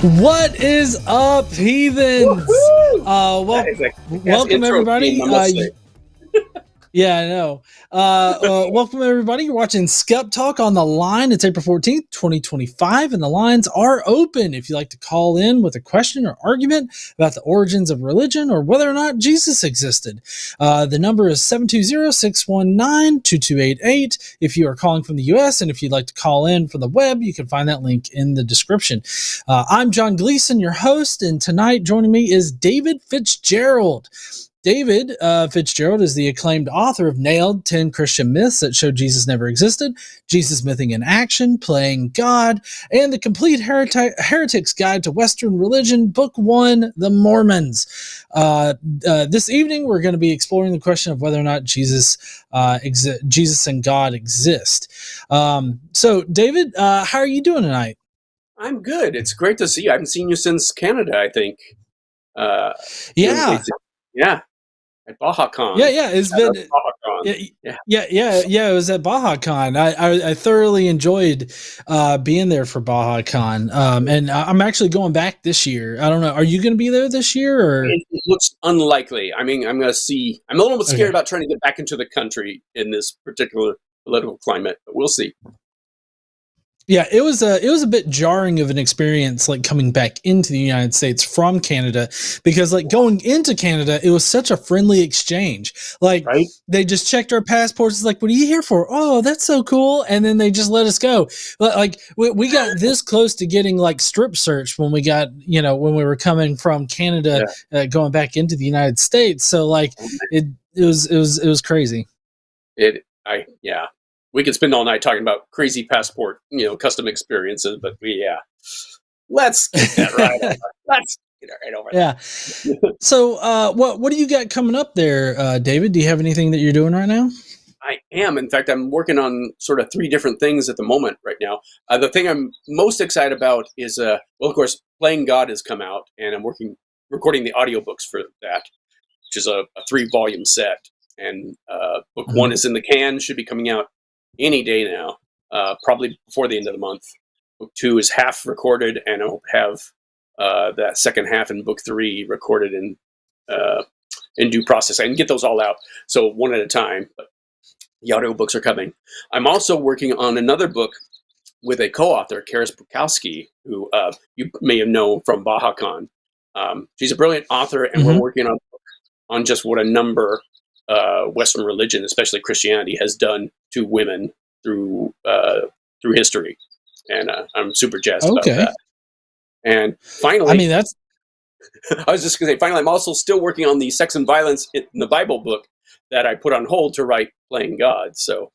What is up, heathens? Welcome everybody. Yeah, I know. Welcome everybody. You're watching SkepTalk on the line. It's April 14th, 2025, and the lines are open. If you'd like to call in with a question or argument about the origins of religion or whether or not Jesus existed, the number is 720-619-2288 if you are calling from the US, and if you'd like to call in from the web, you can find that link in the description. I'm John Gleason, your host, and tonight joining me is David Fitzgerald. David Fitzgerald is the acclaimed author of Nailed 10 Christian Myths That Show Jesus Never Existed, Jesus Mything in Action, Playing God, and The Complete Heretic's Guide to Western Religion, Book 1, The Mormons. This evening, we're going to be exploring the question of whether or not Jesus and God exist. So, David, how are you doing tonight? I'm good. It's great to see you. I haven't seen you since Canada, I think. Yeah. At BajaCon. Yeah. It's been It was at BajaCon. I thoroughly enjoyed being there for BajaCon. And I'm actually going back this year. I don't know. Are you going to be there this year? Or it looks unlikely. I mean, I'm going to see. I'm a little bit scared about trying to get back into the country in this particular political climate, but we'll see. Yeah, it was a bit jarring of an experience, like coming back into the United States from Canada, because like going into Canada, it was such a friendly exchange. Like They just checked our passports. It's like, what are you here for? Oh, that's so cool. And then they just let us go. But like we got this close to getting like strip searched when we got, when we were coming from Canada, going back into the United States. So like it was crazy. We could spend all night talking about crazy passport, custom experiences, but let's get that right over. Let's get it right over. Yeah. So, what do you got coming up there, David? Do you have anything that you're doing right now? I am. In fact, I'm working on sort of 3 different things at the moment right now. The thing I'm most excited about is, of course, Playing God has come out, and I'm recording the audiobooks for that, which is a 3-volume set. And book 1 is in the can, should be coming out any day now, probably before the end of the month. Book 2 is half recorded, and I hope to have that second half in book 3 recorded in due process. I can get those all out, so one at a time, but the audiobooks are coming. I'm also working on another book with a co-author, Karis Bukowski, who you may have known from BajaCon. She's a brilliant author, and we're working on just what a number Western religion, especially Christianity, has done to women through history, and I'm super jazzed about that. And finally, I was just going to say, finally, I'm also still working on the sex and violence in the Bible book that I put on hold to write Playing God. So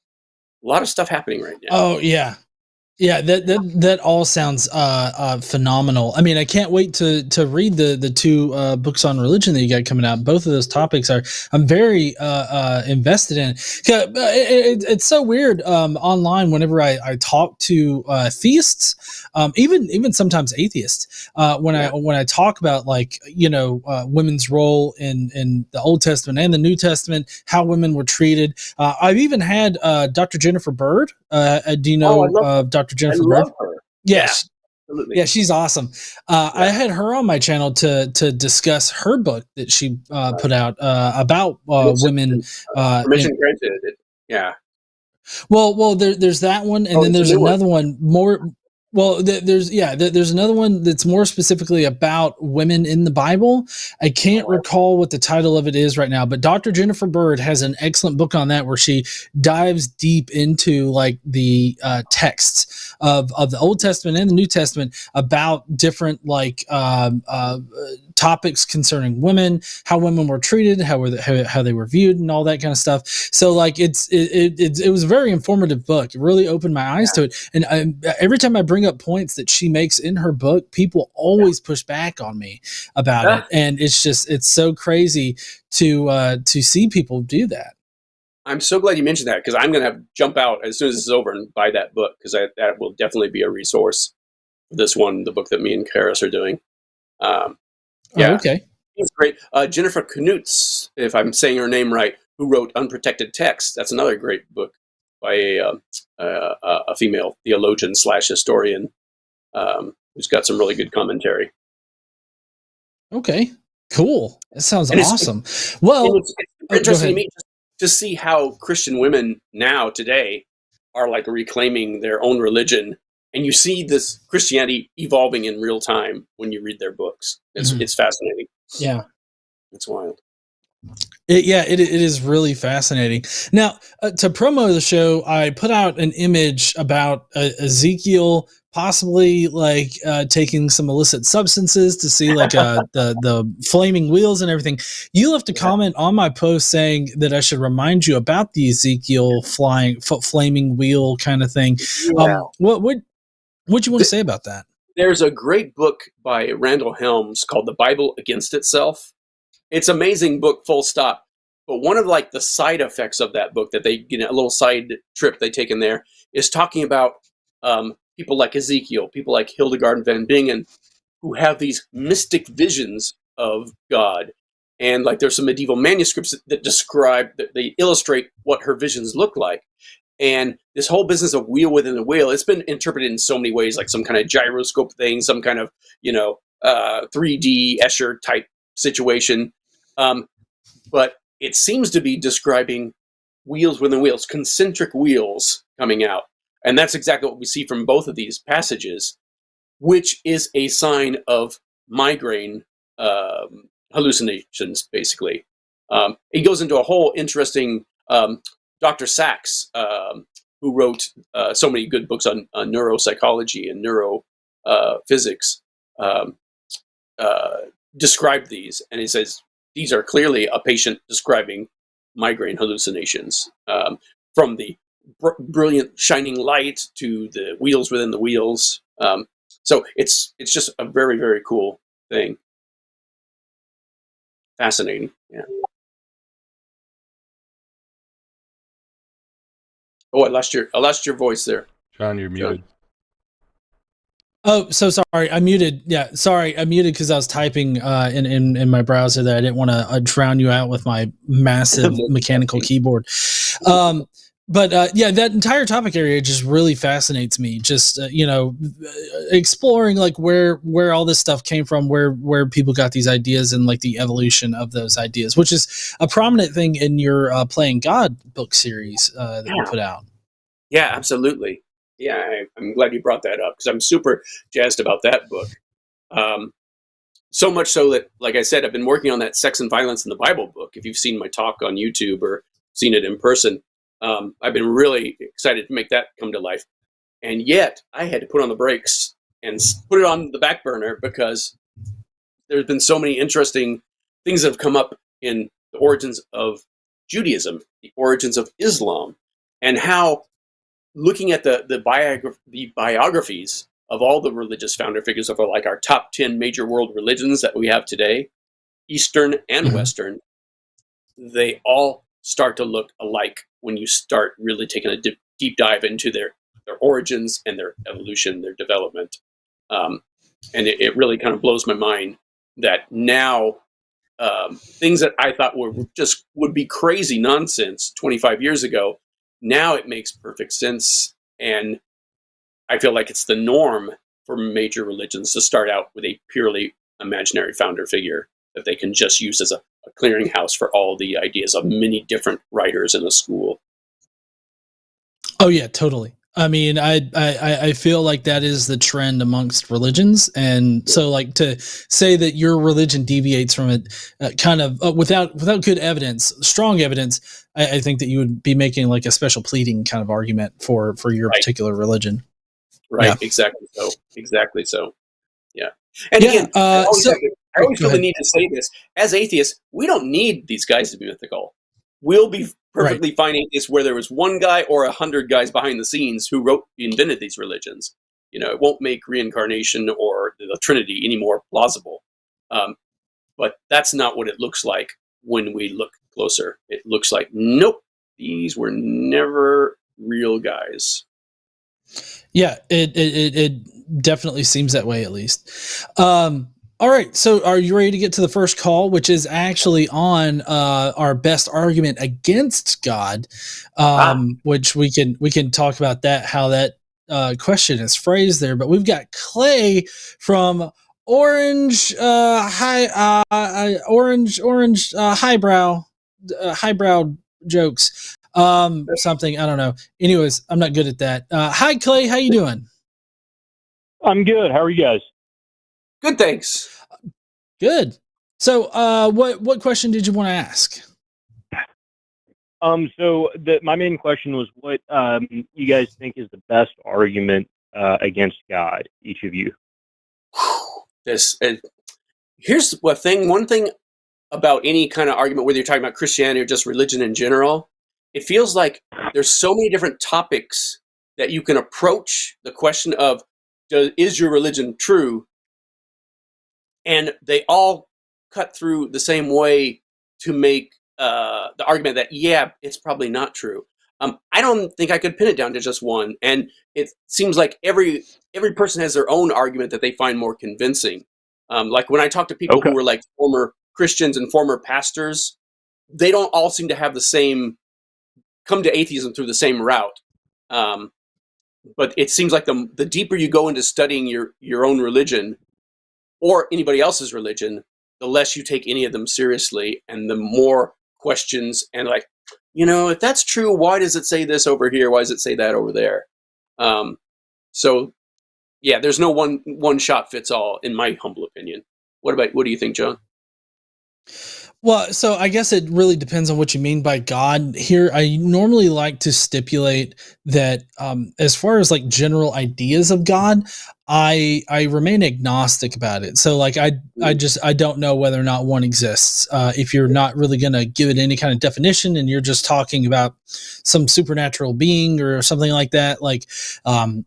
a lot of stuff happening right now. Oh yeah. Yeah, that all sounds phenomenal. I mean, I can't wait to read the 2 books on religion that you got coming out. Both of those topics I'm very invested in. It's so weird online whenever I talk to theists, even sometimes atheists. When I talk about women's role in the Old Testament and the New Testament, how women were treated. I've even had Dr. Jennifer Bird. Do you know Dr. Jennifer Bird? Her. Yes. Yeah, absolutely. Yeah, she's awesome. I had her on my channel to discuss her book that she put out about women. Permission granted. Yeah. Well, there's that one, and then there's another one more. Well, there's another one that's more specifically about women in the Bible. I can't recall what the title of it is right now, but Dr. Jennifer Bird has an excellent book on that where she dives deep into like the texts of the Old Testament and the New Testament about different topics concerning women, how women were treated, how they were viewed, and all that kind of stuff. So like it was a very informative book. It really opened my eyes to it, and every time I bring up points that she makes in her book, people always push back on me about it, and it's so crazy to see people do that. I'm so glad you mentioned that, because I'm going to jump out as soon as this is over and buy that book, because that will definitely be a resource. This one, the book that me and Karis are doing. Okay. It's great. Jennifer Knutz, if I'm saying her name right, who wrote Unprotected Text. That's another great book by a female theologian / historian. who's got some really good commentary. Okay, cool. That sounds And awesome. Well, it's interesting to me to see how Christian women now today are like reclaiming their own religion, and you see this Christianity evolving in real time when you read their books. It's fascinating. Yeah, it's wild. It is really fascinating. Now, to promo the show, I put out an image about Ezekiel possibly like taking some illicit substances to see like the flaming wheels and everything. You left a comment on my post saying that I should remind you about the Ezekiel flaming wheel kind of thing. Yeah. What would you want to say about that? There's a great book by Randall Helms called The Bible Against Itself. It's an amazing book, full stop. But one of like the side effects of that book that they a little side trip they take in there is talking about people like Ezekiel, people like Hildegard van Bingen, who have these mystic visions of God. And like there's some medieval manuscripts that they illustrate what her visions look like. And this whole business of wheel within the wheel, it's been interpreted in so many ways, like some kind of gyroscope thing, some kind of, 3D Escher type situation. But it seems to be describing wheels within wheels, concentric wheels coming out. And that's exactly what we see from both of these passages, which is a sign of migraine hallucinations, basically. He goes into a whole interesting, Dr. Sachs, who wrote so many good books on neuropsychology and neurophysics, described these. And he says, these are clearly a patient describing migraine hallucinations, from the brilliant shining light to the wheels within the wheels. So it's just a very, very cool thing. Fascinating. Yeah. Oh, I lost your voice there. John, you're muted. Oh, so sorry. I muted. Yeah, sorry. I muted because I was typing in my browser there. I didn't want to drown you out with my massive mechanical keyboard. But yeah, that entire topic area just really fascinates me. Just exploring like where all this stuff came from, where people got these ideas, and like the evolution of those ideas, which is a prominent thing in your Playing God book series that you put out. Yeah, absolutely. Yeah, I'm glad you brought that up because I'm super jazzed about that book. So much so that, like I said, I've been working on that Sex and Violence in the Bible book. If you've seen my talk on YouTube or seen it in person, I've been really excited to make that come to life. And yet, I had to put on the brakes and put it on the back burner because there's been so many interesting things that have come up in the origins of Judaism, the origins of Islam, and how looking at the biographies of all the religious founder figures of like our top 10 major world religions that we have today, Eastern and Western, they all start to look alike when you start really taking a deep dive into their origins and their evolution, their development. And it really kind of blows my mind that now things that I thought would be crazy nonsense 25 years ago, now it makes perfect sense, and I feel like it's the norm for major religions to start out with a purely imaginary founder figure that they can just use as a clearinghouse for all the ideas of many different writers in a school. Oh yeah, totally. I mean, I feel like that is the trend amongst religions, and so like to say that your religion deviates from it, kind of without good evidence, strong evidence, I think that you would be making like a special pleading kind of argument for your particular religion. Right. Yeah. Exactly so. Yeah. And again, I always feel the need to say this. As atheists, we don't need these guys to be mythical. We'll be perfectly fine atheists where there was one guy or 100 guys behind the scenes who invented these religions. It won't make reincarnation or the Trinity any more plausible. But that's not what it looks like when we look closer. It looks like, nope, these were never real guys. Yeah, it definitely seems that way, at least. All right, so are you ready to get to the first call, which is actually on our best argument against God, which we can talk about that, how that question is phrased there, but we've got Clay from Orange, highbrow jokes. Something, I don't know. Anyways, I'm not good at that. Hi, Clay. How you doing? I'm good. How are you guys? Good, thanks. Good. So, what question did you want to ask? So my main question was what you guys think is the best argument against God, each of you. Here's one thing about any kind of argument, whether you're talking about Christianity or just religion in general, it feels like there's so many different topics that you can approach the question of, is your religion true? And they all cut through the same way to make the argument that, yeah, it's probably not true. I don't think I could pin it down to just one. And it seems like every person has their own argument that they find more convincing. Like when I talk to people who were like former Christians and former pastors, they don't all seem to have the same, come to atheism through the same route. But it seems like the deeper you go into studying your own religion or anybody else's religion, the less you take any of them seriously, and the more questions and like, if that's true, why does it say this over here? Why does it say that over there? So yeah, there's no one shot fits all, in my humble opinion. What do you think, John? Well, so I guess it really depends on what you mean by God. Here, I normally like to stipulate that as far as like general ideas of God, I remain agnostic about it. So like I don't know whether or not one exists. If you're not really going to give it any kind of definition and you're just talking about some supernatural being or something like that, like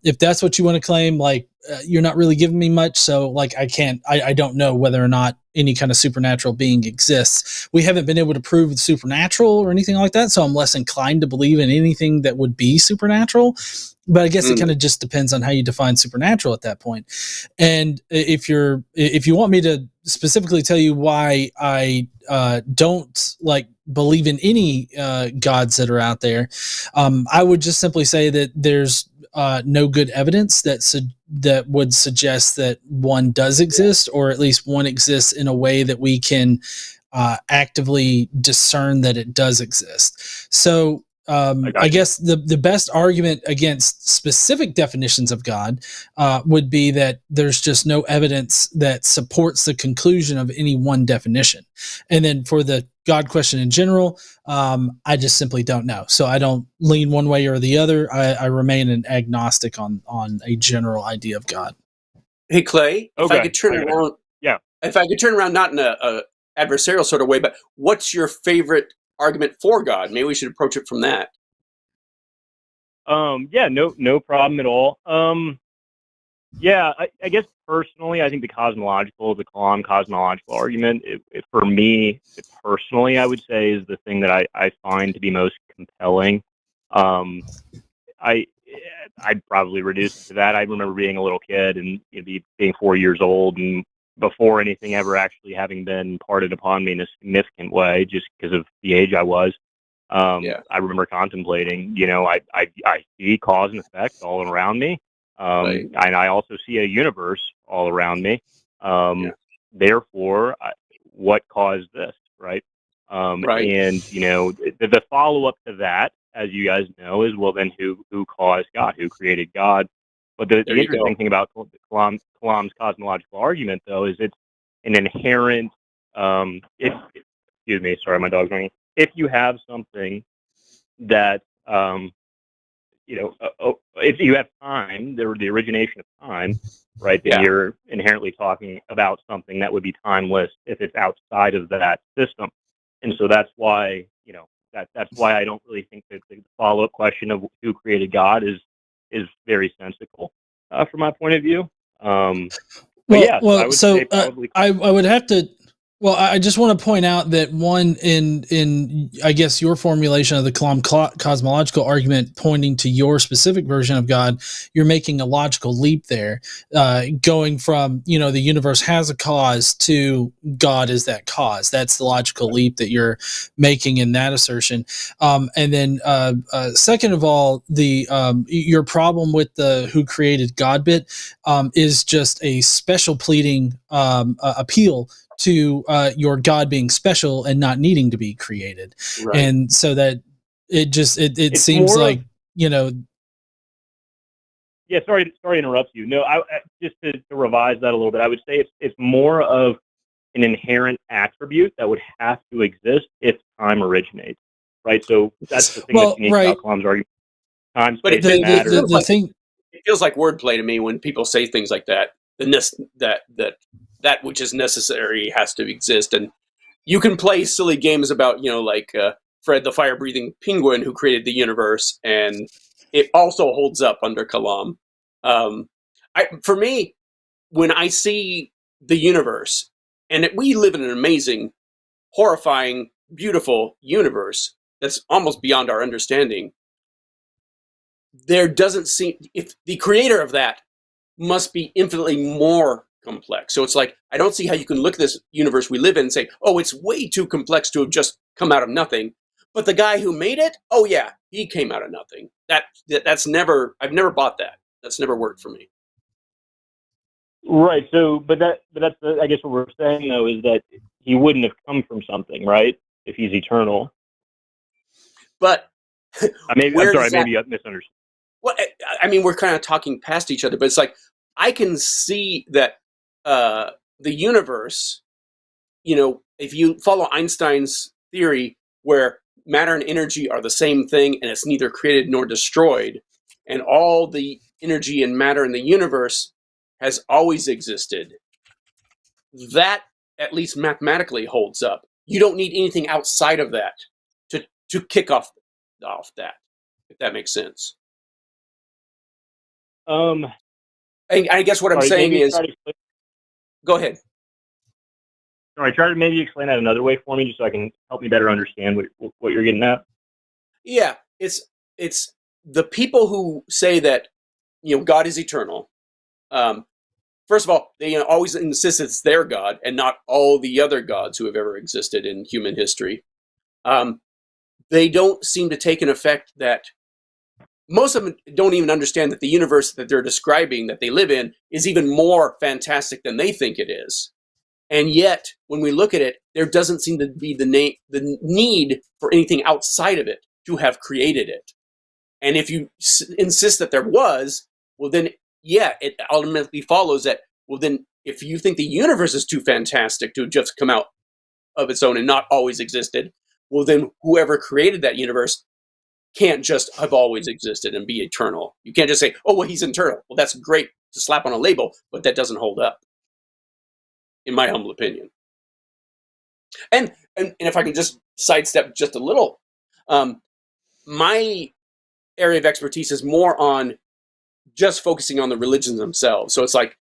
if that's what you want to claim, like you're not really giving me much. So like I don't know whether or not any kind of supernatural being exists. We haven't been able to prove it's supernatural or anything like that. So I'm less inclined to believe in anything that would be supernatural. But I guess it kind of just depends on how you define supernatural at that point. And if you want me to specifically tell you why I don't like believe in any gods that are out there, I would just simply say that there's no good evidence that would suggest that one does exist, or at least one exists in a way that we can actively discern that it does exist. So I guess the best argument against specific definitions of God would be that there's just no evidence that supports the conclusion of any one definition. And then for the God question in general, I just simply don't know. So I don't lean one way or the other. I remain an agnostic on a general idea of God. Hey, Clay, if I could turn around, if I could turn around, not in a adversarial sort of way, but what's your favorite argument for God? Maybe we should approach it from that. No problem at all. I guess personally, I think the Kalam cosmological argument, for me personally, I would say is the thing that I find to be most compelling. I'd probably reduce it to that. I remember being a little kid and being 4 years old, and before anything ever actually having been imparted upon me in a significant way, just because of the age I was. I remember contemplating, I see cause and effect all around me. And I also see a universe all around me. Therefore, what caused this, right? And, the follow-up to that, as you guys know, is, well, then who caused God? Who created God? But the interesting thing about Kalam's cosmological argument, though, is it's an inherent, excuse me, sorry, my dog's ringing. If you have something that, if you have time, the origination of time, right, then you're inherently talking about something that would be timeless if it's outside of that system. And so that's why, that's why I don't really think that the follow-up question of who created God is very sensical from my point of view. I would have to Well, I just want to point out that one in I guess your formulation of the cosmological argument, pointing to your specific version of God, you're making a logical leap there, going from the universe has a cause to God is that cause. That's the logical leap that you're making in that assertion. And then second of all, the your problem with the who created God bit is just a special pleading appeal to your God being special and not needing to be created. Right. And so that it seems more like, Yeah, sorry to interrupt you. No, I just to revise that a little bit, I would say it's more of an inherent attribute that would have to exist if time originates, right? So that's the thing that's unique about Kalam's argument. Time, But space, and matter. the thing, it feels like wordplay to me when people say things like that. That which is necessary has to exist, and you can play silly games about like Fred the fire-breathing penguin who created the universe, and it also holds up under Kalam. For me, when I see the universe, and we live in an amazing, horrifying, beautiful universe that's almost beyond our understanding. There doesn't seem, if the creator of that must be infinitely more complex. So it's like, I don't see how you can look at this universe we live in and say, oh, it's way too complex to have just come out of nothing. But the guy who made it, oh yeah, he came out of nothing. That's never, I've never bought that. That's never worked for me. Right. So, but that's I guess what we're saying though is that he wouldn't have come from something, right? If he's eternal. But maybe I misunderstood. Well, I mean, we're kind of talking past each other, but it's like I can see that the universe, if you follow Einstein's theory where matter and energy are the same thing and it's neither created nor destroyed, and all the energy and matter in the universe has always existed, that at least mathematically holds up. You don't need anything outside of that to kick off that, if that makes sense. I guess what I'm saying is, go ahead. Sorry, try to maybe explain that another way for me, just so I can help me better understand what you're getting at. Yeah, it's the people who say that God is eternal. First of all, they always insist it's their God and not all the other gods who have ever existed in human history. They don't seem to take an effect that most of them don't even understand that the universe that they're describing that they live in is even more fantastic than they think it is. And yet, when we look at it, there doesn't seem to be the need for anything outside of it to have created it. And if you insist that there was, well then, yeah, it ultimately follows that, well then, if you think the universe is too fantastic to just come out of its own and not always existed, well then whoever created that universe can't just have always existed and be eternal. You can't just say, oh, well, he's eternal. Well, that's great to slap on a label, but that doesn't hold up, in my humble opinion. And if I can just sidestep just a little, my area of expertise is more on just focusing on the religions themselves. So it's like,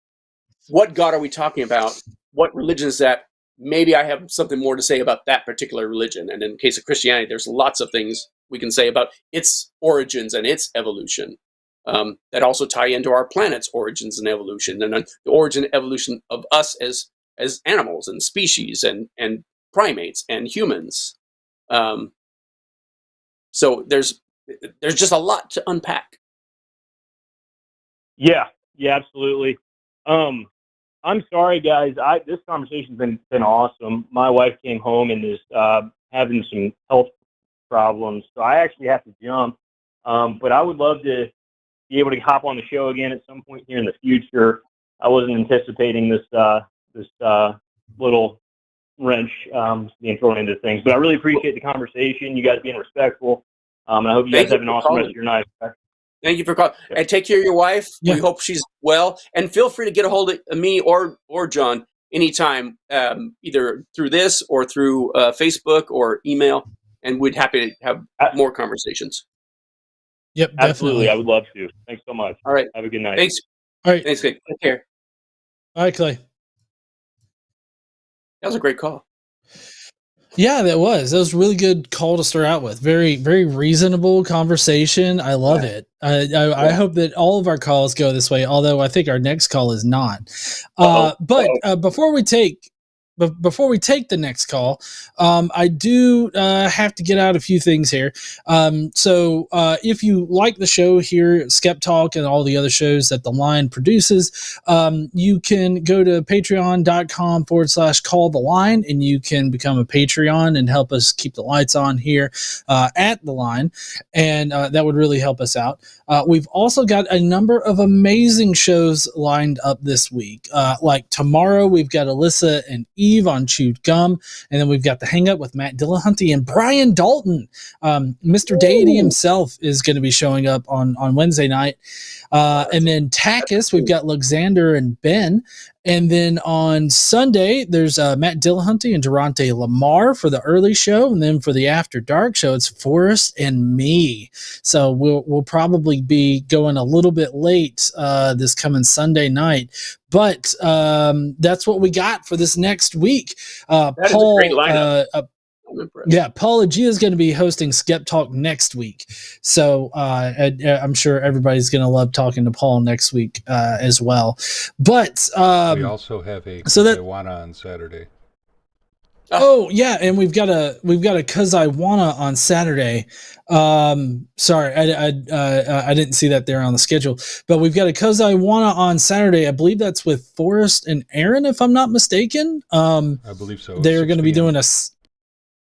what God are we talking about? What religion is that? Maybe I have something more to say about that particular religion. And in the case of Christianity, there's lots of things we can say about its origins and its evolution that also tie into our planet's origins and evolution, and the origin and evolution of us as animals and species and primates and humans. So there's just a lot to unpack. Yeah, absolutely. I'm sorry, guys. This conversation's been awesome. My wife came home and is having some health problems, so I actually have to jump. But I would love to be able to hop on the show again at some point here in the future. I wasn't anticipating this little wrench being thrown into things, but I really appreciate the conversation. You guys being respectful, and I hope you guys have an awesome rest of your night. Thank you for calling. And take care of your wife. Yeah. We hope she's well. And feel free to get a hold of me or John anytime, either through this or through Facebook or email. And we'd happy to have more conversations. Yep, absolutely. Definitely. I would love to. Thanks so much. All right. Have a good night. Thanks. All right. Thanks, Clay. Take care. All right, Clay. That was a great call. Yeah, that was a really good call to start out with. Very, very reasonable conversation. I love it. I hope that all of our calls go this way, although I think our next call is not. Before we take the next call, I do have to get out a few things here. So if you like the show here, SkepTalk and all the other shows that The Line produces, you can go to patreon.com/call the line, and you can become a Patreon and help us keep the lights on here at The Line. And that would really help us out. We've also got a number of amazing shows lined up this week. Like tomorrow, we've got Alyssa and Eve on Chewed Gum, and then we've got the Hang Up with Matt Dillahunty and Brian Dalton. Mr. Deity himself is going to be showing up on Wednesday night. And then TACIS, we've got Alexander and Ben. And then on Sunday, there's Matt Dillahunty and Durante Lamar for the early show. And then for the After Dark show, it's Forrest and me. So we'll probably be going a little bit late this coming Sunday night. But that's what we got for this next week. That is a great lineup. Paul Agia is going to be hosting SkepTalk next week. So I'm sure everybody's going to love talking to Paul next week as well. But we also have a Cus I Wanna on Saturday. Oh yeah, and we've got a Cus I Wanna on Saturday. Sorry, I didn't see that there on the schedule, but we've got a Cus I Wanna on Saturday. I believe that's with Forrest and Aaron, if I'm not mistaken. I believe so. They're going to be doing a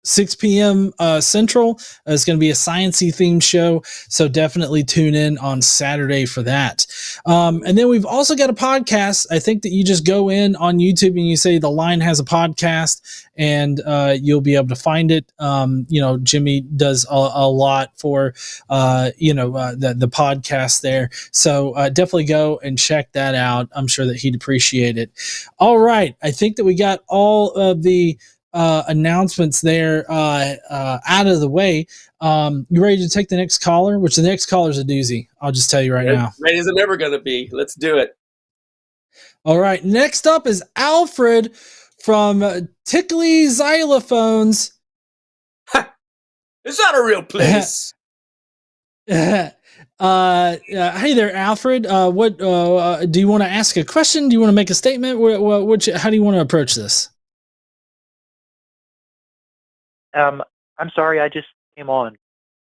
6 p.m. Central. It's going to be a sciencey themed show, so definitely tune in on Saturday for that. And then we've also got a podcast. I think that you just go in on YouTube and you say The Line has a podcast, and you'll be able to find it. Jimmy does a lot for the podcast there, so definitely go and check that out. I'm sure that he'd appreciate it. All right, I think that we got all of the announcements there out of the way. You ready to take the next caller? Which the next caller is a doozy. I'll just tell you right now. Ready as it ever going to be. Let's do it. All right. Next up is Alfred from Tickly Xylophones. Is that a real place? Hey there, Alfred. What do you want to ask a question? Do you want to make a statement? How do you want to approach this? I'm sorry, I just came on.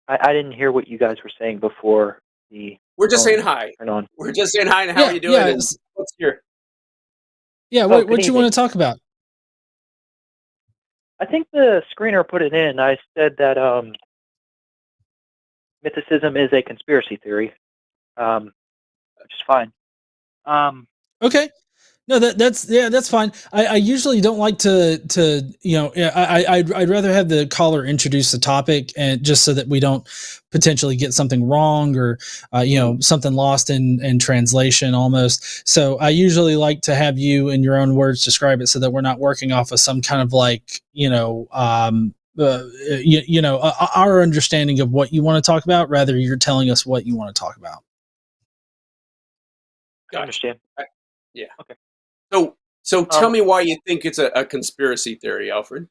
I didn't hear what you guys were saying before the. We're just saying hi. We're just saying hi, and how are you doing? Yeah, what's your? Yeah, what you want to talk about? I think the screener put it in. I said that mythicism is a conspiracy theory, which is fine. Okay. No, that's fine. I usually don't like to I'd rather have the caller introduce the topic, and just so that we don't potentially get something wrong or something lost in translation almost. So I usually like to have you in your own words describe it, so that we're not working off of some kind of our understanding of what you want to talk about. Rather, you're telling us what you want to talk about. I understand. Yeah. Okay. So tell me why you think it's a conspiracy theory, Alfred.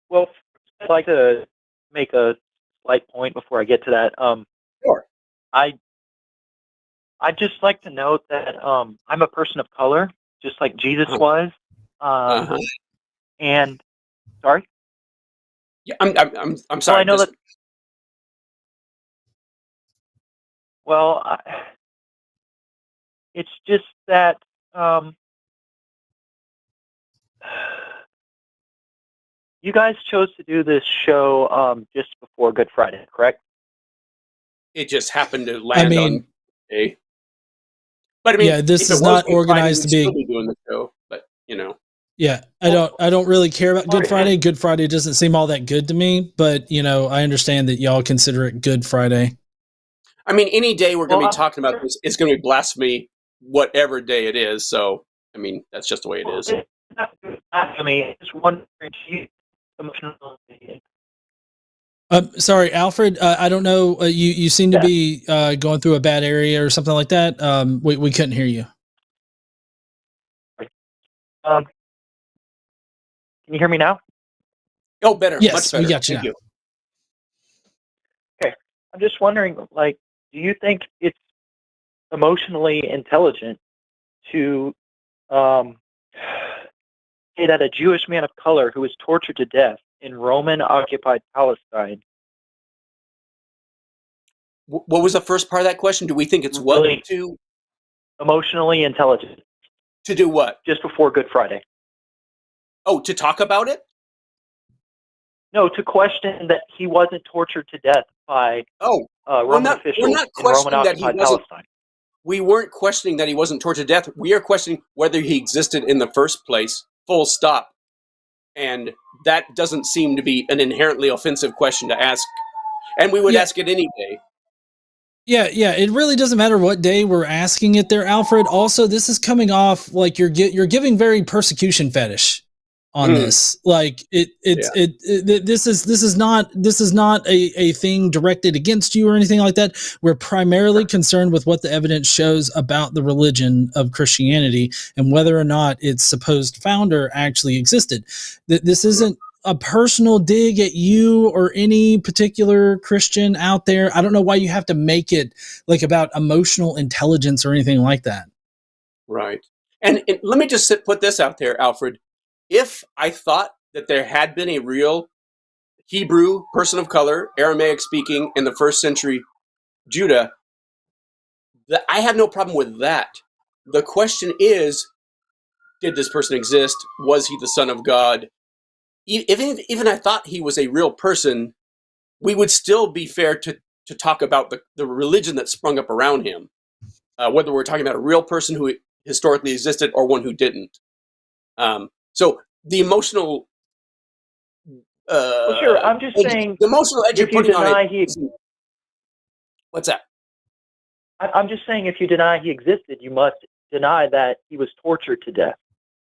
Well, I'd like to make a slight point before I get to that. Sure. I'd just like to note that I'm a person of color, just like Jesus was. And sorry. Yeah, I'm sorry. Well, I know that. Well, it's just that. You guys chose to do this show just before Good Friday, correct? It just happened to land on a. But yeah, this is not organized to be doing the show, but Yeah, I don't really care about Good Friday. Good Friday doesn't seem all that good to me, but I understand that y'all consider it Good Friday. I mean, any day we're going to be talking about this, it's going to be blasphemy, whatever day it is. So, I mean, that's just the way it is. I mean, it's one. Sorry, Alfred. I don't know. You seem to be going through a bad area or something like that. We couldn't hear you. Can you hear me now? Oh, better. Yes, much better. we got you Thank now. you. Okay. I'm just wondering, like, do you think it's emotionally intelligent to say that a Jewish man of color who was tortured to death in Roman-occupied Palestine? What was the first part of that question? Do we think it's what Really to emotionally intelligent? to do what? Just before Good Friday. Oh, to talk about it? No, to question that he wasn't tortured to death by Roman officials we're not in questioning that he Roman-occupied wasn't. Palestine. We weren't questioning that he wasn't tortured to death. We are questioning whether he existed in the first place. Full stop. And that doesn't seem to be an inherently offensive question to ask. And we would ask it anyway. Yeah, it really doesn't matter what day we're asking it there, Alfred. Also, this is coming off like you're giving very persecution fetish on this. Like this is not a thing directed against you or anything like that. We're primarily concerned with what the evidence shows about the religion of Christianity and whether or not its supposed founder actually existed. This isn't a personal dig at you or any particular Christian out there. I don't know why you have to make it like about emotional intelligence or anything like that. Right. And let me just put this out there, Alfred. If I thought that there had been a real Hebrew person of color, Aramaic speaking, in the first century Judah, I have no problem with that. The question is, did this person exist? Was he the Son of God? Even I thought he was a real person, we would still be fair to talk about the religion that sprung up around him, whether we're talking about a real person who historically existed or one who didn't. So the emotional... well, sure, I'm just saying... The emotional edge you're putting on it... What's that? I'm just saying if you deny he existed, you must deny that he was tortured to death.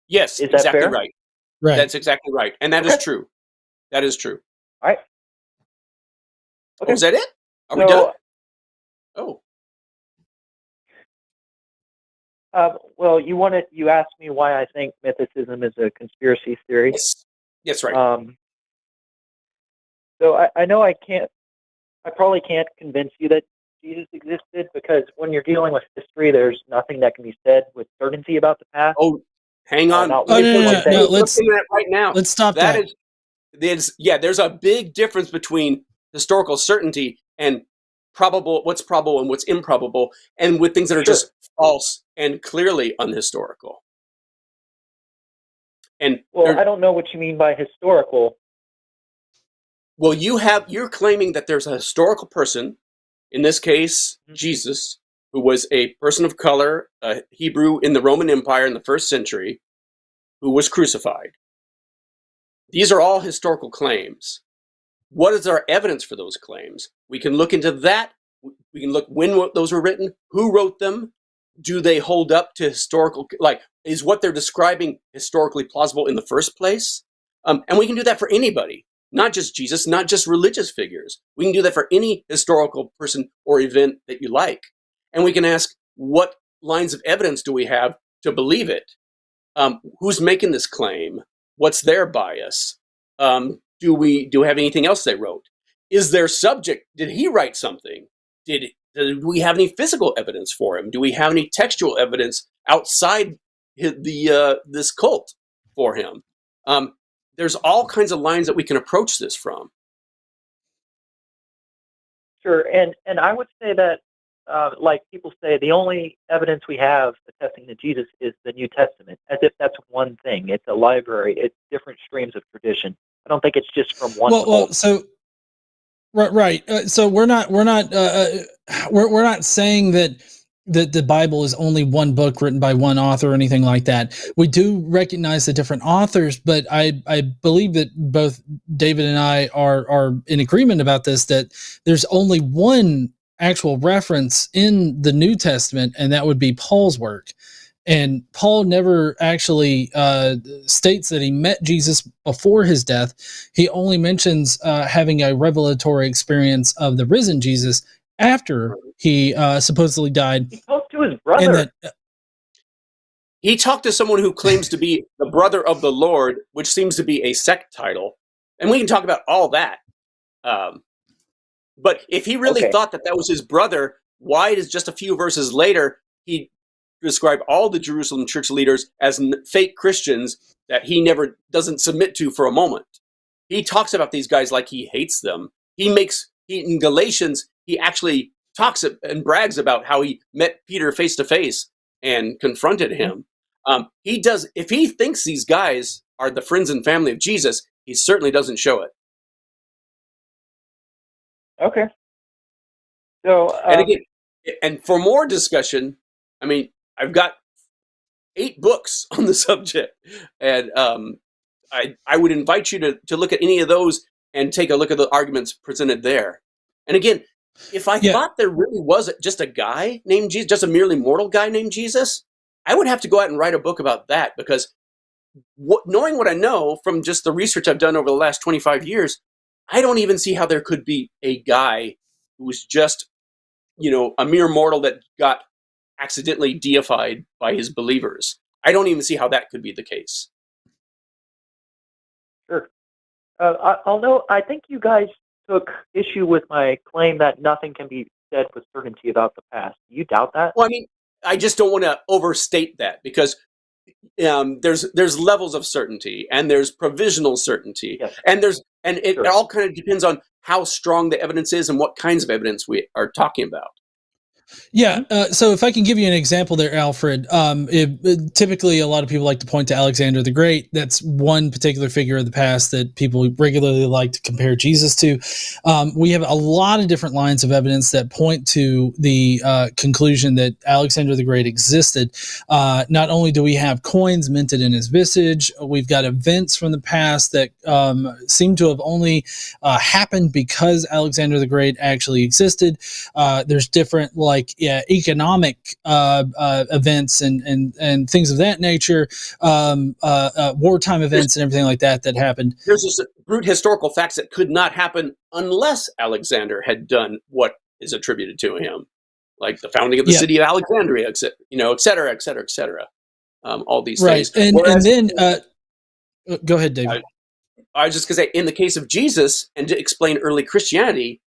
Yes, is that exactly fair? Right. Right. That's exactly right. And that is true. That is true. All right. Okay. Oh, is that it? Are we done? Oh. Well, you asked me why I think mythicism is a conspiracy theory. Yes, right. So I know I probably can't convince you that Jesus existed, because when you're dealing with history, there's nothing that can be said with certainty about the past. Oh, hang on. No, let's right now. Let's stop that. There's a big difference between historical certainty and what's probable and what's improbable, and with things that are just false and clearly unhistorical. And I don't know what you mean by historical. Well, you're claiming that there's a historical person, in this case, Jesus, who was a person of color, a Hebrew in the Roman Empire in the first century, who was crucified. These are all historical claims. What is our evidence for those claims? We can look into that. We can look when those were written, who wrote them, do they hold up to historical, is what they're describing historically plausible in the first place? And we can do that for anybody, not just Jesus, not just religious figures. We can do that for any historical person or event that you like. And we can ask, what lines of evidence do we have to believe it? Who's making this claim? What's their bias? Do we have anything else they wrote? Is their subject, did he write something? Did we have any physical evidence for him? Do we have any textual evidence outside this cult for him? There's all kinds of lines that we can approach this from. Sure, and I would say that, like people say, the only evidence we have attesting to Jesus is the New Testament, as if that's one thing. It's a library. It's different streams of tradition. I don't think it's just from one. Well, so right. So we're not saying that the Bible is only one book written by one author or anything like that. We do recognize the different authors, but I believe that both David and I are in agreement about this, that there's only one actual reference in the New Testament, and that would be Paul's work. And Paul never actually states that he met Jesus before his death. He only mentions having a revelatory experience of the risen Jesus after he supposedly died. He spoke to his brother. he talked to someone who claims to be the brother of the Lord, which seems to be a sect title. And we can talk about all that. But if he really thought that was his brother, why does just a few verses later he describe all the Jerusalem church leaders as fake Christians that he never doesn't submit to for a moment? He talks about these guys like he hates them. In Galatians, he actually talks and brags about how he met Peter face to face and confronted him. If he thinks these guys are the friends and family of Jesus, he certainly doesn't show it. Okay. So, and again, and for more discussion, I mean, I've got 8 books on the subject, and I would invite you to look at any of those and take a look at the arguments presented there. And again, if I thought there really was just a guy named Jesus, just a merely mortal guy named Jesus, I would have to go out and write a book about that, because knowing what I know from just the research I've done over the last 25 years, I don't even see how there could be a guy who was just, a mere mortal that got accidentally deified by his believers. I don't even see how that could be the case. Sure. Although I think you guys took issue with my claim that nothing can be said with certainty about the past. Do you doubt that? Well, I mean, I just don't want to overstate that, because there's levels of certainty, and there's provisional certainty, yes. and it all kind of depends on how strong the evidence is and what kinds of evidence we are talking about. Yeah. So if I can give you an example there, Alfred, typically a lot of people like to point to Alexander the Great. That's one particular figure of the past that people regularly like to compare Jesus to. We have a lot of different lines of evidence that point to the conclusion that Alexander the Great existed. Not only do we have coins minted in his visage, we've got events from the past that seem to have only happened because Alexander the Great actually existed. There's different economic events and things of that nature, wartime events and everything like that happened. There's just brute historical facts that could not happen unless Alexander had done what is attributed to him, like the founding of the city of Alexandria, et cetera, et cetera, et cetera. All these things. And then go ahead, David. I was just going to say, in the case of Jesus, and to explain early Christianity,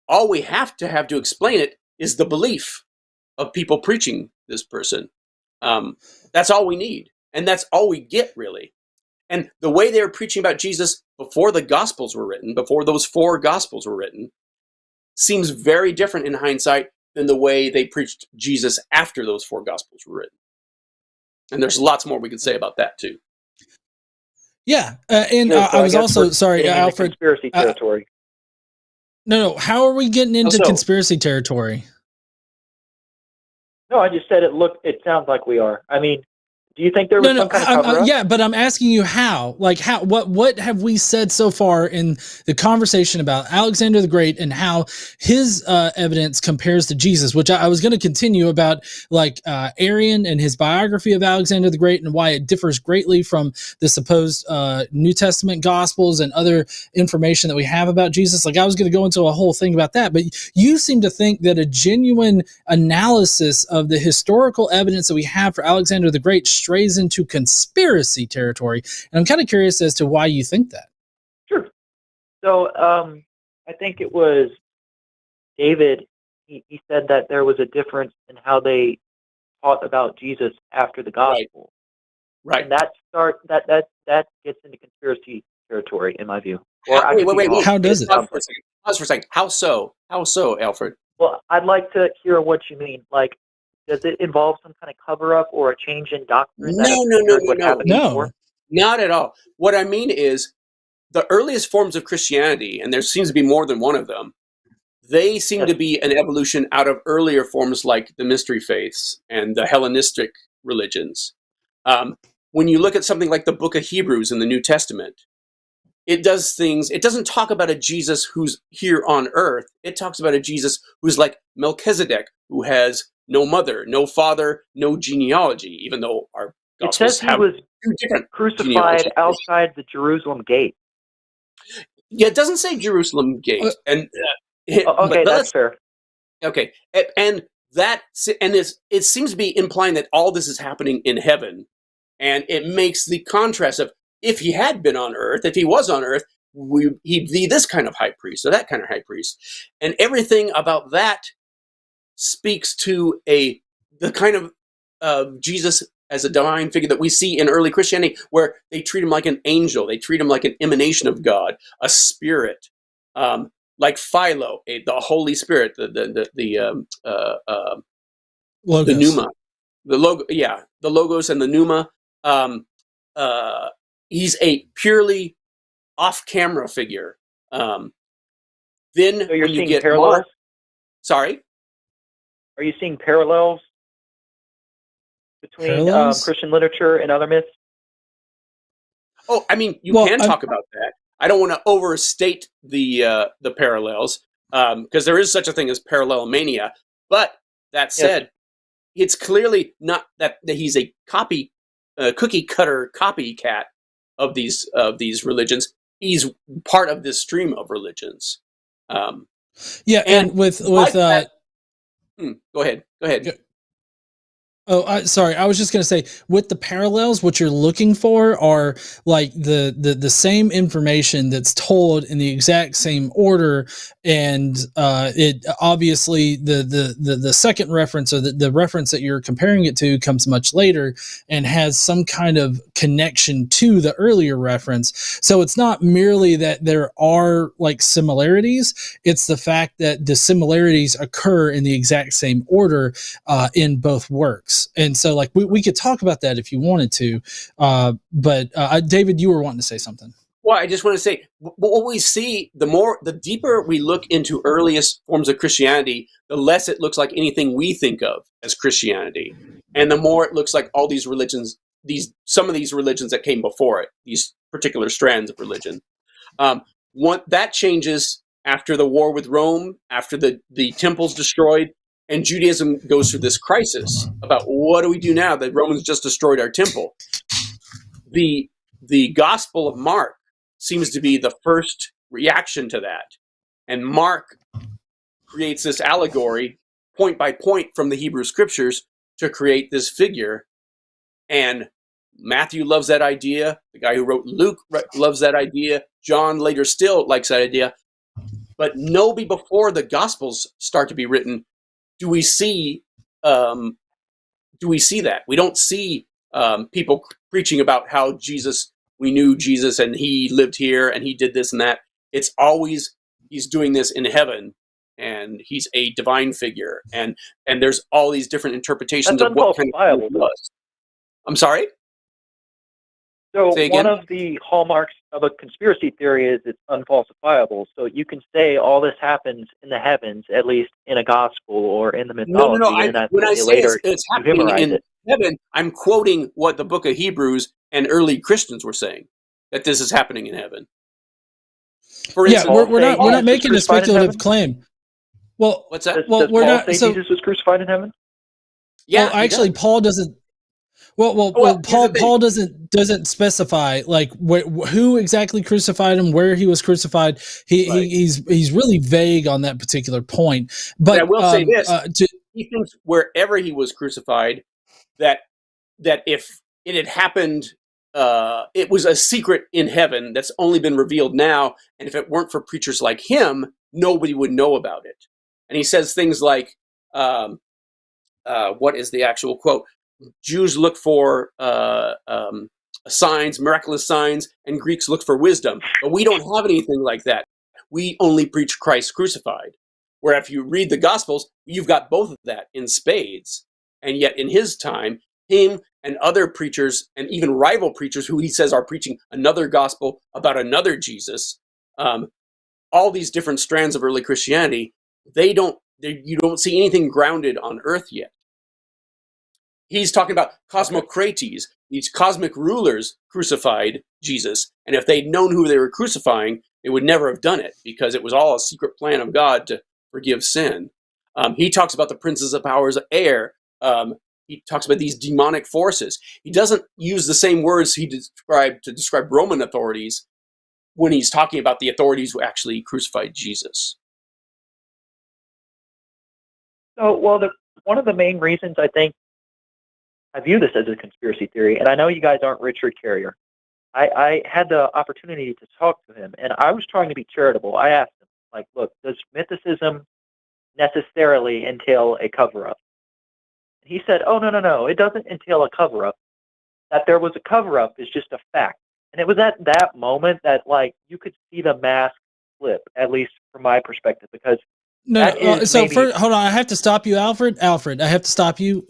all we have to explain it is the belief of people preaching this person. That's all we need. And that's all we get, really. And the way they were preaching about Jesus before the Gospels were written, before those 4 Gospels were written, seems very different in hindsight than the way they preached Jesus after those 4 Gospels were written. And there's lots more we could say about that, too. Yeah. I was also, sorry, Alfred. Conspiracy territory. No. How are we getting into conspiracy territory? No, I just said it sounds like we are. I mean, do you think there was some kind of cover-up? Yeah, but I'm asking you how. Like, how? What have we said so far in the conversation about Alexander the Great and how his evidence compares to Jesus? Which I was going to continue about, Arian and his biography of Alexander the Great and why it differs greatly from the supposed New Testament Gospels and other information that we have about Jesus. I was going to go into a whole thing about that, but you seem to think that a genuine analysis of the historical evidence that we have for Alexander the Great strays into conspiracy territory, and I'm kind of curious as to why you think that. Sure. So I think it was David. He said that there was a difference in how they taught about Jesus after the gospel. Right. And that gets into conspiracy territory, in my view. Wait. How does it? Pause for a second. How so? How so, Alfred? Well, I'd like to hear what you mean. Does it involve some kind of cover-up or a change in doctrine? No. Not at all. What I mean is, the earliest forms of Christianity, and there seems to be more than one of them, they seem to be an evolution out of earlier forms like the mystery faiths and the Hellenistic religions. When you look at something like the book of Hebrews in the New Testament, it does things. It doesn't talk about a Jesus who's here on earth. It talks about a Jesus who's like Melchizedek, who has no mother, no father, no genealogy, even though our Gospels have was 2 different crucified outside the Jerusalem gate. Yeah, it doesn't say Jerusalem gate. Okay, that's fair. Okay, and it seems to be implying that all this is happening in heaven, and it makes the contrast of if he had been on earth, if he was on earth, he'd be this kind of high priest or that kind of high priest, and everything about that speaks to the kind of Jesus as a divine figure that we see in early Christianity, where they treat him like an angel, they treat him like an emanation of God, a spirit, like Philo, the Holy Spirit, the pneuma, the logos and the pneuma. He's a purely off-camera figure. Then so you're when you seeing get parallels? Sorry? Are you seeing parallels between Christian literature and other myths? Oh, I mean, you can talk about that. I don't want to overstate the parallels, because there is such a thing as parallelomania. But that said, it's clearly not that he's a cookie cutter copycat of these religions. He's part of this stream of religions. And with that, go ahead. Oh, sorry. I was just going to say, with the parallels, what you're looking for are like the same information that's told in the exact same order, and it obviously the second reference, or the reference that you're comparing it to, comes much later and has some kind of connection to the earlier reference. So it's not merely that there are like similarities; it's the fact that the similarities occur in the exact same order in both works. And so like we could talk about that if you wanted to, but David, you were wanting to say something. Well, I just want to say, what we see, the deeper we look into earliest forms of Christianity, the less it looks like anything we think of as Christianity, and the more it looks like all these religions, some of these religions that came before it, these particular strands of religion. That changes after the war with Rome, after the temple's destroyed. And Judaism goes through this crisis about what do we do now? The Romans just destroyed our temple. The Gospel of Mark seems to be the first reaction to that. And Mark creates this allegory, point by point, from the Hebrew Scriptures to create this figure. And Matthew loves that idea. The guy who wrote Luke loves that idea. John later still likes that idea. But nobody before the Gospels start to be written do we see that? We don't see people preaching about how we knew Jesus and he lived here and he did this and that. It's always he's doing this in heaven and he's a divine figure, and there's all these different interpretations of what kind of it was. I'm sorry? So one of the hallmarks of a conspiracy theory is it's unfalsifiable. So you can say all this happens in the heavens, at least in a gospel or in the mythology. No. When I say it's happening in heaven, I'm quoting what the book of Hebrews and early Christians were saying, that this is happening in heaven. For instance, we're not making a speculative claim. Well, what's that? Does Paul say Jesus was crucified in heaven? Yeah, well, actually, Paul doesn't. Paul doesn't specify like who exactly crucified him, where he was crucified. He's really vague on that particular point. But I will say this: he thinks wherever he was crucified, that if it had happened, it was a secret in heaven that's only been revealed now, and if it weren't for preachers like him, nobody would know about it. And he says things like, "What is the actual quote? Jews look for signs, miraculous signs, and Greeks look for wisdom. But we don't have anything like that. We only preach Christ crucified." Where if you read the Gospels, you've got both of that in spades. And yet in his time, him and other preachers, and even rival preachers who he says are preaching another gospel about another Jesus, all these different strands of early Christianity, you don't see anything grounded on earth yet. He's talking about cosmocrates, these cosmic rulers crucified Jesus. And if they'd known who they were crucifying, they would never have done it, because it was all a secret plan of God to forgive sin. He talks about the princes of powers of air. He talks about these demonic forces. He doesn't use the same words he described to describe Roman authorities when he's talking about the authorities who actually crucified Jesus. So, well, one of the main reasons I think I view this as a conspiracy theory, and I know you guys aren't Richard Carrier. I had the opportunity to talk to him, and I was trying to be charitable. I asked him, like, look, does mythicism necessarily entail a cover-up? He said, oh, no, it doesn't entail a cover-up. That there was a cover-up is just a fact. And it was at that moment that, like, you could see the mask flip, at least from my perspective, because hold on, I have to stop you, Alfred. Alfred, I have to stop you.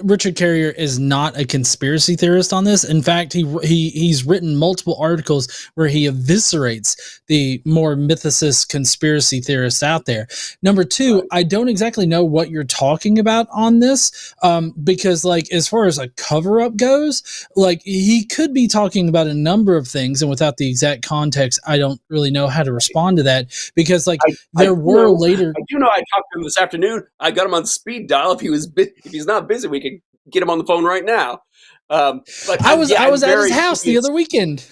Richard Carrier is not a conspiracy theorist on this. In fact, he's written multiple articles where he eviscerates the more mythicist conspiracy theorists out there. Number two, right. I don't exactly know what you're talking about on this, because, like, as far as a cover-up goes, like, he could be talking about a number of things, and without the exact context, I don't really know how to respond to that, because, like, there were later. I do know I talked to him this afternoon. I got him on speed dial. If he's not busy, we could get him on the phone right now. But I was at his house the other weekend.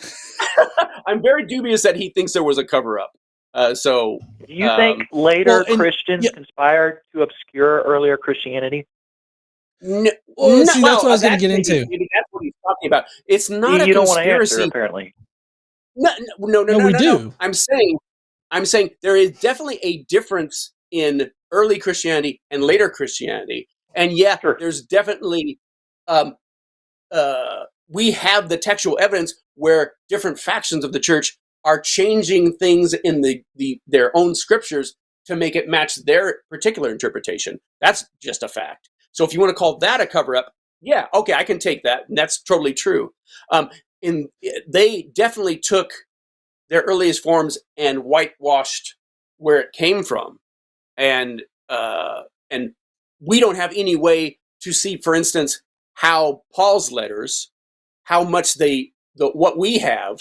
I'm very dubious that he thinks there was a cover-up. Do you think later Christians conspired to obscure earlier Christianity? That's what I was going to get into. Maybe that's what he's talking about. It's not a conspiracy. You don't want to answer, apparently. No, we do. I'm saying there is definitely a difference in early Christianity and later Christianity. And there's definitely, we have the textual evidence where different factions of the church are changing things in their own scriptures to make it match their particular interpretation. That's just a fact. So if you want to call that a cover-up, okay, I can take that. And that's totally true. They definitely took their earliest forms and whitewashed where it came from. And we don't have any way to see, for instance, how Paul's letters, how much what we have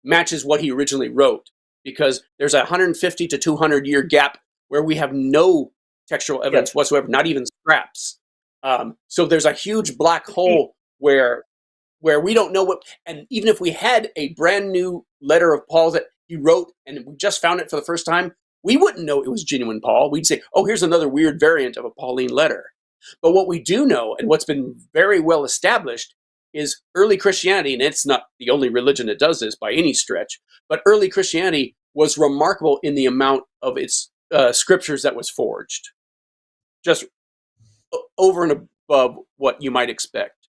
matches what he originally wrote, because there's a 150 to 200 year gap where we have no textual evidence whatsoever, not even scraps. So there's a huge black hole where we don't know what, and even if we had a brand new letter of Paul that he wrote and we just found it for the first time, we wouldn't know it was genuine Paul. We'd say, oh, here's another weird variant of a Pauline letter. But what we do know, and what's been very well established, is early Christianity, and it's not the only religion that does this by any stretch, but early Christianity was remarkable in the amount of its scriptures that was forged. Just over and above what you might expect.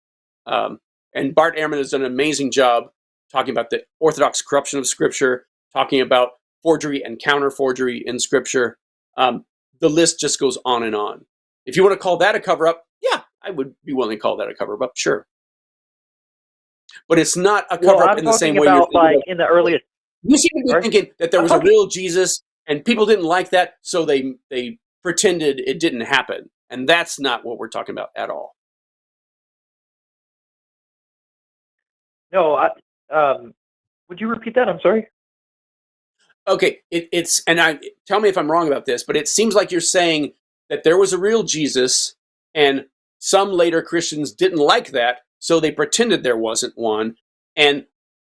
And Bart Ehrman has done an amazing job talking about the orthodox corruption of Scripture, talking about forgery and counter-forgery in Scripture. The list just goes on and on. If you want to call that a cover-up, I would be willing to call that a cover-up, sure. But it's not a cover-up in the same way you're thinking about, in the earliest. You seem to be thinking that there was a real Jesus, and people didn't like that, so they pretended it didn't happen. And that's not what we're talking about at all. No, would you repeat that? I'm sorry. Okay, tell me if I'm wrong about this, but it seems like you're saying that there was a real Jesus, and some later Christians didn't like that, so they pretended there wasn't one, and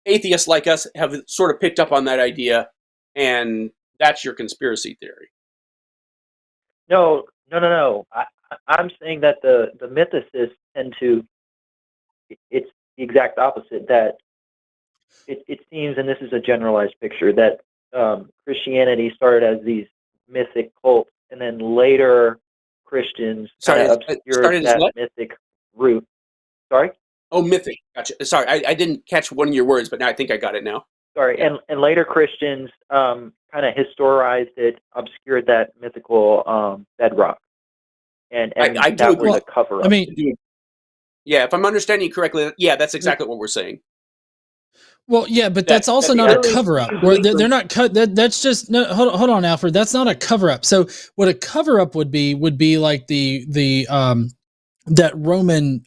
atheists like us have sort of picked up on that idea, and that's your conspiracy theory. No. I'm saying that the mythicists tend to. It's the exact opposite. That it seems, and this is a generalized picture, that Christianity started as these mythic cults, and then later Christians obscured that mythic root. Sorry? Oh, mythic. Gotcha. Sorry, I didn't catch one of your words, but now I think I got it now. Sorry, and later Christians kind of historized it, obscured that mythical bedrock. And I that do was a cover-up. I mean, if I'm understanding you correctly, that's exactly what we're saying. Well, yeah, but that's also not a cover-up. They're not cut. That's just no. Hold on, Alfred. That's not a cover-up. So, what a cover-up would be like the that Roman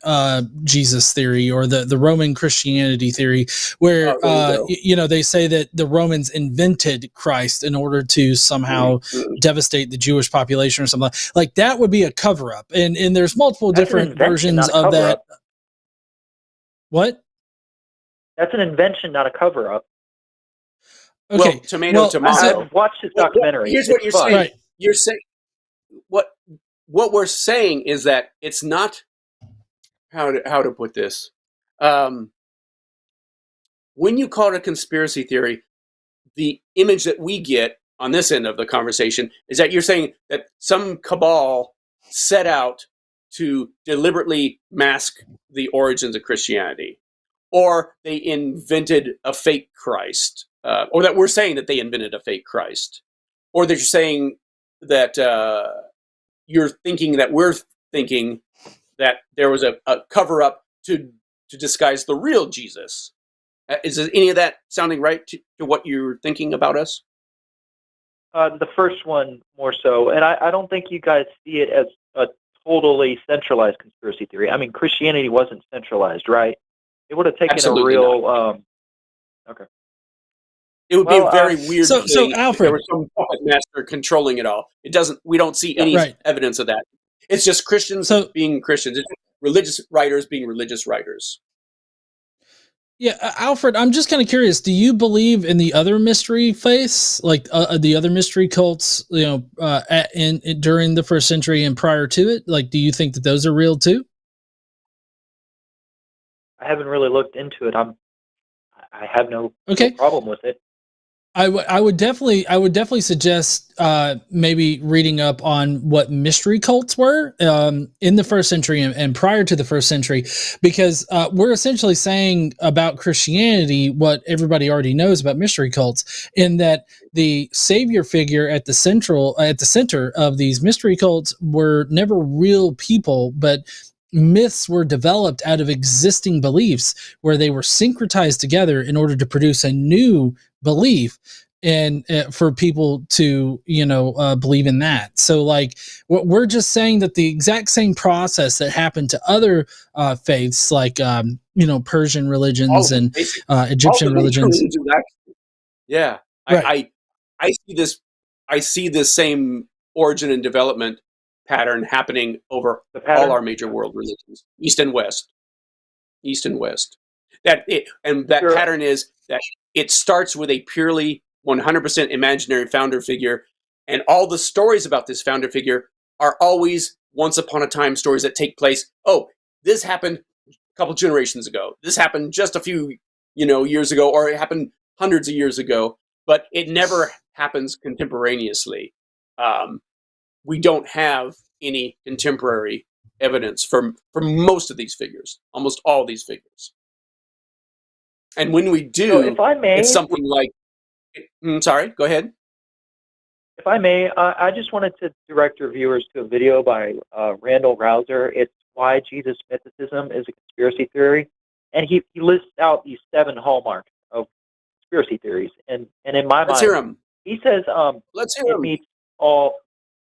Jesus theory, or the Roman Christianity theory, where they say that the Romans invented Christ in order to somehow devastate the Jewish population or something like that. Would be a cover-up, and there's multiple different versions of that. What? That's an invention, not a cover-up. Okay, tomato. I've watched this documentary. Here's what you're saying. Right. You're saying what what we're saying is that it's not how to put this. When you call it a conspiracy theory, the image that we get on this end of the conversation is that you're saying that some cabal set out to deliberately mask the origins of Christianity, or they invented a fake Christ, or that we're saying that they invented a fake Christ, or that you're saying that you're thinking that we're thinking that there was a cover-up to disguise the real Jesus. Is any of that sounding right to what you're thinking about us? The first one more so, and I don't think you guys see it as a totally centralized conspiracy theory. I mean, Christianity wasn't centralized, right? It would have taken Absolutely a real. Okay. It would be a very weird thing so Alfred, if there was some puppet master controlling it all. It doesn't. We don't see any evidence of that. It's just Christians being Christians. It's religious writers being religious writers. Yeah, Alfred, I'm just kind of curious. Do you believe in the other mystery faiths, like the other mystery cults, during the first century and prior to it? Like, do you think that those are real too? I haven't really looked into it. I have no problem with it. I would definitely suggest maybe reading up on what mystery cults were in the first century and prior to the first century, because we're essentially saying about Christianity what everybody already knows about mystery cults, in that the savior figure at the center of these mystery cults were never real people, but myths were developed out of existing beliefs where they were syncretized together in order to produce a new belief and for people to believe in that. So like what we're just saying that the exact same process that happened to other faiths like Persian religions and Egyptian religions. Yeah. Right. I see this same origin and development pattern happening over all our major world religions, East and West. That pattern is that it starts with a purely 100% imaginary founder figure, and all the stories about this founder figure are always once upon a time stories that take place. Oh, this happened a couple generations ago. This happened just a few years ago, or it happened hundreds of years ago, but it never happens contemporaneously. We don't have any contemporary evidence for most of these figures, almost all these figures. And when we do, so if I may, it's something like... sorry, go ahead. If I may, I just wanted to direct your viewers to a video by Randall Rouser. It's Why Jesus Mythicism is a Conspiracy Theory. And he lists out these 7 hallmarks of conspiracy theories. And in my mind, hear him. He says Let's hear him. Meets all...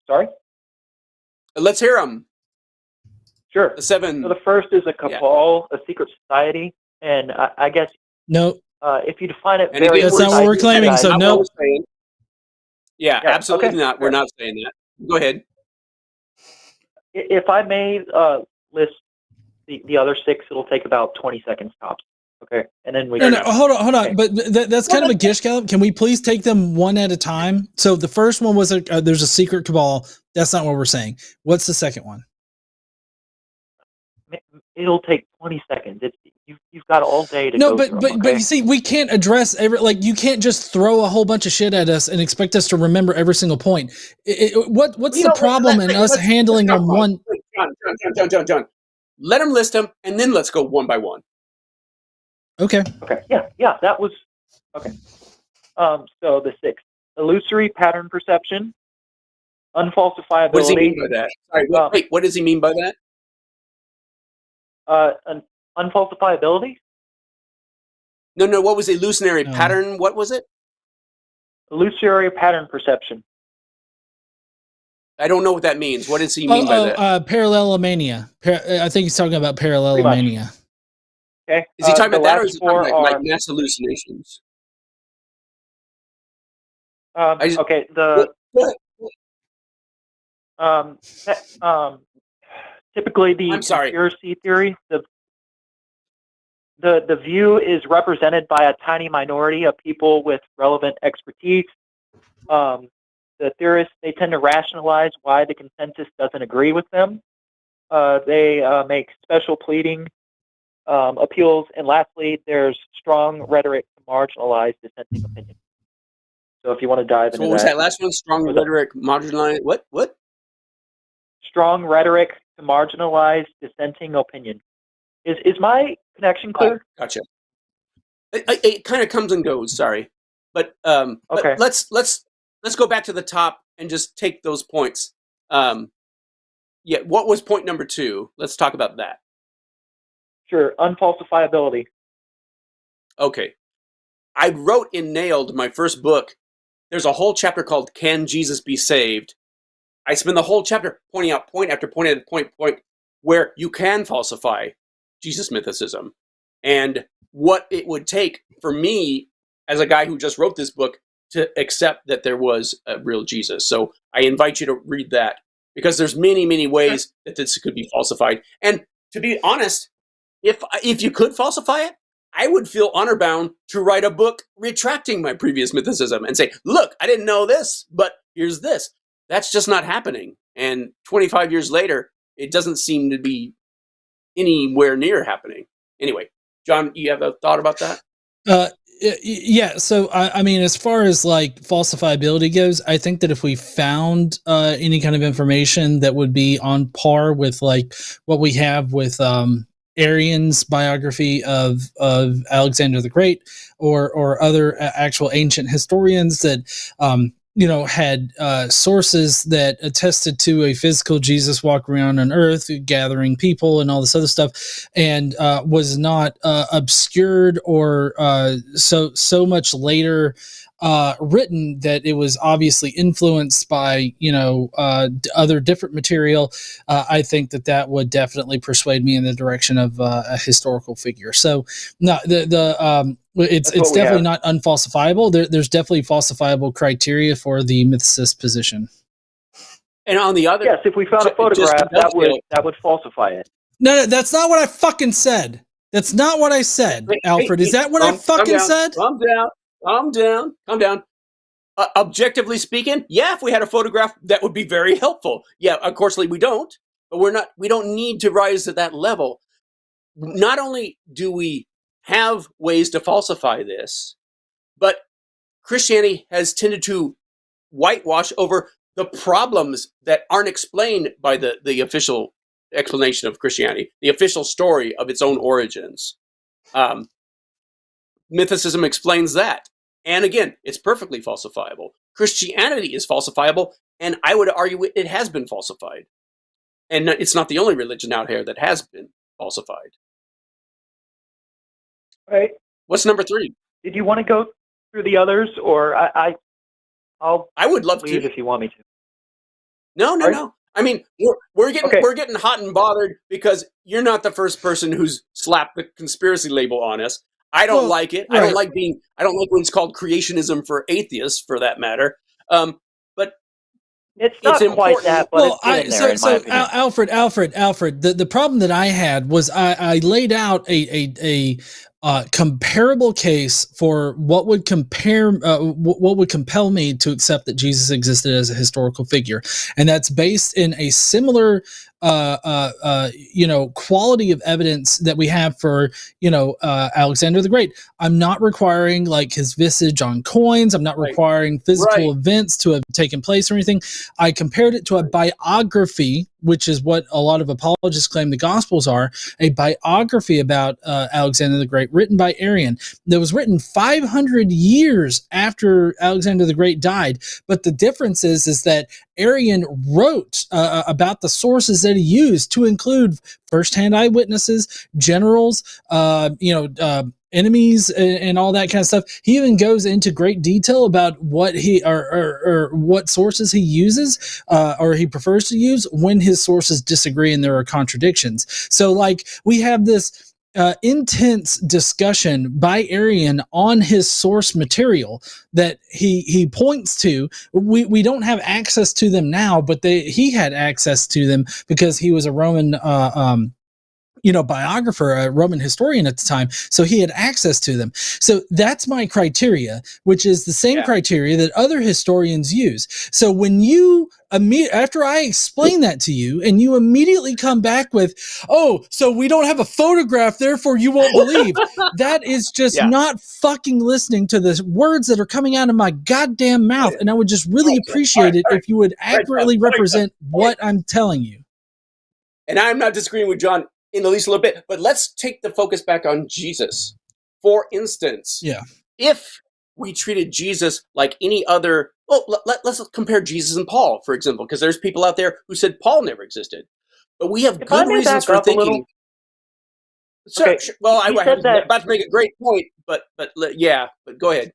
Sorry? Let's hear them. Sure. The 7. So the first is a cabal, a secret society, and I guess no. If you define it, that's not what we're claiming. So no. Yeah, absolutely not. We're not saying that. Go ahead. If I may list the other 6, it'll take about 20 seconds tops. Okay, and then we. No, hold on. Okay. But that's kind of a gish gallop. Can we please take them one at a time? So the first one was there's a secret cabal. That's not what we're saying. What's the second one? It'll take 20 seconds. You've got all day to go. No, but you see, we can't address you can't just throw a whole bunch of shit at us and expect us to remember every single point. What's the problem in us handling them one? John. Let them list them, and then let's go one by one. Okay. Yeah, that was okay. So the 6, illusory pattern perception, unfalsifiability. What does he mean by that? Sorry, wait, what does he mean by that? An unfalsifiability? No. What was illusionary pattern? What was it? Illusory pattern perception. I don't know what that means. What does he mean by that? Parallelomania. I think he's talking about parallelomania. Okay. Is he talking about that, or is he talking about like mass hallucinations? Okay. Typically, the conspiracy theory, the view is represented by a tiny minority of people with relevant expertise. the theorists, they tend to rationalize why the consensus doesn't agree with them. They make special pleading appeals, and lastly, there's strong rhetoric to marginalize dissenting opinion. So if you want to dive into what was that last one? Strong rhetoric, marginalize, what? Strong rhetoric to marginalize dissenting opinion. Is my connection clear? Oh, gotcha. It kind of comes and goes. Sorry, but okay. But let's go back to the top and just take those points. Yeah, what was point number 2? Let's talk about that. Sure, unfalsifiability. Okay, I wrote in Nailed, my first book. There's a whole chapter called "Can Jesus Be Saved?" I spend the whole chapter pointing out point after point after point where you can falsify Jesus mythicism, and what it would take for me as a guy who just wrote this book to accept that there was a real Jesus. So I invite you to read that, because there's many ways that this could be falsified. And to be honest, if you could falsify it, I would feel honor bound to write a book retracting my previous mythicism and say, look, I didn't know this, but here's this. That's just not happening. And 25 years later, it doesn't seem to be anywhere near happening. Anyway, John, you have a thought about that? Yeah. So, I mean, as far as like falsifiability goes, I think that if we found any kind of information that would be on par with like what we have with Arrian's biography of Alexander the Great, or other actual ancient historians that had sources that attested to a physical Jesus walking around on earth, gathering people and all this other stuff, and was not obscured or so much later written that it was obviously influenced by other different material. I think that would definitely persuade me in the direction of a historical figure. So no, it's definitely not unfalsifiable. There's definitely falsifiable criteria for the mythicist position. And on the other, yes, if we found a photograph, that would falsify it. No, that's not what I fucking said. That's not what I said, Alfred. Is that what I fucking said? Calm down. Objectively speaking, yeah, if we had a photograph, that would be very helpful. Yeah, of course, we don't, but we don't need to rise to that level. Not only do we have ways to falsify this, but Christianity has tended to whitewash over the problems that aren't explained by the official explanation of Christianity, the official story of its own origins. Mythicism explains that. And again, it's perfectly falsifiable. Christianity is falsifiable, and I would argue it has been falsified. And it's not the only religion out here that has been falsified. Right. What's number 3? Did you want to go through the others, or I would love to if you want me to. No. I mean, we're getting hot and bothered because you're not the first person who's slapped the conspiracy label on us. I don't like it. Right. I don't like when it's called creationism for atheists, for that matter. But it's not quite that. But it's in there, Alfred. The problem that I had was I laid out a comparable case for what would compel me to accept that Jesus existed as a historical figure, and that's based in a similar quality of evidence that we have for Alexander the Great. I'm not requiring like his visage on coins. I'm not requiring physical events to have taken place or anything. I compared it to a biography, which is what a lot of apologists claim the Gospels are, a biography about Alexander the Great written by Arrian that was written 500 years after Alexander the Great died. But the difference is that Arrian wrote about the sources that he used, to include firsthand eyewitnesses, generals, enemies, and all that kind of stuff. He even goes into great detail about what he or what sources he uses or he prefers to use when his sources disagree and there are contradictions. So like we have this intense discussion by Arrian on his source material that he points to. We don't have access to them now, but he had access to them because he was a Roman biographer, a Roman historian at the time, so he had access to them. So that's my criteria, which is the same criteria that other historians use. So when you after I explain that to you, and you immediately come back with, "Oh, so we don't have a photograph, therefore you won't believe," that is just not fucking listening to the words that are coming out of my goddamn mouth. And I would just really appreciate it if you would accurately represent what I'm telling you. And I'm not disagreeing with John in the least little bit, but let's take the focus back on Jesus. For instance, if we treated Jesus like any other, let's compare Jesus and Paul, for example, because there's people out there who said Paul never existed. But we have good reasons for thinking. Sure. Well, I was about to make a great point, but go ahead.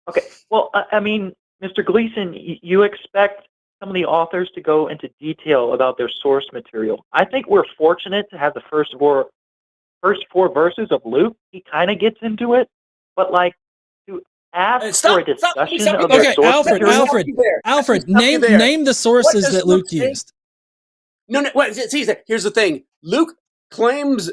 Okay. Well, I mean, Mr. Gleason, you expect some of the authors to go into detail about their source material. I think we're fortunate to have the first four verses of Luke. He kind of gets into it, but to ask for a discussion of their source material. Alfred, name the sources that Luke used. No. See, here's the thing. Luke claims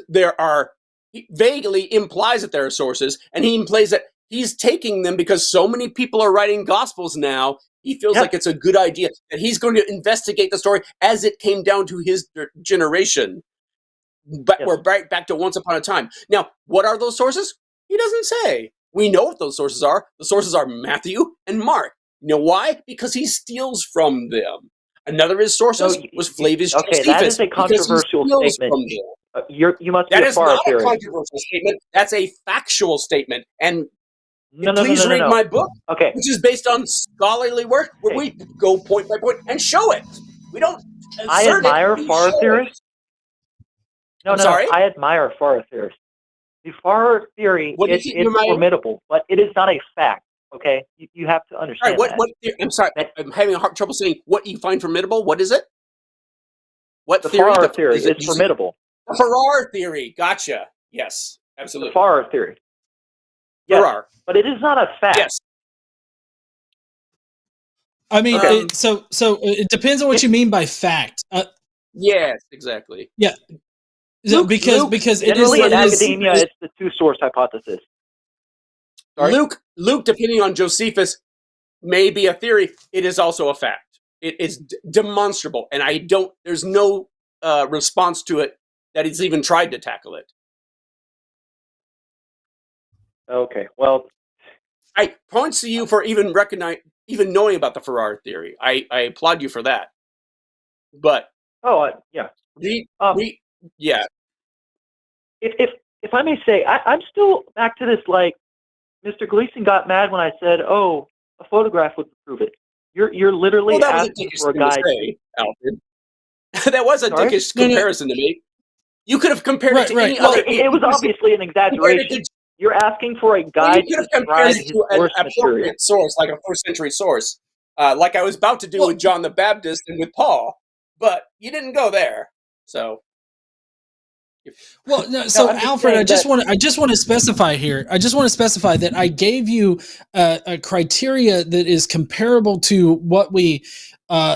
he vaguely implies that there are sources, and he implies that he's taking them because so many people are writing gospels now. He feels like it's a good idea that he's going to investigate the story as it came down to his generation. But we're right back to once upon a time. Now, what are those sources? He doesn't say. We know what those sources are. The sources are Matthew and Mark. You know why? Because he steals from them. Another of his sources was Flavius Josephus. Okay, that is a controversial statement. You must be a far theorist. That is not a controversial statement. That's a factual statement. And please read my book, which is based on scholarly work, where we go point by point and show it. We don't. I admire far theorists. No. I admire far theorists. The far theory is formidable, but it is not a fact. Okay, you have to understand. All right, I'm sorry. I'm having trouble saying what you find formidable. What is it? What the theory? Farrar theory is formidable. The Farrar theory. Gotcha. Yes, absolutely. The Farrar theory. Farrar. But it is not a fact. Yes. I mean, so it depends on what you mean by fact. Yes, exactly. Yeah. Because it generally is in academia, it's the two-source hypothesis. Sorry? Luke, depending on Josephus, may be a theory. It is also a fact. It is demonstrable, and there's no response to it that he's even tried to tackle it. Okay, well, I points to you for even knowing about the Farrar theory. I applaud you for that. But If I may say, I'm still back to this. Mr. Gleason got mad when I said, "Oh, a photograph would prove it." You're literally asking for a guide. Alfred. That was a dickish comparison to me. You could have compared it to any other. It was obviously an exaggeration. You're asking for a guide to describe his source material. Source, like a first-century source, like I was about to do with John the Baptist and with Paul, but you didn't go there. So, Alfred, I just want to specify here. I just want to specify that I gave you a criteria that is comparable to what we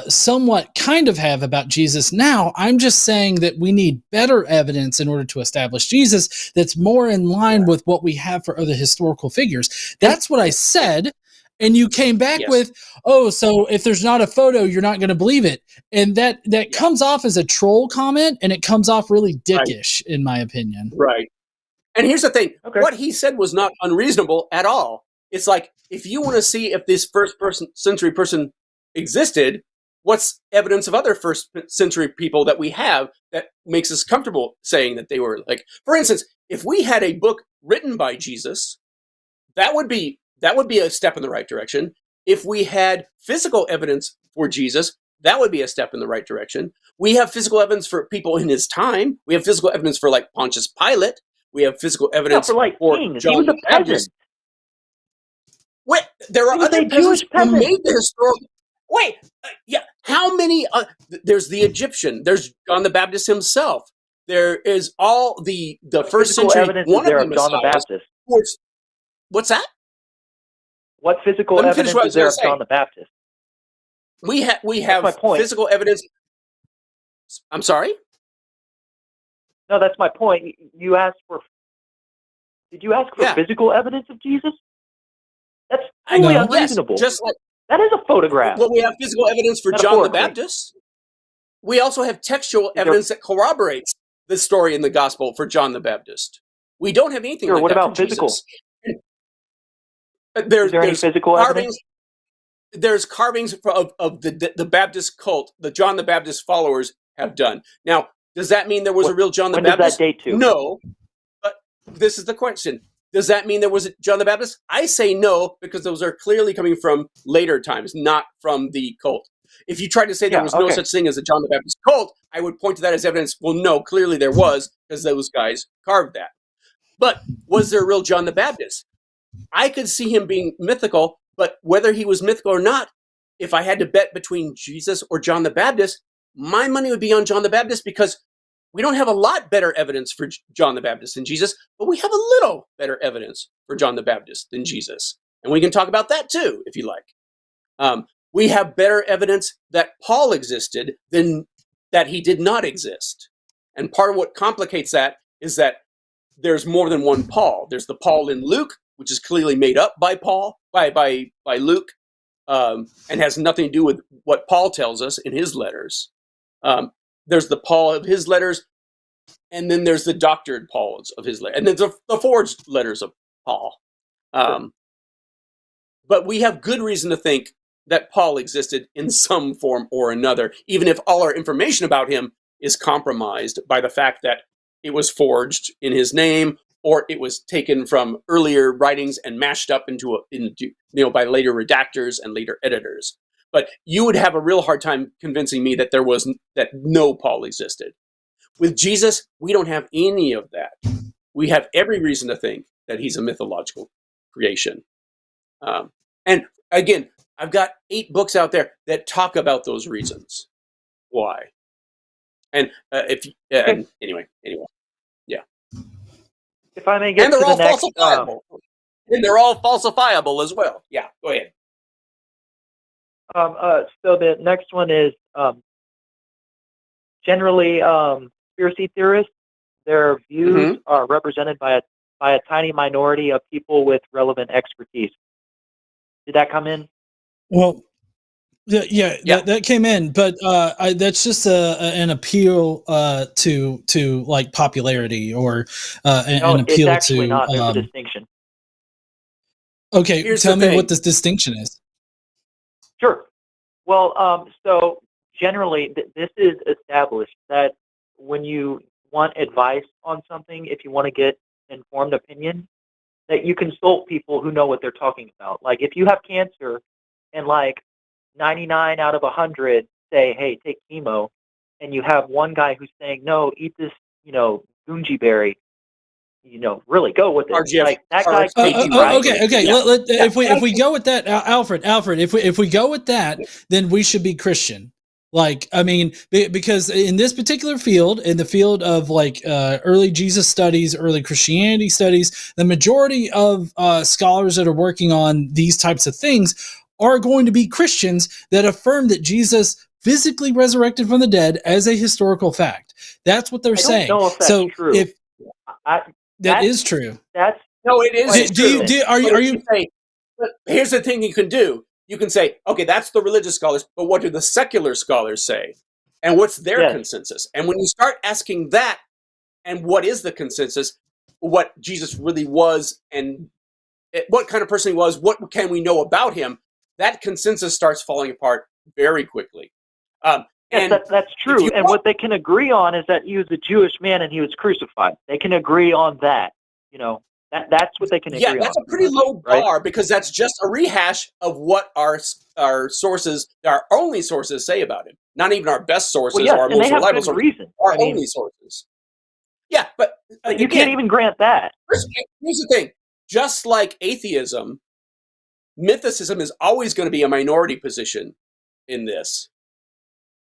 somewhat kind of have about Jesus now. I'm just saying that we need better evidence in order to establish Jesus that's more in line with what we have for other historical figures. That's what I said. And you came back with, "Oh, so if there's not a photo, you're not going to believe it." And that comes off as a troll comment, and it comes off really dickish, in my opinion. Right. And here's the thing. Okay. What he said was not unreasonable at all. It's like, if you want to see if this first-century person existed, what's evidence of other first-century people that we have that makes us comfortable saying that they were like, for instance, if we had a book written by Jesus, that would be a step in the right direction. If we had physical evidence for Jesus, that would be a step in the right direction. We have physical evidence for people in his time. We have physical evidence for Pontius Pilate. We have physical evidence for kings. John the Baptist. Wait, there are other peasants who made the historical. Wait, how many? There's the Egyptian. There's John the Baptist himself. There is all the first century. Evidence is there of John the Baptist? What's that? What physical evidence is there of John the Baptist? We have physical evidence. I'm sorry? No, that's my point. You asked for. Did you ask for physical evidence of Jesus? That's totally unreasonable. Yes, just like that is a photograph. Well, we have physical evidence for John the Baptist. We also have textual evidence that corroborates the story in the gospel for John the Baptist. We don't have anything like what that about for physical? Jesus. Is there any physical evidence? There's carvings of the Baptist cult that John the Baptist followers have done. Now, does that mean there was a real John the Baptist? When does that date to? No, but this is the question. Does that mean there was a John the Baptist? I say no, because those are clearly coming from later times, not from the cult. If you tried to say there was no such thing as a John the Baptist cult, I would point to that as evidence. Well, no, clearly there was, because those guys carved that. But was there a real John the Baptist? I could see him being mythical, but whether he was mythical or not, if I had to bet between Jesus or John the Baptist, my money would be on John the Baptist, because we don't have a lot better evidence for John the Baptist than Jesus, but we have a little better evidence for John the Baptist than Jesus. And we can talk about that too, if you like. We have better evidence that Paul existed than that he did not exist. And part of what complicates that is that there's more than one Paul. There's the Paul in Luke, which is clearly made up by Luke, and has nothing to do with what Paul tells us in his letters. There's the Paul of his letters, and then there's the doctored Pauls of his letters, and then the forged letters of Paul. But we have good reason to think that Paul existed in some form or another, even if all our information about him is compromised by the fact that it was forged in his name, or it was taken from earlier writings and mashed up by later redactors and later editors. But you would have a real hard time convincing me that that no Paul existed. With Jesus, we don't have any of that. We have every reason to think that he's a mythological creation. And again, I've got 8 books out there that talk about those reasons why. And anyway, yeah. If I may get and they're to all the next, falsifiable. And they're all falsifiable as well. Yeah, go ahead. So the next one is generally conspiracy theorists. Their views are represented by a tiny minority of people with relevant expertise. Did that come in? Well, yeah. That came in, but that's just an appeal to like popularity or an appeal it's actually to. Not. There's a distinction. Okay, tell me what this distinction is. Sure. Well, so generally, this is established that when you want advice on something, if you want to get informed opinion, that you consult people who know what they're talking about. Like if you have cancer and like 99 out of 100 say, hey, take chemo, and you have one guy who's saying, no, eat this, goonji berry, really go with it. Like that guy. Okay. Yeah. If we go with that, Alfred, if we go with that, then we should be Christian. Like, I mean, because in this particular field, in the field of like early Jesus studies, early Christianity studies, the majority of scholars that are working on these types of things are going to be Christians that affirm that Jesus physically resurrected from the dead as a historical fact. That's what they're saying. I don't know if that's true. That is true. No, it is true. Are you saying? Here's the thing you can do. You can say, okay, that's the religious scholars, but what do the secular scholars say? And what's their consensus? And when you start asking that, and what is the consensus, what Jesus really was, and what kind of person he was, what can we know about him, that consensus starts falling apart very quickly. That's true. And what they can agree on is that he was a Jewish man and he was crucified. They can agree on that. That's what they can agree on. Yeah, that's a pretty low bar, because that's just a rehash of what our sources, our only sources, say about him. Not even our best sources or our most reliable sources. Our only sources. Yeah, but you can't even grant that. Here's the thing. Just like atheism, mythicism is always going to be a minority position in this.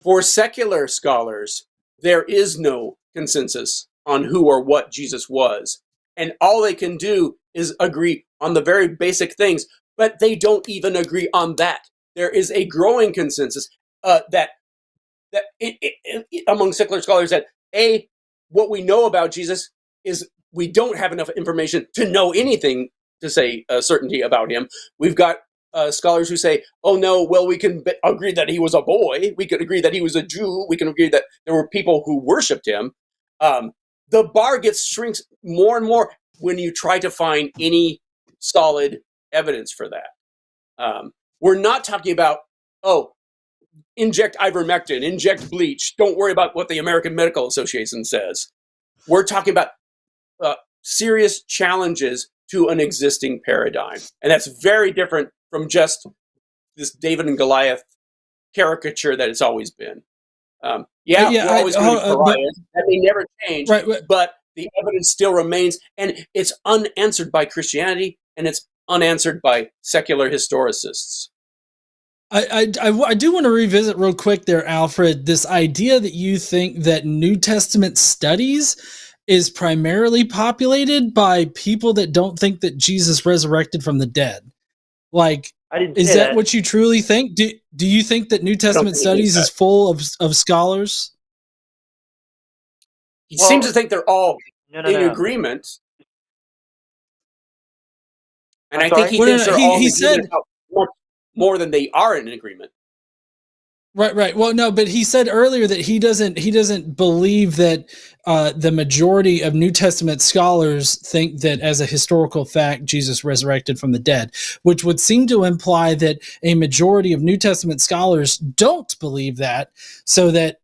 For secular scholars, there is no consensus on who or what Jesus was. And all they can do is agree on the very basic things, but they don't even agree on that. There is a growing consensus that among secular scholars that what we know about Jesus is we don't have enough information to know anything to say certainty about him. We've got scholars who say, oh no, well, we can agree that he was a boy. We can agree that he was a Jew. We can agree that there were people who worshipped him. The bar shrinks more and more when you try to find any solid evidence for that. We're not talking about, inject ivermectin, inject bleach. Don't worry about what the American Medical Association says. We're talking about serious challenges to an existing paradigm. And that's very different from just this David and Goliath caricature that it's always been. We're always going to be pariahs. That may never change, but the evidence still remains, and it's unanswered by Christianity, and it's unanswered by secular historicists. I do want to revisit real quick there, Alfred, this idea that you think that New Testament studies is primarily populated by people that don't think that Jesus resurrected from the dead. Like, is that what you truly think? Do you think that New Testament studies is full of scholars? He seems to think they're all in agreement. And I think he thinks they're all in agreement more than they are in agreement. Right. Well, no, but he said earlier that he doesn't believe that the majority of New Testament scholars think that as a historical fact, Jesus resurrected from the dead, which would seem to imply that a majority of New Testament scholars don't believe that, so that,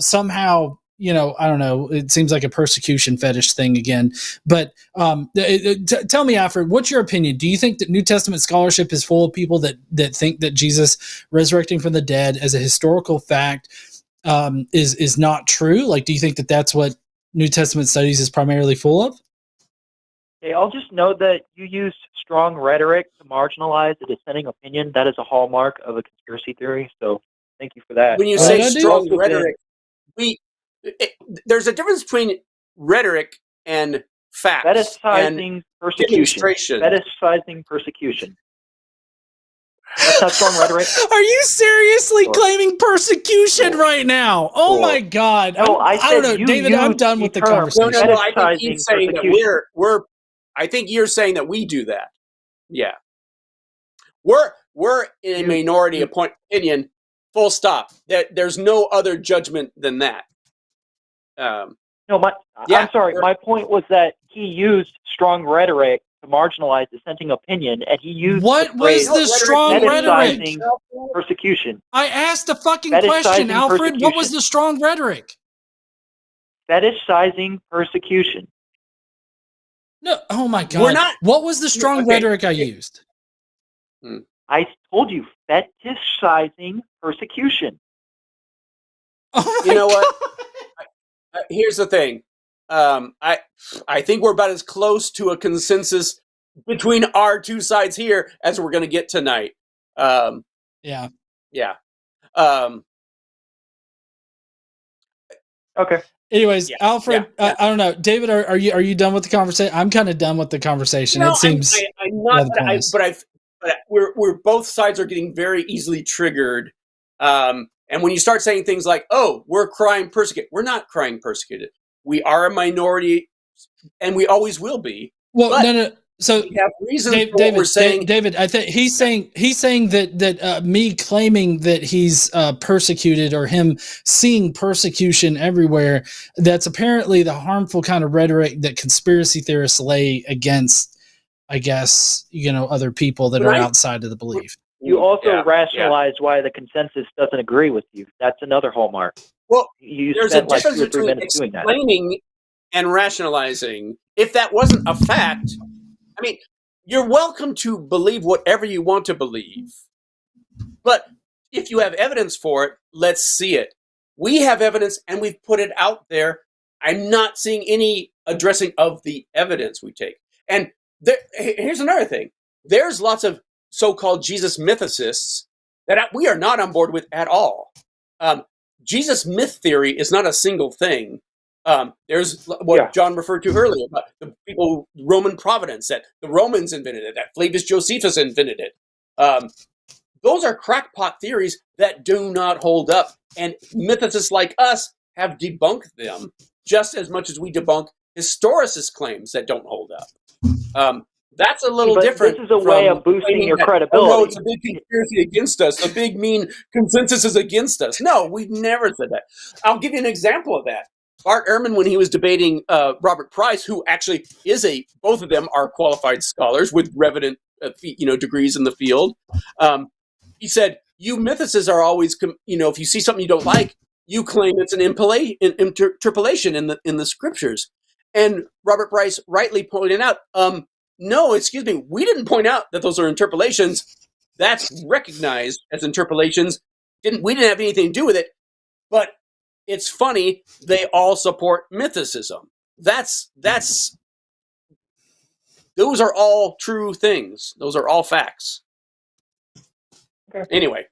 somehow, I don't know, it seems like a persecution fetish thing again. But tell me, Alfred, what's your opinion? Do you think that New Testament scholarship is full of people that think that Jesus resurrecting from the dead as a historical fact is not true? Like, do you think that that's what New Testament studies is primarily full of? Okay, I'll just note that you used strong rhetoric to marginalize a dissenting opinion. That is a hallmark of a conspiracy theory, so thank you for that. When you say strong rhetoric, there's a difference between rhetoric and facts. Fetishizing persecution. Fetishizing persecution. That's not strong rhetoric. Are you seriously claiming persecution right now? Oh my God! No, I don't know, David. I'm done with the conversation. No. I think he's saying that we're. I think you're saying that we do that. Yeah, we're in a minority opinion. Full stop. There's no other judgment than that. I'm sorry. My point was that he used strong rhetoric to marginalize dissenting opinion, and he used what was the strong rhetoric? Persecution. I asked a fucking question, Alfred. What was the strong rhetoric? Fetishizing persecution. No. Oh my God. What was the strong rhetoric I used? I told you, fetishizing persecution. Oh you know what? Here's the thing. I think we're about as close to a consensus between our two sides here as we're going to get tonight. Yeah. Okay. Anyways, Alfred, I don't know, David, are you done with the conversation? I'm kind of done with the conversation. No, it seems I'm not. But we're both sides are getting very easily triggered. And when you start saying things like, "Oh, we're crying persecuted," we're not crying persecuted. We are a minority, and we always will be. Well, no. So we have reasons for what we're saying. David, I think he's saying that me claiming that he's persecuted, or him seeing persecution everywhere, that's apparently the harmful kind of rhetoric that conspiracy theorists lay against, I guess, other people that are outside of the belief. You also rationalize why the consensus doesn't agree with you. That's another hallmark. Well, you there's a difference between explaining and rationalizing. If that wasn't a fact, I mean, you're welcome to believe whatever you want to believe. But if you have evidence for it, let's see it. We have evidence, and we've put it out there. I'm not seeing any addressing of the evidence we take. And here's another thing. There's lots of so-called Jesus mythicists that we are not on board with at all. Jesus myth theory is not a single thing. There's what John referred to earlier about the people, Roman providence, that the Romans invented it, that Flavius Josephus invented it. Those are crackpot theories that do not hold up, and mythicists like us have debunked them. just as much as we debunk historicist claims that don't hold up. That's a little different. This is a way of boosting your credibility. Oh, no, it's a big conspiracy against us. The big mean consensus is against us. No, we've never said that. I'll give you an example of that. Bart Ehrman, when he was debating Robert Price, who actually is both of them are qualified scholars with reverend, degrees in the field. He said, "You mythicists are always, if you see something you don't like, you claim it's an interpolation in the scriptures." And Robert Price rightly pointed out, no, excuse me, we didn't point out that those are interpolations. That's recognized as interpolations. We didn't have anything to do with it. But it's funny, they all support mythicism. Those are all true things. Those are all facts. Okay. Anyway,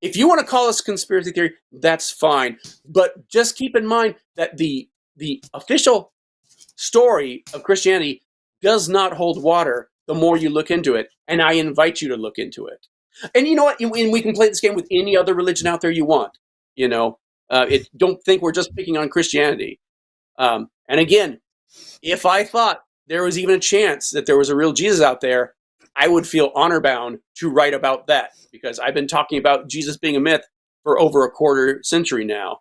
if you want to call us conspiracy theory, that's fine. But just keep in mind that the official story of Christianity does not hold water the more you look into it, and I invite you to look into it. And you know what? And we can play this game with any other religion out there you want. Don't think we're just picking on Christianity. And again, if I thought there was even a chance that there was a real Jesus out there, I would feel honor-bound to write about that, because I've been talking about Jesus being a myth for over a quarter century now.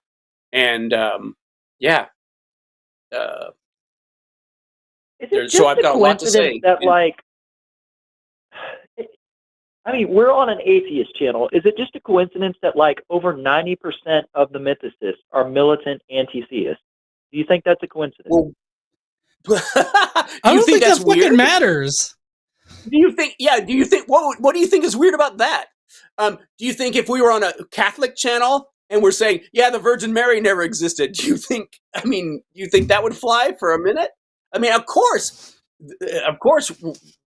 And Is it just I've got a lot to say. That, we're on an atheist channel. Is it just a coincidence that over 90% of the mythicists are militant anti-theists? Do you think that's a coincidence? Well, I don't think that fucking matters. Do you think? Yeah. Do you think? What do you think is weird about that? Do you think if we were on a Catholic channel and we're saying, yeah, the Virgin Mary never existed, do you think that would fly for a minute? Of course,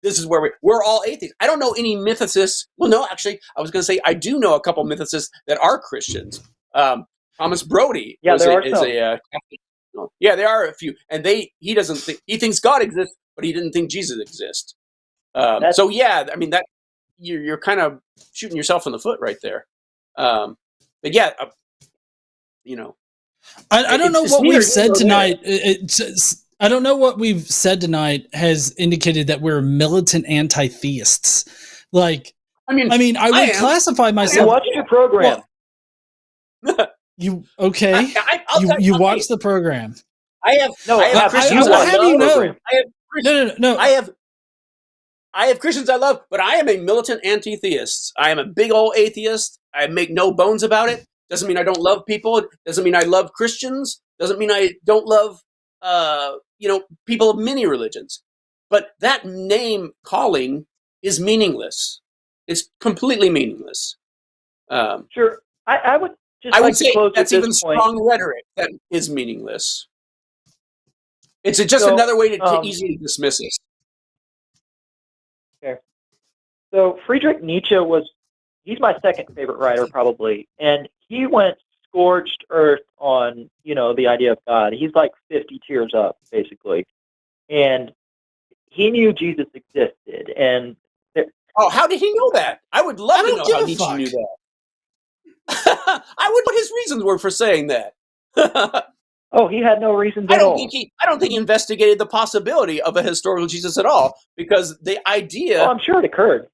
this is where we're all atheists. I don't know any mythicists. Well, no, actually, I was going to say I do know a couple mythicists that are Christians. Thomas Brody is a Catholic. Yeah, there are a few, and he thinks God exists, but he didn't think Jesus exists. You're kind of shooting yourself in the foot right there. I don't know what we've said tonight. I don't know what we've said tonight has indicated that we're militant anti-theists. I would classify myself. You watched your program. You okay? You watched the program. I have. No, I have Christians. How do you know? No. I have Christians I love, but I am a militant anti-theist. I am a big old atheist. I make no bones about it. Doesn't mean I don't love people. Doesn't mean I love Christians. Doesn't mean I don't love people of many religions. But that name calling is meaningless. It's completely meaningless. Sure. I would just say that's even strong rhetoric that is meaningless. It's just another way to easily dismiss it. Okay. So Friedrich Nietzsche he's my second favorite writer probably, and he went scorched earth on, the idea of God. He's 50 tears up, basically. And he knew Jesus existed. And how did he know that? I would love to know how Nietzsche knew that. I would know what his reasons were for saying that. He had no reasons at all. I don't think he investigated the possibility of a historical Jesus at all, because the idea... I'm sure it occurred.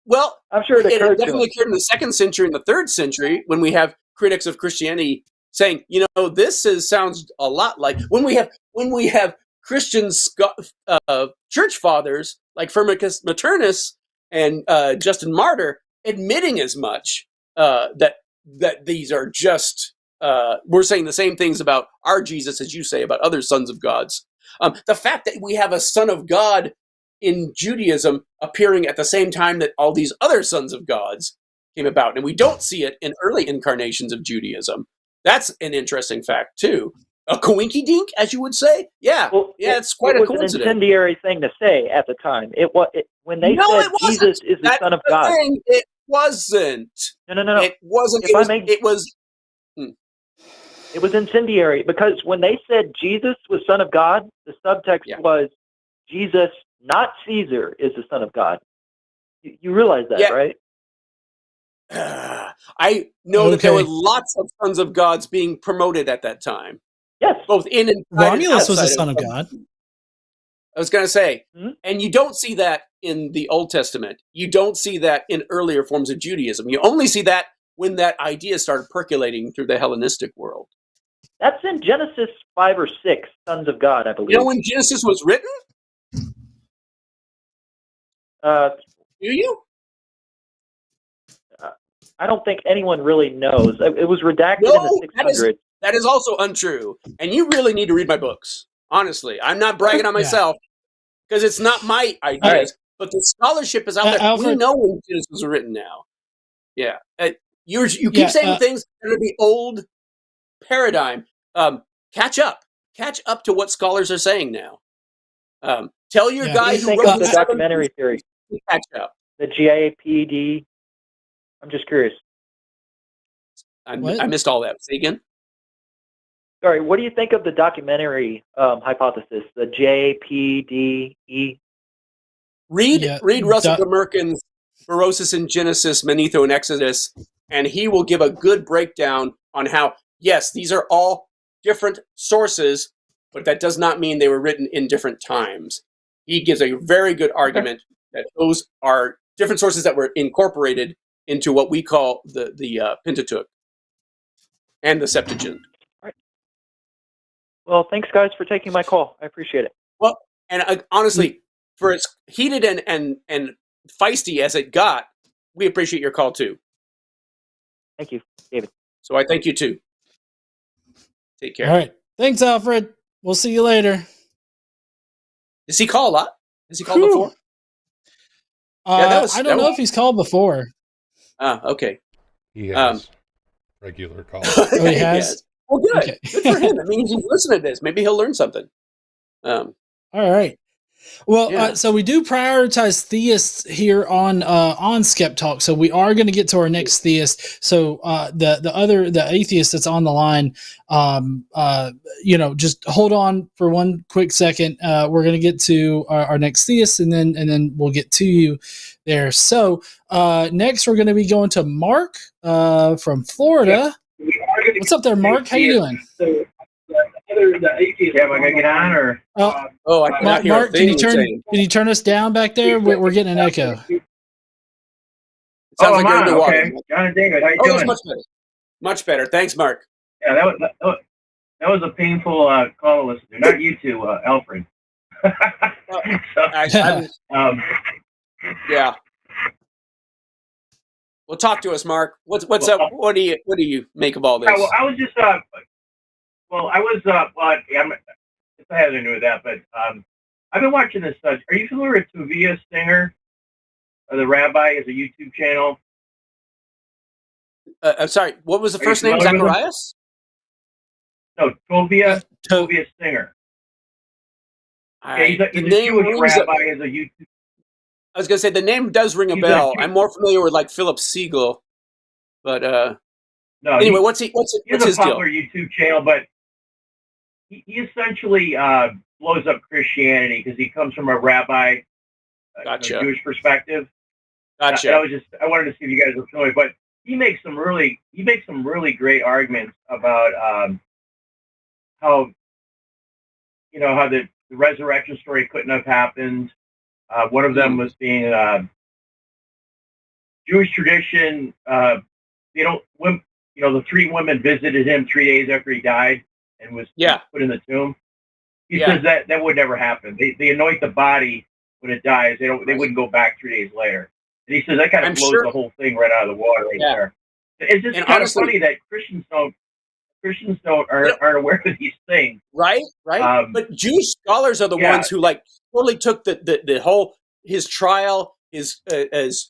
Well, I'm sure it definitely occurred in the 2nd century and the 3rd century, when we have critics of Christianity saying, this sounds a lot like when we have Christian church fathers like Firmicus Maternus and Justin Martyr admitting as much, that these are just we're saying the same things about our Jesus as you say about other sons of gods. The fact that we have a son of God in Judaism appearing at the same time that all these other sons of gods came about, and we don't see it in early incarnations of Judaism. That's an interesting fact too. A coinky-dink, as you would say. Yeah, it's quite a coincidence. It was an incendiary thing to say at the time. When they said Jesus is the Son of God. It wasn't. No. It wasn't. It was incendiary, because when they said Jesus was Son of God, the subtext was Jesus, not Caesar, is the Son of God. You realize that, right? I know that there were lots of sons of gods being promoted at that time. Yes. both in and Romulus was the son of God. I was going to say, Mm-hmm. and you don't see that in the Old Testament. You don't see that in earlier forms of Judaism. You only see that when that idea started percolating through the Hellenistic world. That's in Genesis 5 or 6, sons of God, I believe. You know when Genesis was written? Do you? I don't think anyone really knows. It was redacted in the 600s. That is also untrue. And you really need to read my books. Honestly, I'm not bragging on myself because it's not my ideas, but the scholarship is out there. Alfred, we know when Genesis was written now. Yeah. You keep saying things that are the old paradigm. Catch up to what scholars are saying now. Tell your guy who think wrote of the documentary theory. Catch up. The GAPD. I'm just curious. I missed all that. Say again. Sorry, what do you think of the documentary hypothesis, the JPDE? Read Russell Demerkin's Berosus in Genesis, Manetho in Exodus, and he will give a good breakdown on how, yes, these are all different sources, but that does not mean they were written in different times. He gives a very good argument that those are different sources that were incorporated into what we call the Pentateuch and the Septuagint. Well, thanks, guys, for taking my call. I appreciate it. Well, and honestly, for as heated and feisty as it got, we appreciate your call, too. Thank you, David. So I thank you, too. Take care. All right. Thanks, Alfred. We'll see you later. Does he call a lot? Has he called before? I don't know if he's called before. Okay. He has regular calls. Oh, he has? Well, good. Okay. Good for him. That means he's listening to this. Maybe he'll learn something. All right. Well, so we do prioritize theists here on SkepTalk. So we are going to get to our next theist. So the atheist that's on the line, just hold on for one quick second. We're going to get to our next theist, and then we'll get to you there. So next we're going to be going to Mark from Florida. What's up there, Mark? How you doing? Am I gonna get on or? I cannot hear Mark, can you turn us down back there? We're getting an echo. It sounds like you're in the water. Okay. John and David, how you doing? Much better. Much better. Thanks, Mark. Yeah, that was a painful call to listen to. Not you two, Alfred. Yeah. Well, talk to us, Mark. What's up? What do you make of all this? Well, I was just it has nothing to do with that, but I've been watching this. Are you familiar with Tovia Singer, the rabbi? Is a YouTube channel. I'm sorry. What was the first name? Zacharias? No, Tovia Singer. He's a Jewish rabbi. Is a YouTube. I was going to say the name does ring a bell. I'm more familiar with like Philip Siegel, but no. Anyway, what's his popular deal? YouTube channel, but he essentially blows up Christianity because he comes from a rabbi, Jewish perspective. Gotcha. I wanted to see if you guys were familiar, but he makes some really great arguments about how the resurrection story couldn't have happened. One of them was being Jewish tradition. The three women visited him 3 days after he died and was put in the tomb. He says that would never happen. They anoint the body when it dies. They wouldn't go back 3 days later. And he says that kind of blows the whole thing right out of the water there. It's just kind of funny that Christians aren't aware of these things. Right. But Jewish scholars are the ones who like totally took the whole his trial, his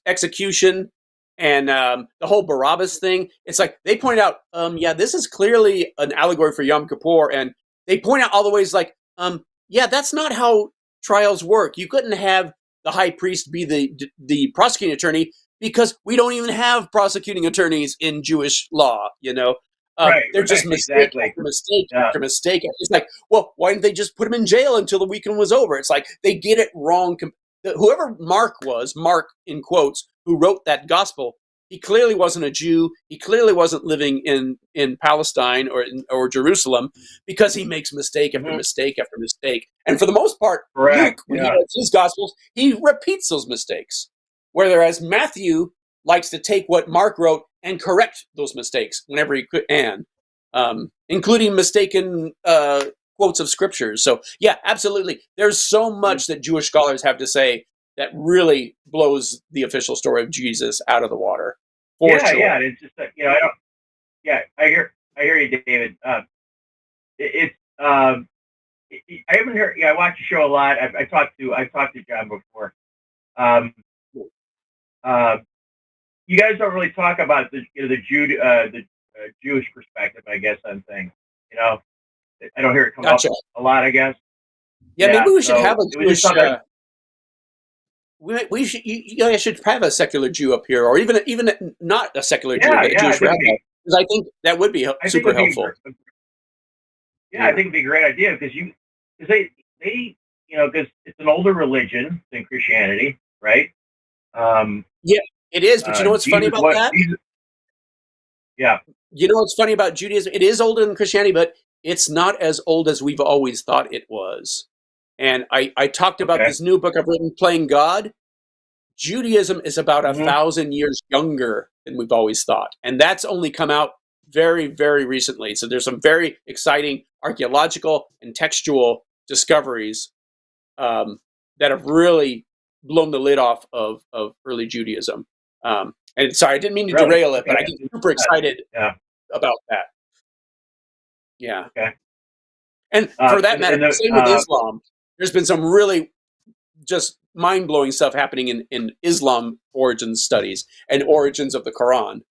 execution, and the whole Barabbas thing. It's like they point out, this is clearly an allegory for Yom Kippur, and they point out all the ways like, that's not how trials work. You couldn't have the high priest be the prosecuting attorney because we don't even have prosecuting attorneys in Jewish law. They're just mistake after mistake. It's like, well, why didn't they just put him in jail until the weekend was over? It's like they get it wrong. Whoever Mark in quotes, who wrote that gospel, He clearly wasn't a Jew. He clearly wasn't living in Palestine or Jerusalem, because he makes mistake after mistake after mistake. And for the most part, Correct. Luke, when he writes his Gospels, he repeats those mistakes. Whereas Matthew likes to take what Mark wrote and correct those mistakes whenever he can, including mistaken quotes of scriptures. So, yeah, absolutely. There's so much that Jewish scholars have to say that really blows the official story of Jesus out of the water. For sure. Yeah. It's just that, I don't. Yeah, I hear you, David. I haven't heard. Yeah, I watch the show a lot. I've talked to John before. You guys don't really talk about the Jewish perspective, I guess, on things. I don't hear it come up a lot, I guess. Yeah, maybe we should have a Jewish. We should. You guys should have a secular Jew up here, or even not a secular Jew, but a Jewish rabbi. Because I think that would be super helpful. I think it'd be a great idea because they because it's an older religion than Christianity, right? Yeah, it is. But you know what's funny about that? You know what's funny about Judaism? It is older than Christianity, but it's not as old as we've always thought it was. And I talked about this new book I've written, Playing God. Judaism is about 1,000 years younger than we've always thought. And that's only come out very, very recently. So there's some very exciting archaeological and textual discoveries that have really blown the lid off of early Judaism. And sorry, I didn't mean to derail it, but I get super excited about that. Yeah. Okay. And for that matter, same with Islam. There's been some really just mind-blowing stuff happening in Islam origin studies and origins of the Quran.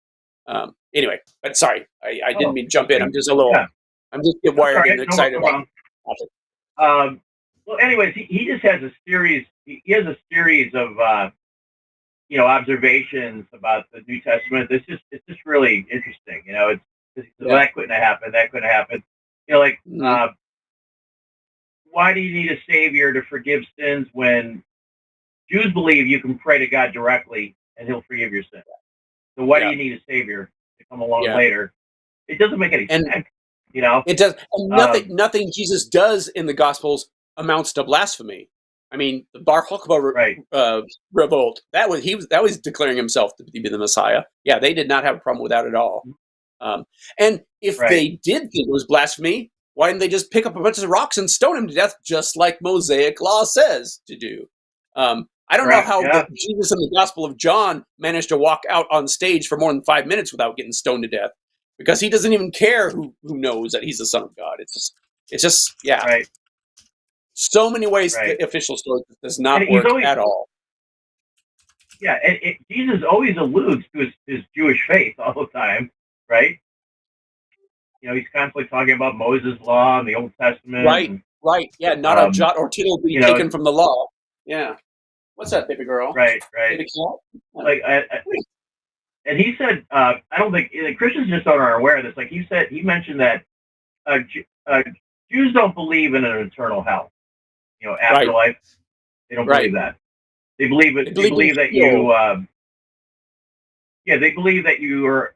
Anyway, but sorry, I didn't mean to jump in. I'm just a little, I'm just getting excited about it. Well, anyways, he just has a series. He has a series of observations about the New Testament. It's just really interesting. That couldn't have happened. That couldn't have happened. Why do you need a savior to forgive sins when Jews believe you can pray to God directly and He'll forgive your sins? So why do you need a savior to come along later? It doesn't make any sense. It does. And nothing Jesus does in the Gospels amounts to blasphemy. I mean, the Bar Kokhba revolt, that was declaring himself to be the Messiah. Yeah, they did not have a problem with that at all. And if they did think it was blasphemy, why didn't they just pick up a bunch of rocks and stone him to death, just like Mosaic law says to do? I don't know how Jesus in the Gospel of John managed to walk out on stage for more than 5 minutes without getting stoned to death, because he doesn't even care who knows that he's the Son of God. It's just so many ways the official story does not work at all. Yeah, and Jesus always alludes to his Jewish faith all the time, right? He's constantly talking about Moses' law and the Old Testament. Right. Yeah, not a jot or tittle be taken from the law. Yeah. What's that, baby girl? Right. And he said, I don't think Christians just aren't aware of this. Like he mentioned that Jews don't believe in an eternal hell. Afterlife. They don't believe that. They believe it. They believe that you. They believe that you're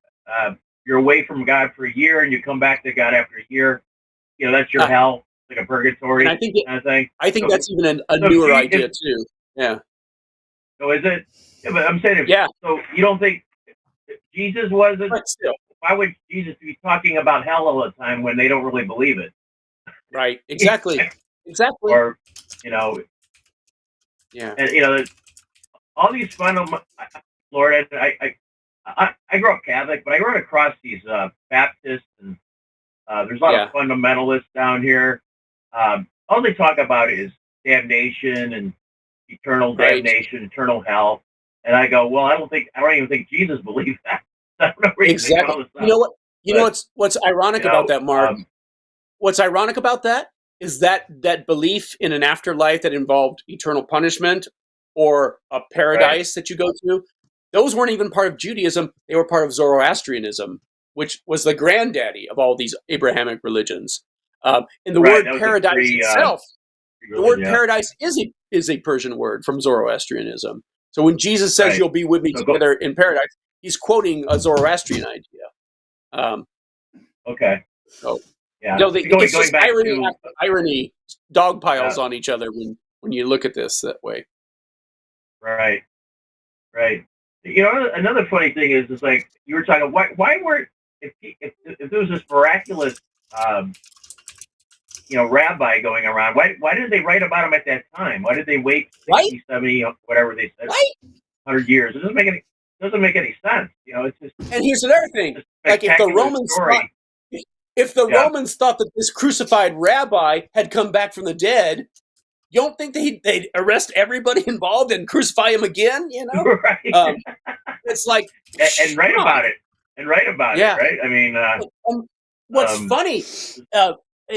away from God for a year and you come back to God after a year. That's your hell, like a purgatory kind of thing. I think that's even a newer idea too. Yeah. So is it? Yeah, but I'm saying, so you don't think Jesus wasn't? Why would Jesus be talking about hell all the time when they don't really believe it? Right. Exactly. Or and all these Lord, I grew up Catholic, but I run across these Baptists, and there's a lot of fundamentalists down here. All they talk about is damnation and eternal damnation, eternal hell. And I go, well, I don't even think Jesus believed that. I don't know exactly. You know what? You know what's ironic about that, Mark? What's ironic about that is that belief in an afterlife that involved eternal punishment or a paradise that you go to. Those weren't even part of Judaism. They were part of Zoroastrianism, which was the granddaddy of all these Abrahamic religions. And the word paradise itself, the word paradise is a Persian word from Zoroastrianism. So when Jesus says you'll be with me together in paradise, he's quoting a Zoroastrian idea. Okay. So yeah, it's just irony after irony, dog piles on each other when you look at this that way. Right. Another funny thing is like you were talking. Why weren't if there was this miraculous rabbi going around, why did they write about him at that time? Why did they wait 60, 70, whatever they said, 100 years? It doesn't make any sense. It's just. And here's another thing: like if the Romans thought that this crucified rabbi had come back from the dead, you don't think they'd arrest everybody involved and crucify him again? Right. It's like and write about it. Right? I mean, what's funny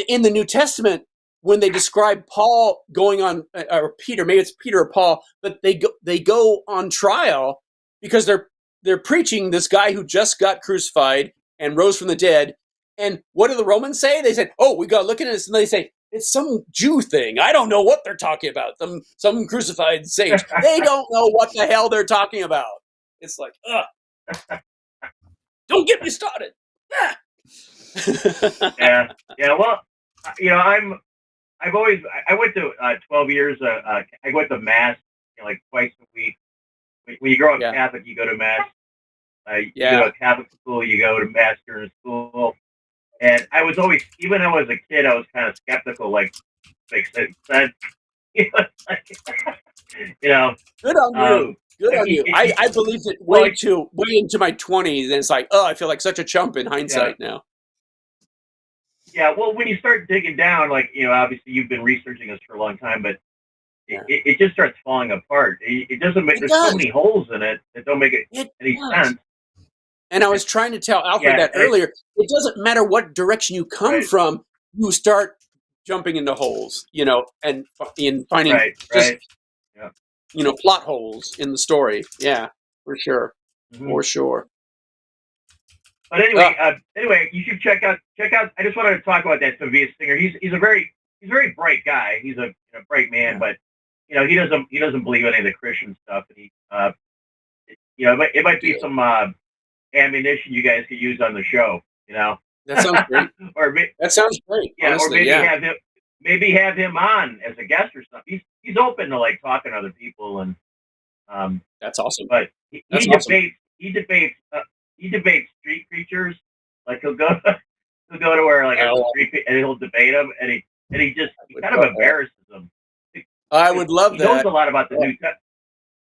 in the New Testament when they describe Paul going on, or Peter, maybe it's Peter or Paul, but they go on trial because they're preaching this guy who just got crucified and rose from the dead. And what do the Romans say? They said, "Oh, we got to look at this," and they say, "It's some Jew thing. I don't know what they're talking about. Some crucified sage. They don't know what the hell they're talking about." It's like, ugh. Don't get me started. Yeah. Well, I went to 12 years. I went to mass, like twice a week. When you grow up Catholic, you go to mass. You go to a Catholic school, you go to mass during school. And I was always, even when I was a kid, I was kind of skeptical, like makes sense. Good on you. Good on you. I believed it way into my 20s, and it's like, I feel like such a chump in hindsight now. Yeah, well, when you start digging down, like, obviously you've been researching this for a long time, but it just starts falling apart. It doesn't make, there's so many holes in it that don't make any sense. And I was trying to tell Alfred that earlier. It doesn't matter what direction you come from, you start jumping into holes, and finding plot holes in the story. Yeah, for sure. Mm-hmm. For sure. But anyway, you should check out. I just wanted to talk about that Tobias Singer. He's a very bright guy. He's a bright man, but he doesn't believe any of the Christian stuff. And it might be some ammunition you guys could use on the show. That sounds great. That sounds great. Yeah, honestly, or maybe have him on as a guest or something. He's open to like talking to other people, and that's awesome. But he debates street preachers. Like he'll go to where like a street and he'll debate them, and he kind of embarrasses them. I would love that. He knows a lot about the New Testament.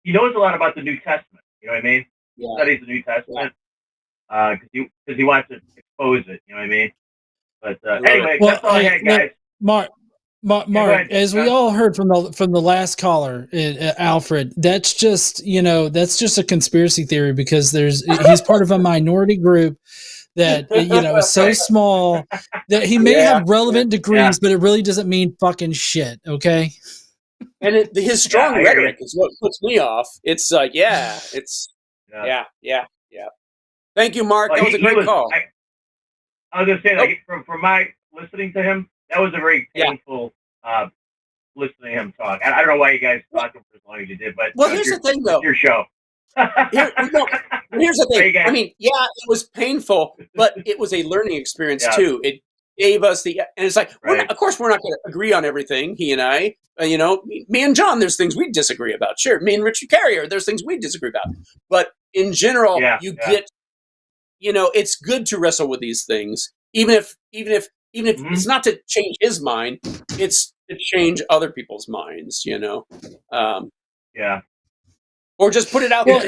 He knows a lot about the New Testament. You know what I mean? Yeah. He studies the New Testament because he wants to expose it. You know what I mean? But anyway, that's all I had, guys. Mark, as we all heard from the last caller, Alfred, that's just a conspiracy theory because he's part of a minority group that is so small that he may have relevant degrees, but it really doesn't mean fucking shit. Okay. And his strong rhetoric is what puts me off. It's like, yeah. Thank you, Mark. That was a great call. I was gonna say, like, from my listening to him, that was a very painful listening to him talk. I don't know why you guys talked for as long as you did, but here's the thing, though. Your show. Here's the thing. I mean, it was painful, but it was a learning experience too. It gave us and it's like, of course, we're not going to agree on everything. He and I, me and John, there's things we disagree about. Sure, me and Richard Carrier, there's things we disagree about. But in general, get, it's good to wrestle with these things, even if it's not to change his mind, it's to change other people's minds. Or just put it out there.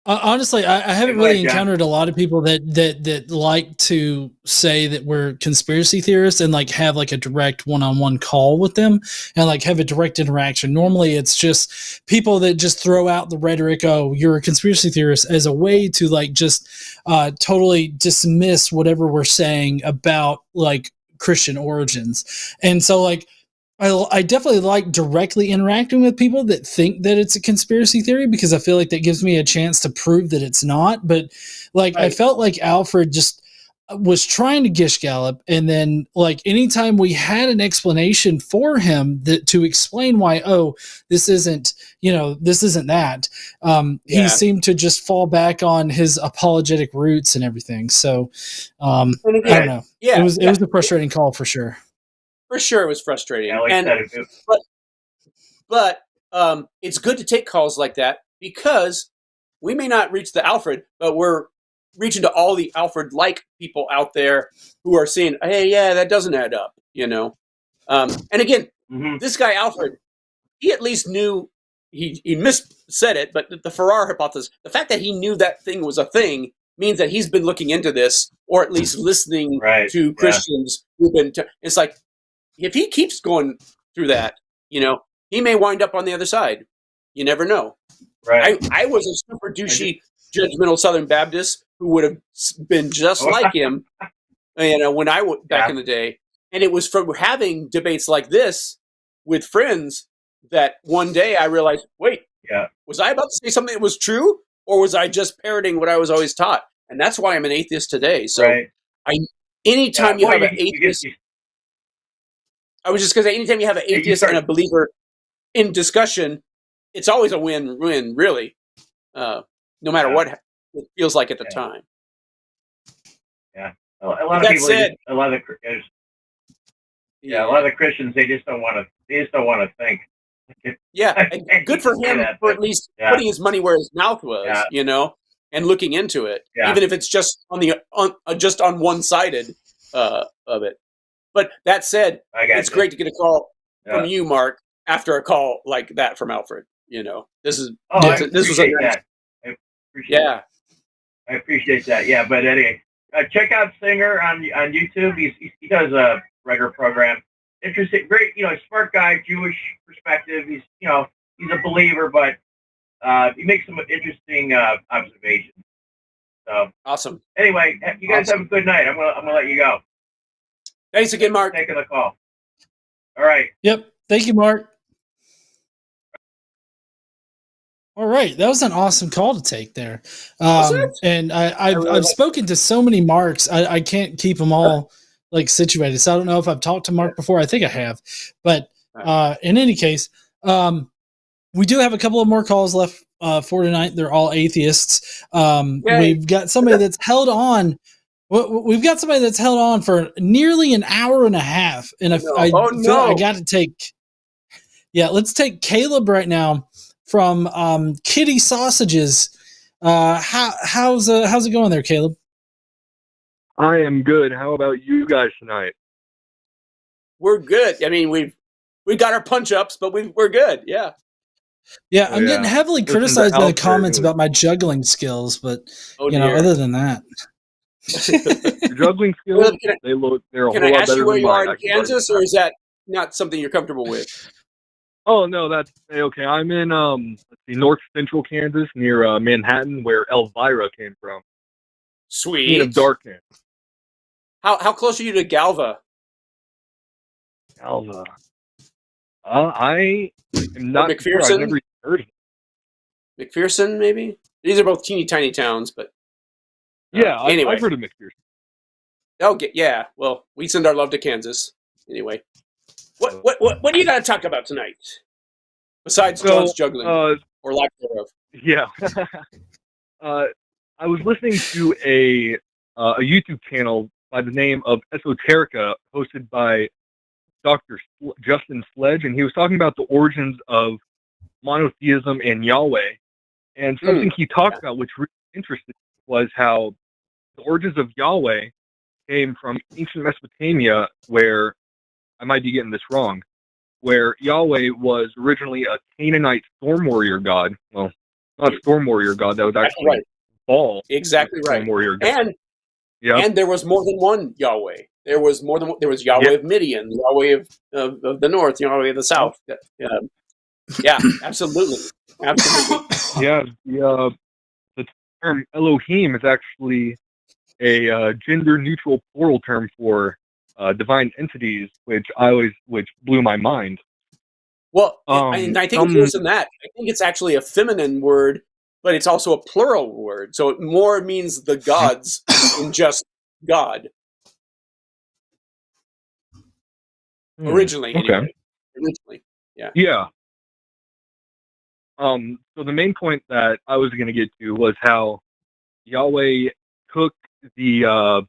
Honestly, I haven't really encountered a lot of people that like to say that we're conspiracy theorists and like have like a direct one-on-one call with them and like have a direct interaction. Normally it's just people that just throw out the rhetoric, "Oh, you're a conspiracy theorist," as a way to like just totally dismiss whatever we're saying about like Christian origins. And so like I definitely like directly interacting with people that think that it's a conspiracy theory because I feel like that gives me a chance to prove that it's not. But like I felt like Alfred just was trying to gish gallop, and then like anytime we had an explanation for him that to explain why, this isn't that, he seemed to just fall back on his apologetic roots and everything. So I don't know. It was a frustrating call for sure. For sure, it was frustrating. But it's good to take calls like that, because we may not reach the Alfred, but we're reaching to all the Alfred-like people out there who are saying, hey, yeah, that doesn't add up, And again, this guy, Alfred, he at least knew, he missaid it, but the Farrar hypothesis, the fact that he knew that thing was a thing means that he's been looking into this, or at least listening to Christians who've been, it's like, if he keeps going through that, he may wind up on the other side. You never know. Right. I was a super douchey, judgmental Southern Baptist who would have been just like him, when I was back in the day. And it was from having debates like this with friends that one day I realized, wait, was I about to say something that was true, or was I just parroting what I was always taught? And that's why I'm an atheist today. So anytime you have an atheist, I was just going to say, anytime you have an atheist and a believer in discussion, it's always a win-win, really, no matter what it feels like at the time. Yeah, a lot of people, a lot of the Christians, they just don't want to. They just don't want to think. Good for him for at least putting his money where his mouth was, and looking into it, even if it's just on one-sided of it. But that said, it's great to get a call from you, Mark, after a call like that from Alfred. This was that. I appreciate that. Yeah, but anyway, check out Singer on YouTube. He does a regular program. Interesting, great, smart guy, Jewish perspective. He's a believer, but he makes some interesting observations. So awesome. Anyway, you guys have a good night. I'm gonna let you go. Thanks again, Mark. Taking the call. All right. Yep. Thank you, Mark. All right, that was an awesome call to take there. And I've spoken to so many Marks, I can't keep them all situated. So I don't know if I've talked to Mark before. I think I have, but in any case, we do have a couple of more calls left for tonight. They're all atheists. We've got somebody that's held on. We've got somebody that's held on for nearly an hour and a half, and I got to take. Yeah, let's take Caleb right now from Kitty Sausages. How's it going there, Caleb? I am good. How about you guys tonight? We're good. I mean, we got our punch ups, but we're good. Yeah. Yeah, I'm getting heavily criticized in the comments about my juggling skills, but other than that, your juggling skills they're a whole lot better than mine. Can I ask you where you are in Kansas, or is that not something you're comfortable with? Oh no, that's okay. I'm in north central Kansas near Manhattan, where Elvira came from. Sweet. Queen of Darkness. How close are you to Galva? Galva. I am not McPherson? sure. I've never heard of it. McPherson, maybe? These are both teeny tiny towns, but anyway. I've heard of McPherson. Okay, yeah. Well, we send our love to Kansas. Anyway, what do you got to talk about tonight? Besides John's juggling or lack thereof. Yeah. I was listening to a YouTube channel by the name of Esoterica, hosted by Dr. Justin Sledge, and he was talking about the origins of monotheism and Yahweh. And something he talked about, which really interested me, was how the origins of Yahweh came from ancient Mesopotamia, where, I might be getting this wrong, where Yahweh was originally a Canaanite storm warrior god. Well, not storm warrior god, that was actually Baal. Exactly right. Warrior god. And there was more than one Yahweh. There was more than one. There was Yahweh of Midian, Yahweh of the north, Yahweh of the south. Yeah, absolutely. Yeah, the term Elohim is actually a gender-neutral plural term for divine entities, which blew my mind. Well, and I think it's worse than that. I think it's actually a feminine word, but it's also a plural word. So it more means the gods than just God. Originally, okay. anyway. Originally, yeah. Yeah. So the main point that I was going to get to was how Yahweh took the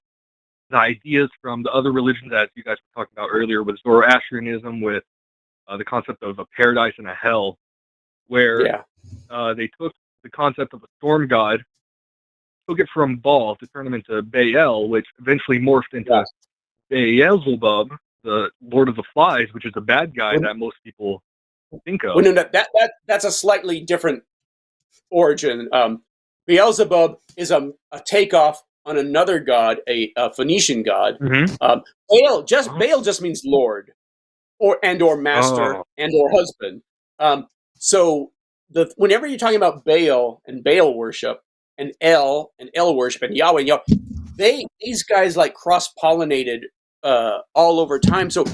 ideas from the other religions, as you guys were talking about earlier, with Zoroastrianism, with the concept of a paradise and a hell, where they took the concept of a storm god, took it from Baal to turn him into Baal, which eventually morphed into Beelzebub, the Lord of the Flies, which is a bad guy that most people think of. Well, no, that's a slightly different origin. Beelzebub is a takeoff on another god, a Phoenician god. Mm-hmm. Baal just means Lord, or master, and or husband. So whenever you're talking about Baal and Baal worship, and El worship, and Yahweh, these guys like cross-pollinated all over time. So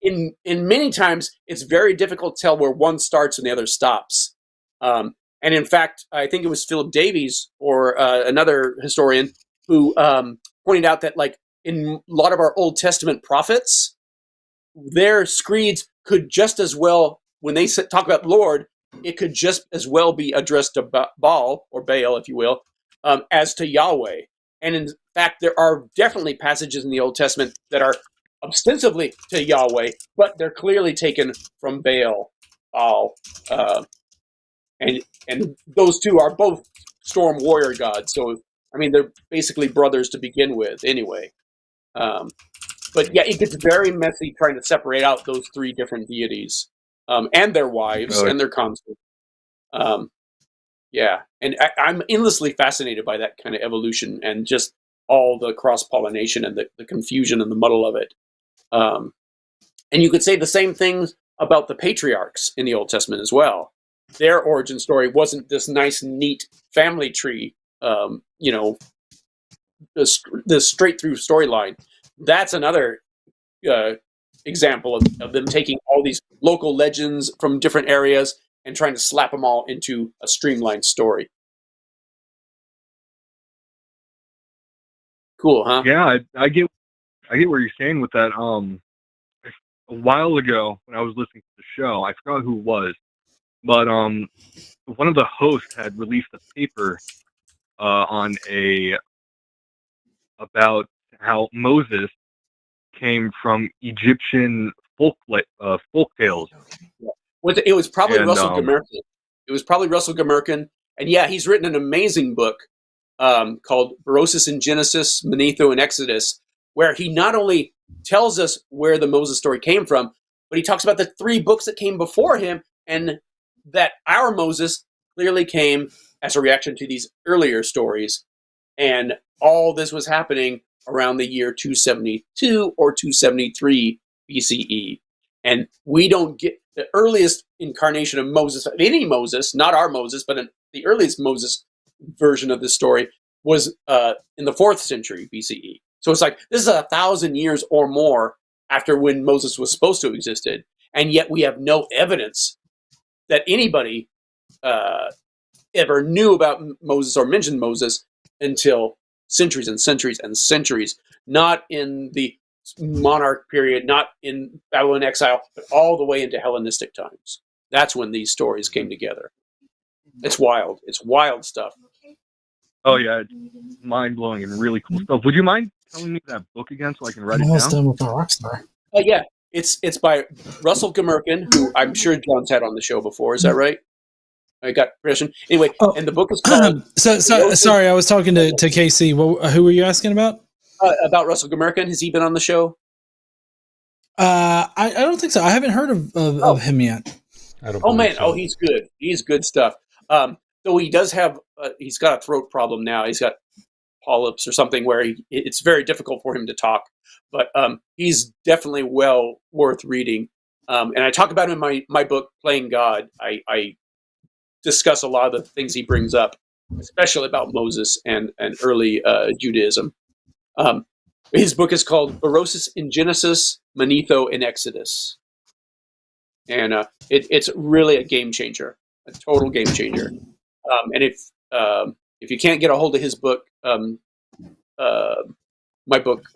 in many times, it's very difficult to tell where one starts and the other stops. And in fact, I think it was Philip Davies or another historian who pointed out that, like, in a lot of our Old Testament prophets, their screeds could just as well, when they talk about Lord, it could just as well be addressed to Baal, or Baal, if you will, as to Yahweh. And in fact, there are definitely passages in the Old Testament that are ostensibly to Yahweh, but they're clearly taken from Baal. And those two are both storm warrior gods. So, I mean, they're basically brothers to begin with anyway. But yeah, it gets very messy trying to separate out those three different deities, and their wives and their consorts. Yeah, and I'm endlessly fascinated by that kind of evolution and just all the cross-pollination and the confusion and the muddle of it. And you could say the same things about the patriarchs in the Old Testament as well. Their origin story wasn't this nice, neat family tree, the straight-through storyline. That's another example of them taking all these local legends from different areas and trying to slap them all into a streamlined story. Cool, huh? Yeah, I get what you're saying with that. A while ago when I was listening to the show, I forgot who it was, but one of the hosts had released a paper about how Moses came from Egyptian folk tales. It was probably Russell Gamerkin. It was probably Russell Gamerkin, and yeah, he's written an amazing book called Berosus in Genesis, Manetho in Exodus, where he not only tells us where the Moses story came from, but he talks about the three books that came before him, and that our Moses clearly came as a reaction to these earlier stories. And all this was happening around the year 272 or 273 BCE. And we don't get the earliest incarnation of Moses, any Moses, not our Moses, but the earliest Moses version of this story was in the 4th century BCE. So it's like, this is 1,000 years or more after when Moses was supposed to have existed. And yet we have no evidence that anybody ever knew about Moses or mentioned Moses until centuries and centuries and centuries, not in the monarch period, not in Babylon exile, but all the way into Hellenistic times. That's when these stories came together. It's wild. It's wild stuff. Oh yeah, it's mind-blowing and really cool stuff. Would you mind telling me that book again so I can write it Almost down? done with my Rockstar. Yeah, it's by Russell Gamerkin, who I'm sure John's had on the show before. Is that right? I got permission. Anyway, and the book is called... Sorry, I was talking to KC. Who were you asking about? About Russell Gamerkin. Has he been on the show? I don't think so. I haven't heard of him yet. He's good. He's good stuff. Though he does have, he's got a throat problem now. He's got polyps or something where it's very difficult for him to talk. But he's definitely well worth reading. And I talk about him in my book, Playing God. I discuss a lot of the things he brings up, especially about Moses and early Judaism. His book is called Berosus in Genesis, Manetho in Exodus. And it's really a game changer, a total game changer. And if you can't get a hold of his book, my book,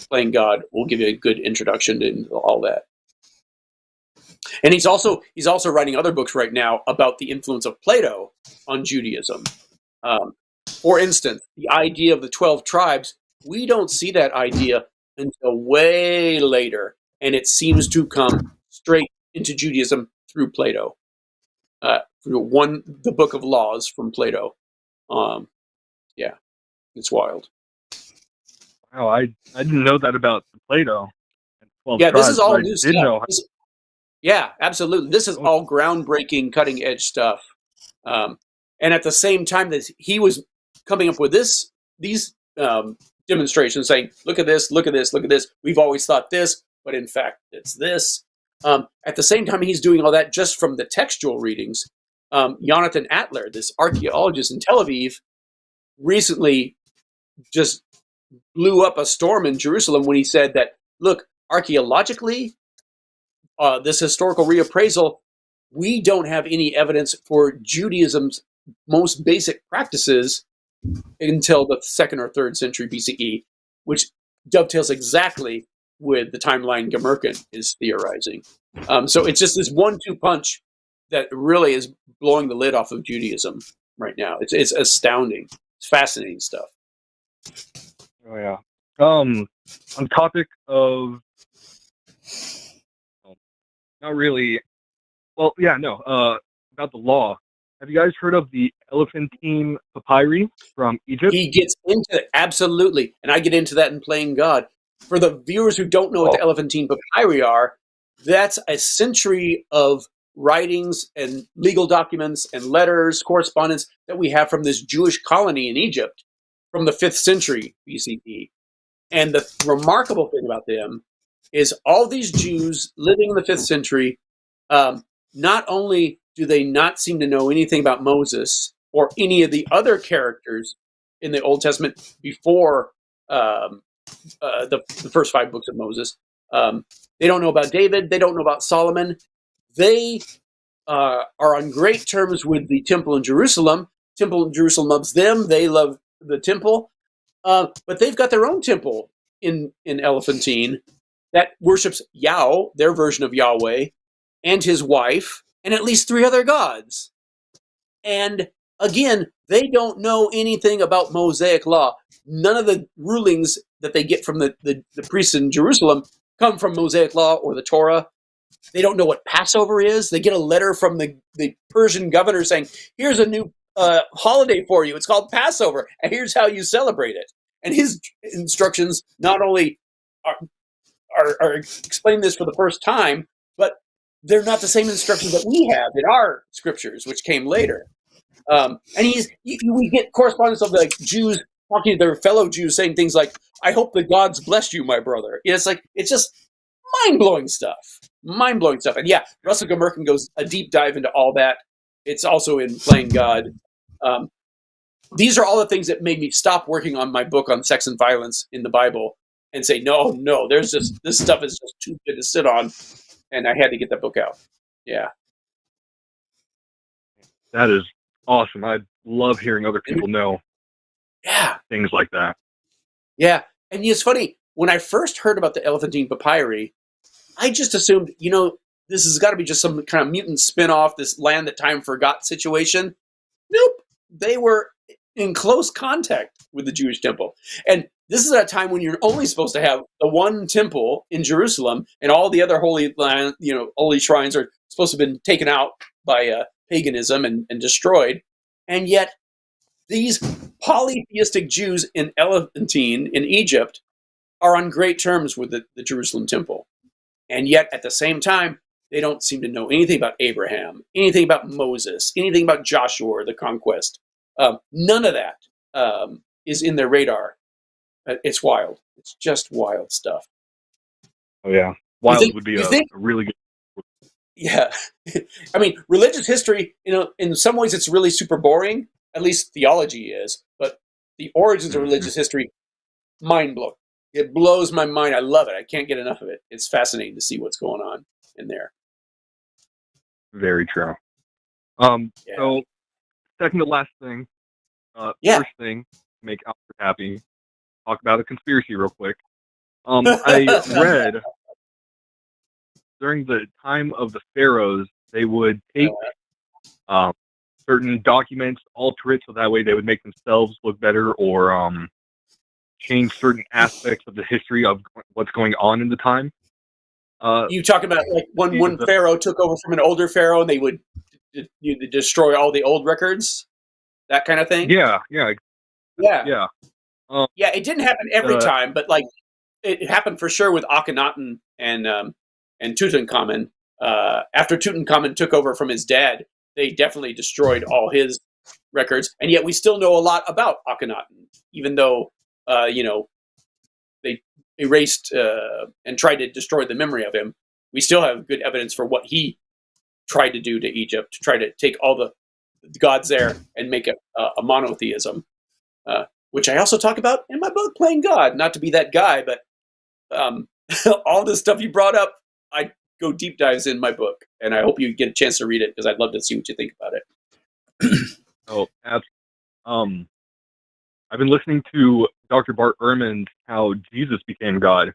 Playing God, will give you a good introduction to all that. And he's also writing other books right now about the influence of Plato on Judaism. For instance, the idea of the 12 tribes, we don't see that idea until way later, and it seems to come straight into Judaism through Plato, through the Book of Laws from Plato. Yeah, it's wild. Wow, I didn't know that about Plato. And 12 Yeah, tribes, this is all but I new did stuff. know. Yeah, absolutely. This is all groundbreaking, cutting edge stuff. And at the same time that he was coming up with these demonstrations, saying, "Look at this, look at this, look at this. We've always thought this, but in fact, it's this." At the same time, he's doing all that just from the textual readings. Jonathan Adler, this archaeologist in Tel Aviv, recently just blew up a storm in Jerusalem when he said that, look, archaeologically, this historical reappraisal, we don't have any evidence for Judaism's most basic practices until the 2nd or 3rd century BCE, which dovetails exactly with the timeline Gamerkin is theorizing. So it's just this 1-2 punch that really is blowing the lid off of Judaism right now. It's astounding. It's fascinating stuff. Oh yeah. On the topic of, not really. Well, yeah, no. About the law. Have you guys heard of the Elephantine papyri from Egypt? He gets into it, absolutely, and I get into that in Playing God. For the viewers who don't know what the Elephantine papyri are, that's a century of writings and legal documents and letters, correspondence that we have from this Jewish colony in Egypt from the 5th century BCE. And the remarkable thing about them is all these Jews living in the 5th century, not only do they not seem to know anything about Moses or any of the other characters in the Old Testament before the first 5 books of Moses. They don't know about David. They don't know about Solomon. They are on great terms with the temple in Jerusalem. Temple in Jerusalem loves them. They love the temple. But they've got their own temple in Elephantine that worships Yahweh, their version of Yahweh, and his wife, and at least 3 other gods. And again, they don't know anything about Mosaic law. None of the rulings that they get from the priests in Jerusalem come from Mosaic law or the Torah. They don't know what Passover is. They get a letter from the Persian governor saying, here's a new holiday for you. It's called Passover, and here's how you celebrate it. And his instructions not only are explaining this for the first time, but they're not the same instructions that we have in our scriptures, which came later. And we get correspondence of like Jews talking to their fellow Jews, saying things like, "I hope the gods bless you, my brother." It's just mind-blowing stuff. Mind-blowing stuff. And yeah, Russell Gamerkin goes a deep dive into all that. It's also in Playing God. These are all the things that made me stop working on my book on sex and violence in the Bible and say, no, this stuff is just too good to sit on. And I had to get that book out. Yeah. That is awesome. I love hearing other people know things like that. Yeah. And it's funny, when I first heard about the Elephantine papyri, I just assumed, this has got to be just some kind of mutant spin-off, this land that time forgot situation. Nope. They were in close contact with the Jewish temple. And this is at a time when you're only supposed to have the one temple in Jerusalem, and all the other holy land, holy shrines are supposed to have been taken out by paganism and destroyed. And yet these polytheistic Jews in Elephantine in Egypt are on great terms with the Jerusalem temple. And yet at the same time, they don't seem to know anything about Abraham, anything about Moses, anything about Joshua or the conquest. None of that is in their radar. It's wild. It's just wild stuff. Oh, yeah. Wild would be a really good... Yeah. I mean, religious history, in some ways it's really super boring. At least theology is. But the origins of religious history, mind-blowing. It blows my mind. I love it. I can't get enough of it. It's fascinating to see what's going on in there. Very true. So, second to last thing. First thing, make Alfred happy. talk about a conspiracy real quick. I read during the time of the pharaohs, they would take certain documents, alter it so that way they would make themselves look better, or change certain aspects of the history of what's going on in the time. You talk about like when pharaoh took over from an older pharaoh, and they would destroy all the old records, that kind of thing. Yeah. Yeah. It didn't happen every time, but like it happened for sure with Akhenaten and Tutankhamun. After Tutankhamun took over from his dad, they definitely destroyed all his records, and yet we still know a lot about Akhenaten, even though they erased and tried to destroy the memory of him. We still have good evidence for what he tried to do to Egypt, to try to take all the gods there and make a monotheism, which I also talk about in my book, Playing God. Not to be that guy, but all the stuff you brought up, I go deep dives in my book, and I hope you get a chance to read it, because I'd love to see what you think about it. Oh, absolutely. I've been listening to Dr. Bart Ehrman's How Jesus Became God,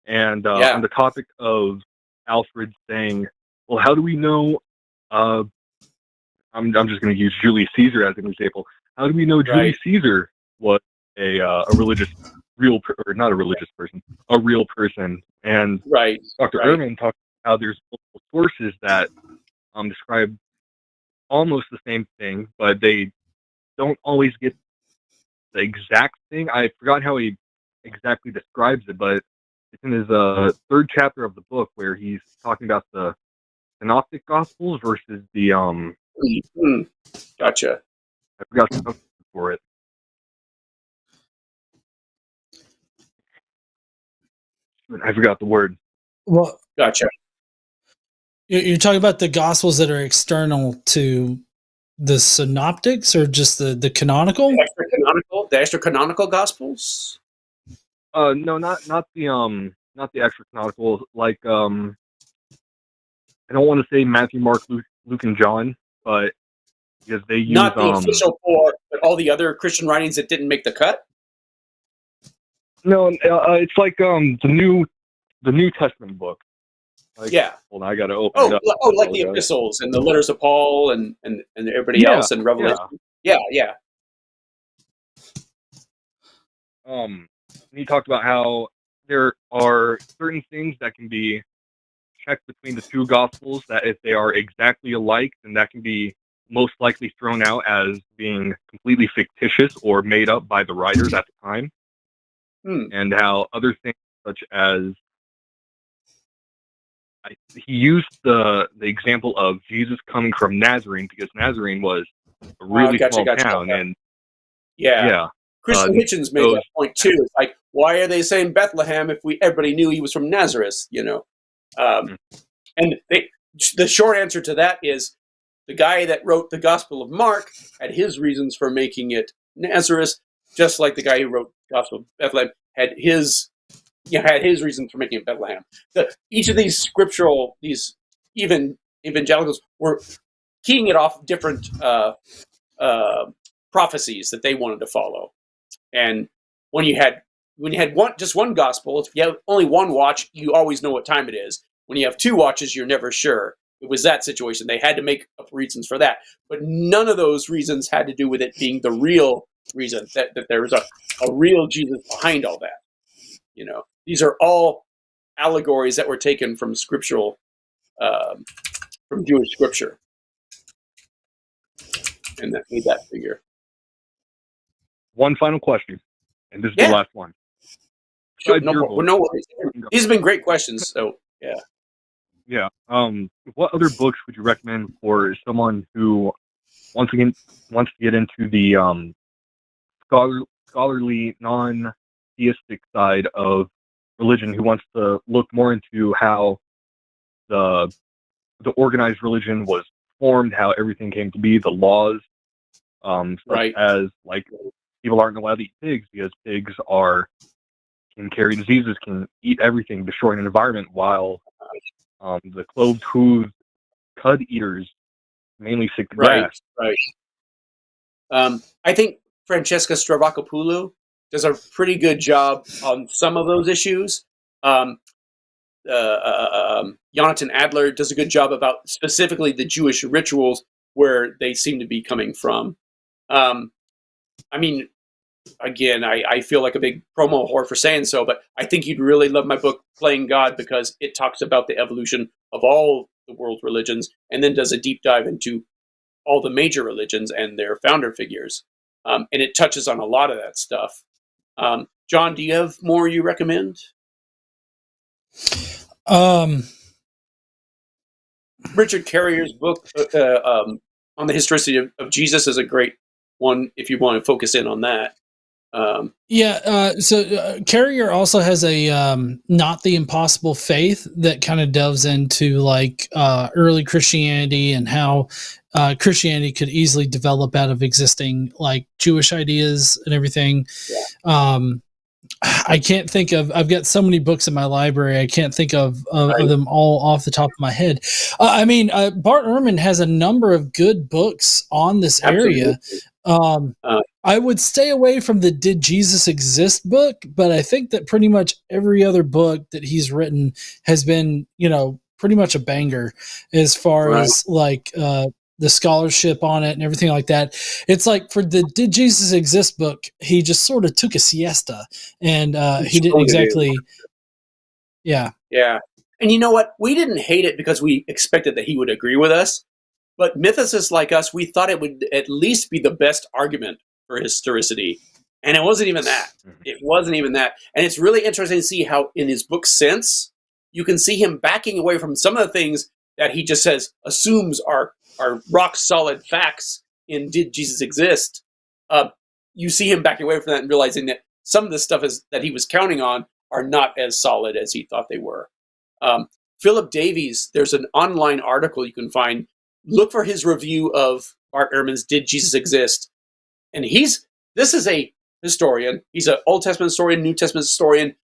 and on the topic of Alfred saying, well, how do we know, I'm just going to use Julius Caesar as an example. How do we know Julius Caesar was a religious, or not a religious person, a real person? And Dr. Ehrman talked about how there's multiple sources that describe almost the same thing, but they don't always get the exact thing. I forgot how he exactly describes it, but it's in his third chapter of the book where he's talking about the synoptic gospels versus the Gotcha. I forgot the name for it. I forgot the word. Well, gotcha. You're talking about the gospels that are external to the synoptics, or just the canonical? The extra canonical gospels? No, not the extra canonical. Like I don't want to say Matthew, Mark, Luke, and John, but because they use not the official four, but all the other Christian writings that didn't make the cut. No, it's like the New Testament book. Like, hold on, I got to open it up. Oh, like the epistles and the letters of Paul and everybody else in Revelation. Yeah. He talked about how there are certain things that can be checked between the two gospels, that if they are exactly alike, then that can be most likely thrown out as being completely fictitious or made up by the writers at the time. And how other things such as he used the example of Jesus coming from Nazarene, because Nazarene was a really small town, and Christian Hitchens made that point too. It's like, why are they saying Bethlehem if everybody knew he was from Nazareth? And the short answer to that is the guy that wrote the Gospel of Mark had his reasons for making it Nazareth, just like the guy who wrote the Gospel of Bethlehem had his reasons for making it Bethlehem. Each of these scriptural, these even evangelicals were keying it off different prophecies that they wanted to follow. And when you had just one gospel, if you have only one watch, you always know what time it is. When you have two watches, you're never sure. It was that situation. They had to make up reasons for that. But none of those reasons had to do with it being the real reason, that there was a real Jesus behind all that. These are all allegories that were taken from scriptural, from Jewish scripture. And that made that figure. One final question, and this is the last one. Sure, no worries. These have been great questions, so yeah. What other books would you recommend for someone who wants to get into the scholarly, non-theistic side of religion, who wants to look more into how the organized religion was formed, how everything came to be, the laws, such as like people aren't allowed to eat pigs because pigs can carry diseases, can eat everything, destroying an environment, while the clove-toothed cud eaters mainly stick to grass. I think Francesca Stravakopoulou does a pretty good job on some of those issues. Jonathan Adler does a good job about specifically the Jewish rituals where they seem to be coming from. I mean, again, I feel like a big promo whore for saying so, but I think you'd really love my book, Playing God, because it talks about the evolution of all the world religions and then does a deep dive into all the major religions and their founder figures. And it touches on a lot of that stuff. John, do you have more you recommend? Richard Carrier's book on the historicity of Jesus is a great one if you want to focus in on that. So Carrier also has a Not the Impossible Faith that kind of delves into like early Christianity and how Christianity could easily develop out of existing like Jewish ideas and everything. Yeah. I can't think of. I've got so many books in my library. I can't think of them all off the top of my head. Bart Ehrman has a number of good books on this area. I would stay away from the Did Jesus Exist book, but I think that pretty much every other book that he's written has been, pretty much a banger as far as like the scholarship on it and everything like that. It's like for the Did Jesus Exist book, he just sort of took a siesta and he didn't exactly. Yeah. Yeah. And you know what? We didn't hate it because we expected that he would agree with us. But mythicists like us, we thought it would at least be the best argument for historicity. And it wasn't even that. It wasn't even that. And it's really interesting to see how in his book Sense, you can see him backing away from some of the things that he just assumes are rock solid facts in Did Jesus Exist. You see him backing away from that and realizing that some of the stuff that he was counting on are not as solid as he thought they were. Philip Davies, there's an online article you can find. Look for his review of Bart Ehrman's Did Jesus Exist? And this is a historian. He's an Old Testament historian, New Testament historian.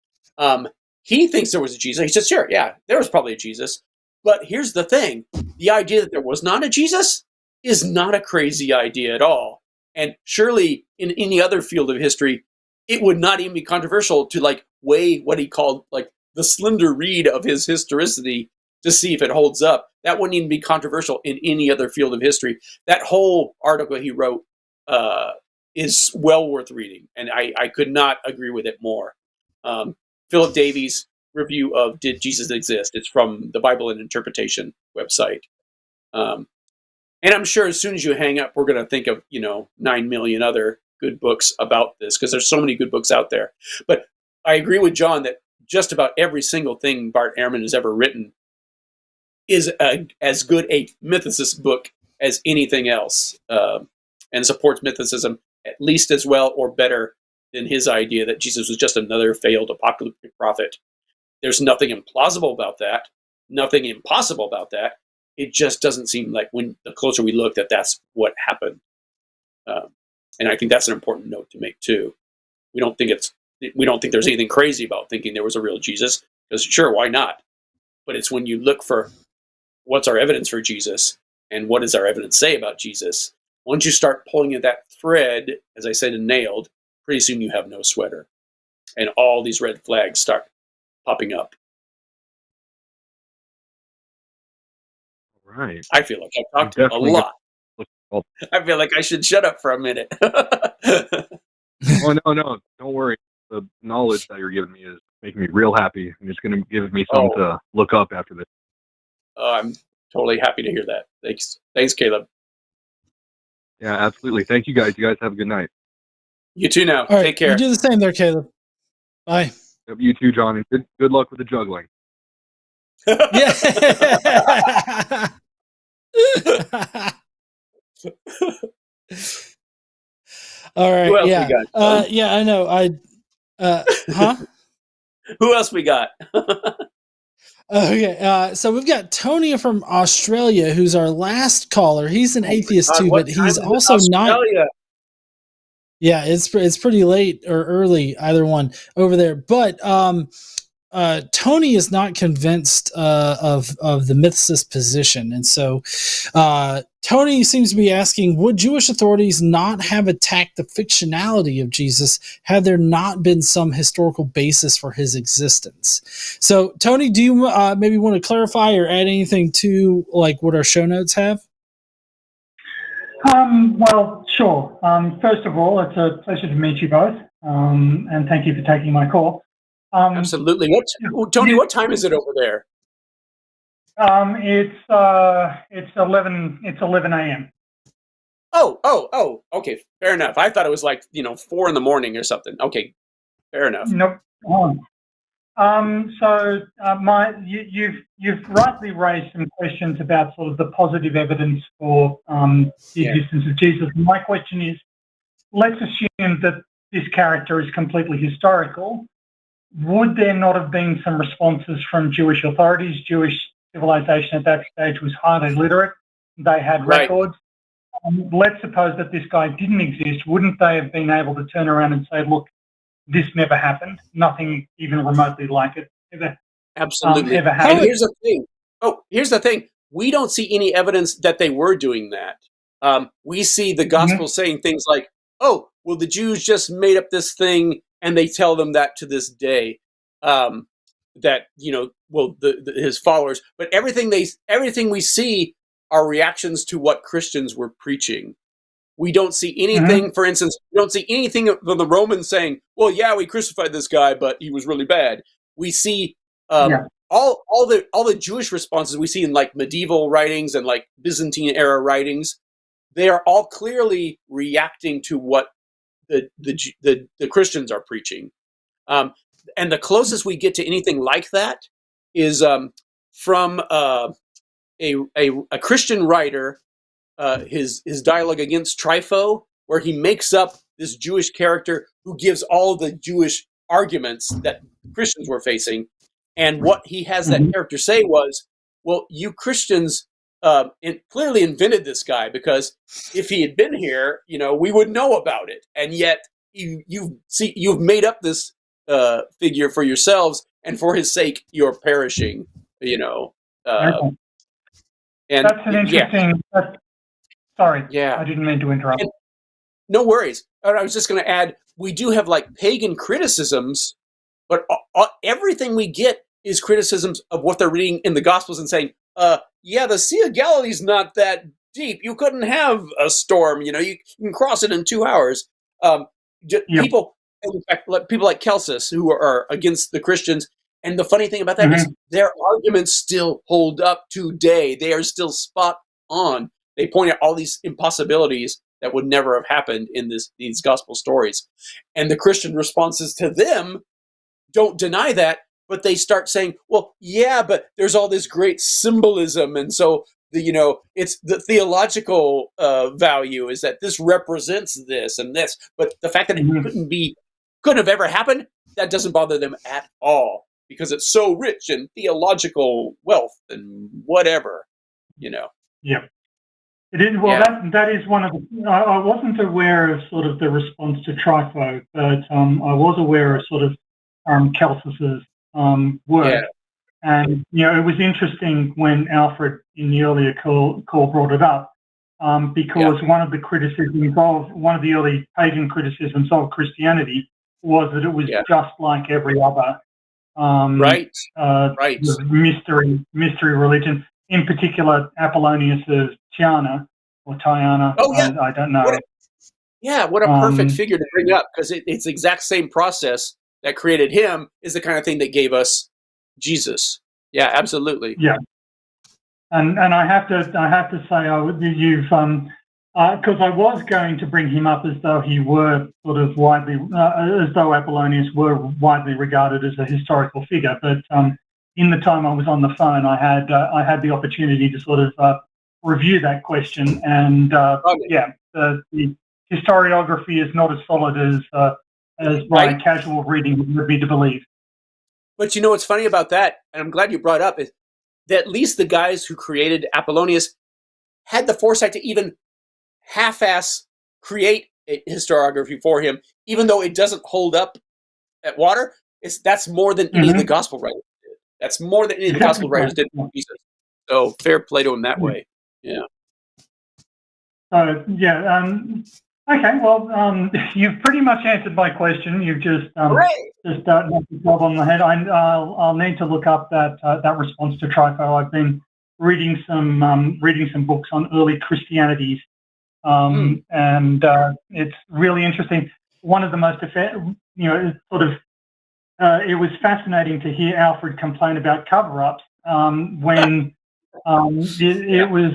He thinks there was a Jesus. He says, sure, yeah, there was probably a Jesus. But here's the thing. The idea that there was not a Jesus is not a crazy idea at all. And surely in any other field of history, it would not even be controversial to like weigh what he called like the slender reed of his historicity to see if it holds up. That wouldn't even be controversial in any other field of history. That whole article he wrote is well worth reading, and I could not agree with it more. Philip Davies' review of Did Jesus Exist? It's from the Bible and Interpretation website. And I'm sure as soon as you hang up, we're going to think of 9 million other good books about this because there's so many good books out there. But I agree with John that just about every single thing Bart Ehrman has ever written is as good a mythicist book as anything else, and supports mythicism at least as well or better than his idea that Jesus was just another failed apocalyptic prophet. There's nothing implausible about that, nothing impossible about that. It just doesn't seem like when the closer we look that that's what happened. And I think that's an important note to make too. We don't think there's anything crazy about thinking there was a real Jesus, because sure, why not? But it's when you look for what's our evidence for Jesus and what does our evidence say about Jesus. Once you start pulling at that thread, as I said, and nailed, pretty soon you have no sweater. And all these red flags start popping up. Right. I feel like I've talked a lot. I feel like I should shut up for a minute. Oh, no. Don't worry. The knowledge that you're giving me is making me real happy. And it's going to give me something to look up after this. I'm totally happy to hear that. Thanks, Caleb. Yeah, absolutely. Thank you, guys. You guys have a good night. You too now. All right, take care. You do the same there, Caleb. Bye. Yep, you too, John. And good luck with the juggling. Yeah. All right. Who else Yeah. we got? Yeah, I know. Huh? Who else we got? Okay. So we've got Tony from Australia, who's our last caller. He's an atheist too, but he's also not. Yeah, it's pretty late or early, either one over there. But Tony is not convinced of the mythicist position, and so Tony seems to be asking: would Jewish authorities not have attacked the fictionality of Jesus had there not been some historical basis for his existence? So, Tony, do you maybe want to clarify or add anything to like what our show notes have? Well, sure. First of all, it's a pleasure to meet you both, and thank you for taking my call. Absolutely. Tony, what time is it over there? It's 11 a.m. Oh, okay, fair enough. I thought it was like 4 in the morning or something. Okay, fair enough. Nope. You've rightly raised some questions about sort of the positive evidence for the existence of Jesus. My question is, let's assume that this character is completely historical. Would there not have been some responses from Jewish authorities? Jewish civilization at that stage was highly literate. They had records. Let's suppose that this guy didn't exist. Wouldn't they have been able to turn around and say, look, this never happened. Nothing even remotely like it ever happened. And here's the thing. Here's the thing. We don't see any evidence that they were doing that. We see the gospel saying things like, oh, well, the Jews just made up this thing, and they tell them that to this day, that, his followers. But everything we see are reactions to what Christians were preaching. We don't see anything, for instance, we don't see anything from the Romans saying, well, yeah, we crucified this guy, but he was really bad. We see all the Jewish responses we see in like medieval writings and like Byzantine era writings. They are all clearly reacting to what the Christians are preaching. And the closest we get to anything like that is from a Christian writer, his dialogue against Trypho, where he makes up this Jewish character who gives all the Jewish arguments that Christians were facing. And what he has that character say was, well, you Christians clearly invented this guy, because if he had been here, we would know about it. And yet you've made up this figure for yourselves, and for his sake, you're perishing, And that's an interesting... Sorry, I didn't mean to interrupt. No worries. I was just going to add, we do have like pagan criticisms, but everything we get is criticisms of what they're reading in the Gospels and saying, the Sea of Galilee's not that deep. You couldn't have a storm. You can cross it in 2 hours. People, in fact, people like Celsus, who are against the Christians. And the funny thing about that is their arguments still hold up today. They are still spot on. They point out all these impossibilities that would never have happened in these gospel stories. And the Christian responses to them don't deny that, but they start saying, well, yeah, but there's all this great symbolism. And so, it's the theological value is that this represents this and this. But the fact that it couldn't have ever happened, that doesn't bother them at all, because it's so rich in theological wealth and whatever, Yeah. It is, that is one of the... I wasn't aware of sort of the response to Trypho, but I was aware of sort of Celsus's work. Yeah. And, it was interesting when Alfred in the earlier call brought it up, because one of the early pagan criticisms of Christianity was that it was just like every other mystery religion. In particular, Apollonius's Tiana or Tiana. Oh, yeah. I don't know. What a perfect figure to bring up, because it's the exact same process that created him is the kind of thing that gave us Jesus. Yeah, absolutely. Yeah, and I have to say, you've because I was going to bring him up as though he were sort of widely, as though Apollonius were widely regarded as a historical figure, but in the time I was on the phone, I had the opportunity to sort of review that question, and the historiography is not as solid as my casual reading would lead me to believe. But what's funny about that, and I'm glad you brought up, is that at least the guys who created Apollonius had the foresight to even half-ass create a historiography for him, even though it doesn't hold up at water. that's more than any of the gospel writers did. That's more than any of the gospel writers did for Jesus. So fair play to him that way. Yeah. Okay. Well, you've pretty much answered my question. You've just knocked the job on the head. I'll need to look up that response to Trifo. I've been reading some books on early Christianities, and it's really interesting. One of the most it was fascinating to hear Alfred complain about cover-ups when it was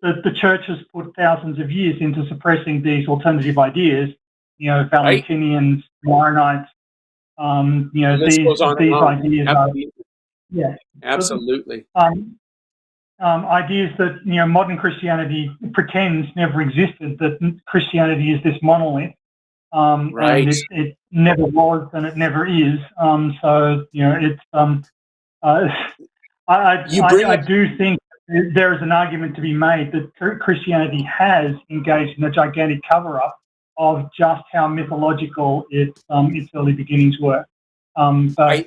the church has put thousands of years into suppressing these alternative ideas. Valentinians, Maronites. These ideas absolutely. Ideas that modern Christianity pretends never existed. That Christianity is this monolith. And it never was, and it never is. I do think there is an argument to be made that Christianity has engaged in a gigantic cover-up of just how mythological its early beginnings were. Tony,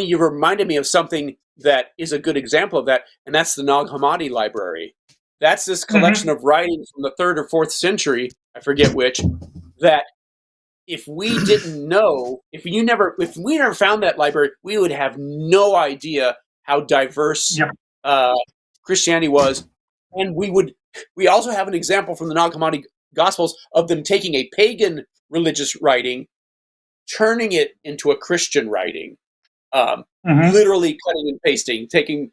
you reminded me of something that is a good example of that, and that's the Nag Hammadi library. That's this collection of writings from the 3rd or 4th century, I forget which, that if we didn't know, if we never found that library, we would have no idea how diverse Christianity was. And we also have an example from the Nag Hammadi Gospels of them taking a pagan religious writing, turning it into a Christian writing, literally cutting and pasting, taking,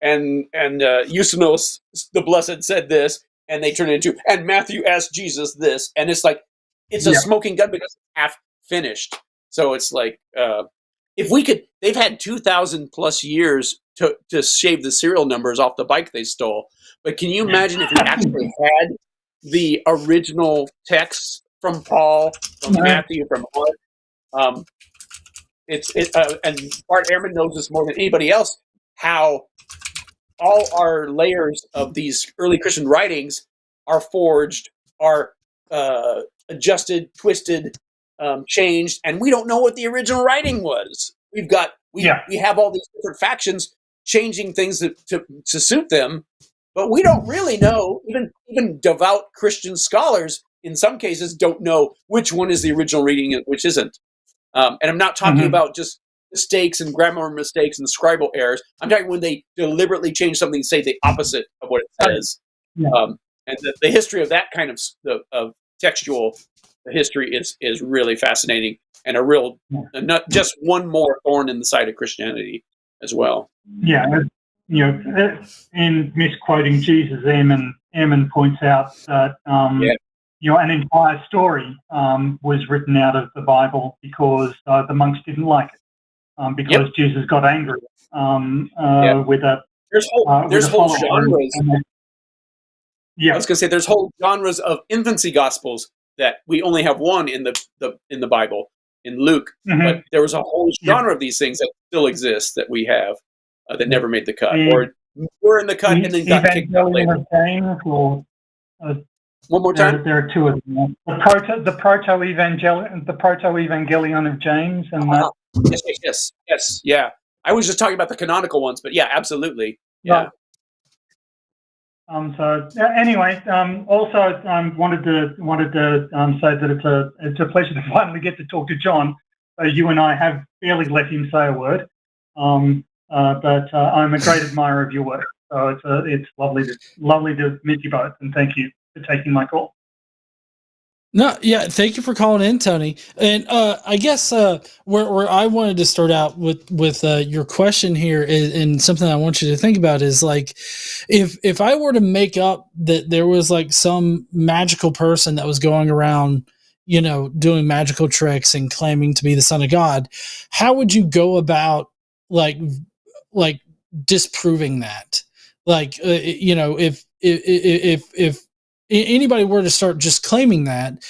and Eusenos the Blessed said this, and they turn it into, and Matthew asked Jesus this, and it's like, it's a smoking gun because it's half finished. So it's like, if we could, they've had 2,000 plus years to shave the serial numbers off the bike they stole. But can you imagine if we actually had the original texts from Paul, from Matthew, from Mark? And Bart Ehrman knows this more than anybody else, how all our layers of these early Christian writings are forged, are adjusted, twisted, changed, and we don't know what the original writing was. We have all these different factions changing things to suit them, but we don't really know. Even devout Christian scholars, in some cases, don't know which one is the original reading and which isn't. And I'm not talking about just mistakes and grammar mistakes and scribal errors. I'm talking when they deliberately change something, say the opposite of what it says. And the history of that kind of textual history is really fascinating, and a real, not just one more thorn in the side of Christianity as well. Yeah, in misquoting Jesus, Ehrman points out that an entire story was written out of the Bible because the monks didn't like it, because Jesus got angry with a. There's whole genres. I was going to say there's whole genres of infancy gospels that we only have one in the Bible, in Luke, but there was a whole genre of these things that still exist that we have that never made the cut, or were in the cut and then got kicked out later. One more time. There are two of them. The proto-evangelion of James, and yes. I was just talking about the canonical ones, but yeah, absolutely, yeah. Anyway, also wanted to say that it's a pleasure to finally get to talk to John. You and I have barely let him say a word, but I'm a great admirer of your work. So it's lovely to meet you both, and thank you for taking my call. No, yeah, thank you for calling in, Tony. And I guess where I wanted to start out with your question here and something I want you to think about is, like, if I were to make up that there was like some magical person that was going around, doing magical tricks and claiming to be the son of God, how would you go about like disproving that? Like, if anybody were to start just claiming that,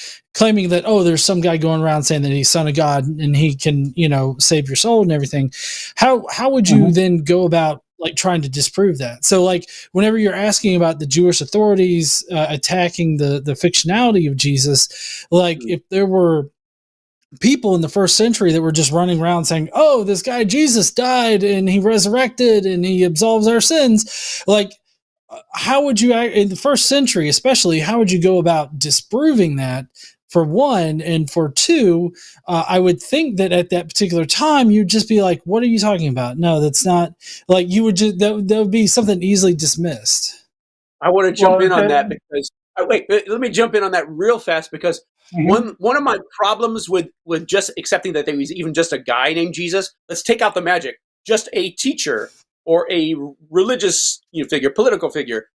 oh, there's some guy going around saying that he's son of God and he can, save your soul and everything, how would you then go about like trying to disprove that? So, like, whenever you're asking about the Jewish authorities attacking the fictionality of Jesus, like if there were people in the first century that were just running around saying, "Oh, this guy Jesus died and he resurrected and he absolves our sins." Like, how would you, in the first century especially, how would you go about disproving that, for one? And for two, I would think that at that particular time you'd just be like, "What are you talking about? No, that's not." Like, you would just, that would be something easily dismissed. I want to jump in on that because wait, let me jump in on that real fast, because one of my problems with just accepting that there was even just a guy named Jesus, let's take out the magic, just a teacher or a religious figure, political figure,